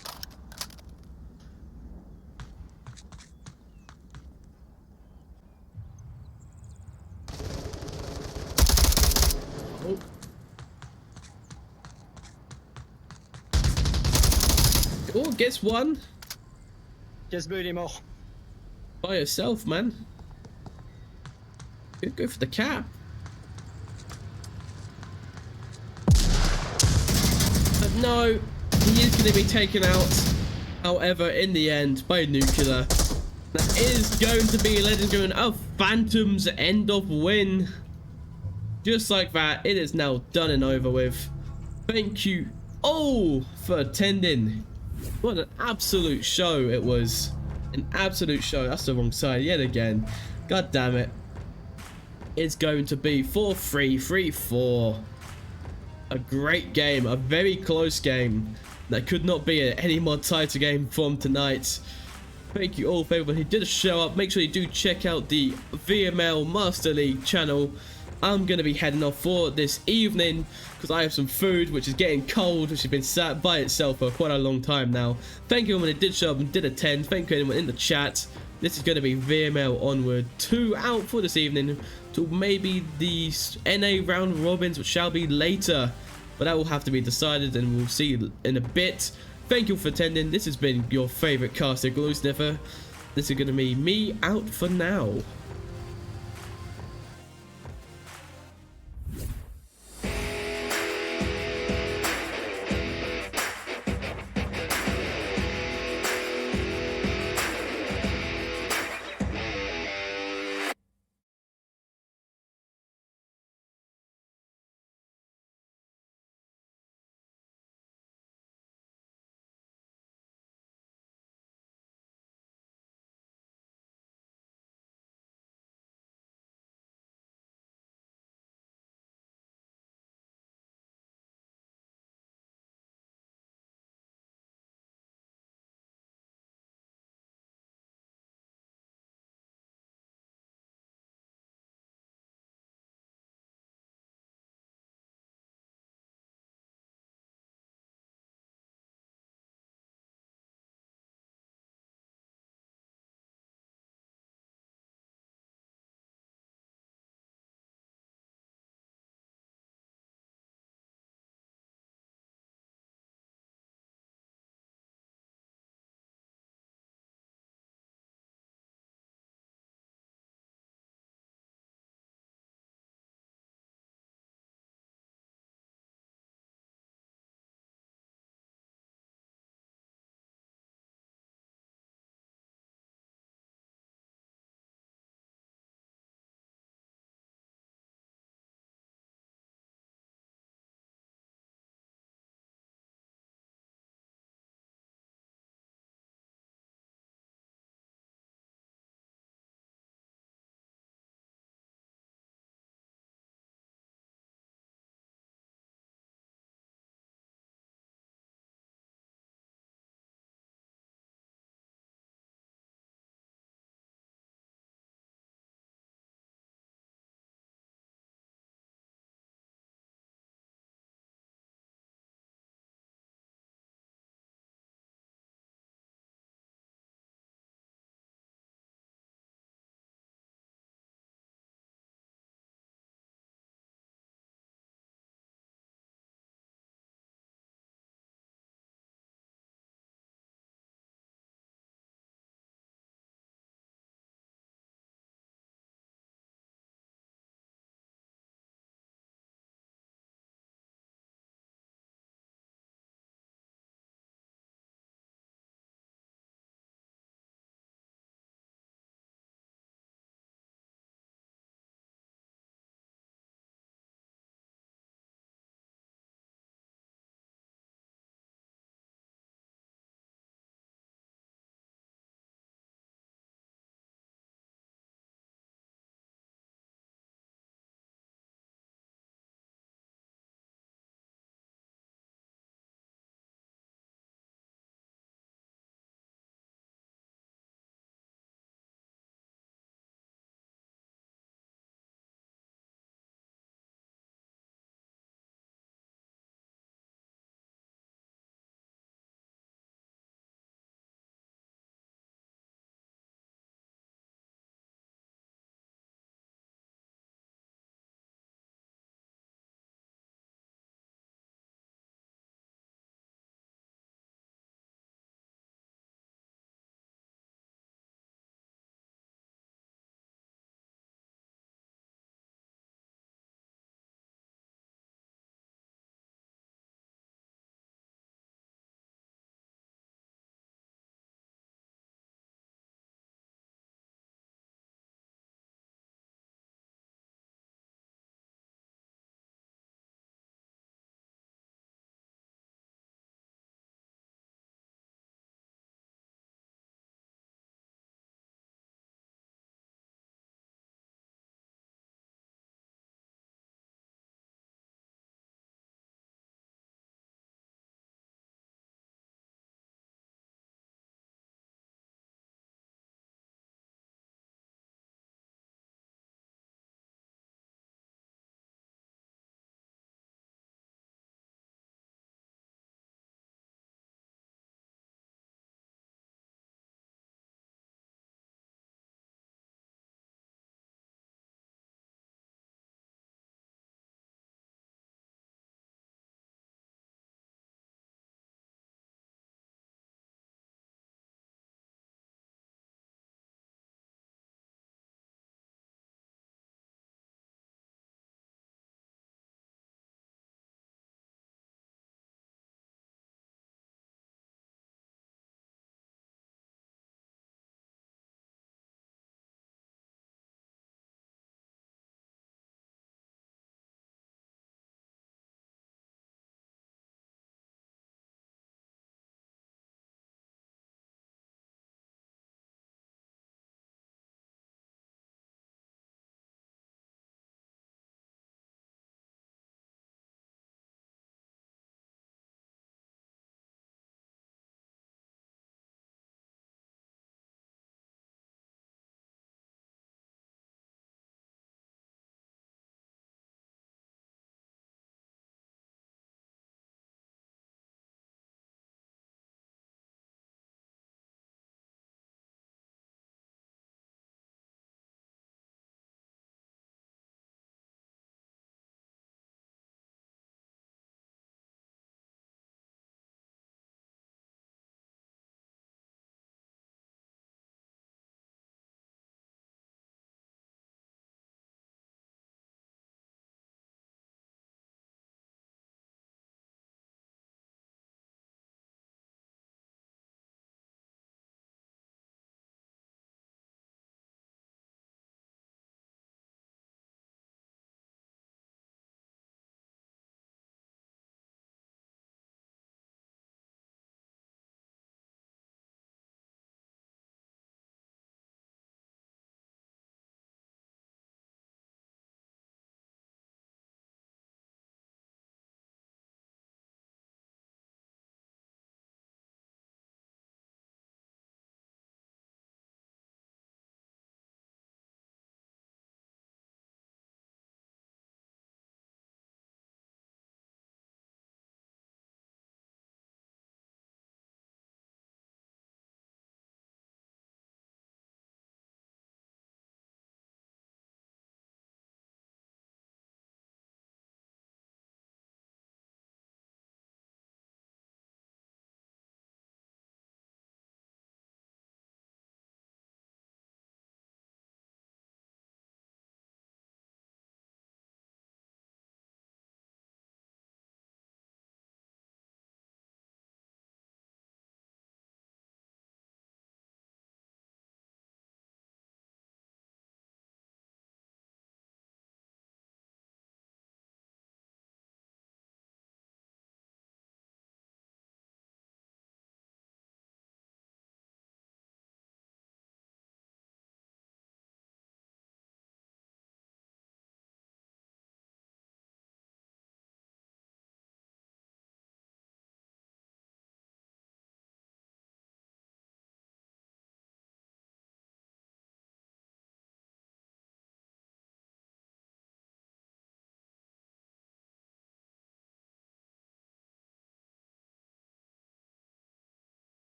Oh. Oh, gets one. Casse bleu, il est mort. By yourself, man. Good go for the cap. But no, he is going to be taken out. However, in the end, by Nuclear. That is going to be, ladies and gentlemen, a Phantom's end of win. Just like that, it is now done and over with. Thank you all for attending. What an absolute show it was. An absolute show. That's the wrong side yet again. God damn it. It's going to be 4-3, 3-4. A great game. A very close game. That could not be any more tighter game from tonight. Thank you all for everyone who did show up. Make sure you do check out the VRML Master League channel. I'm going to be heading off for this evening because I have some food which is getting cold, which has been sat by itself for quite a long time now. Thank you everyone who did show up and did attend. Thank you everyone in the chat. This is going to be VRML Onward 2 out for this evening to maybe the NA round robins, which shall be later. But that will have to be decided and we'll see in a bit. Thank you for attending. This has been your favourite caster, Glue Sniffer. This is going to be me out for now.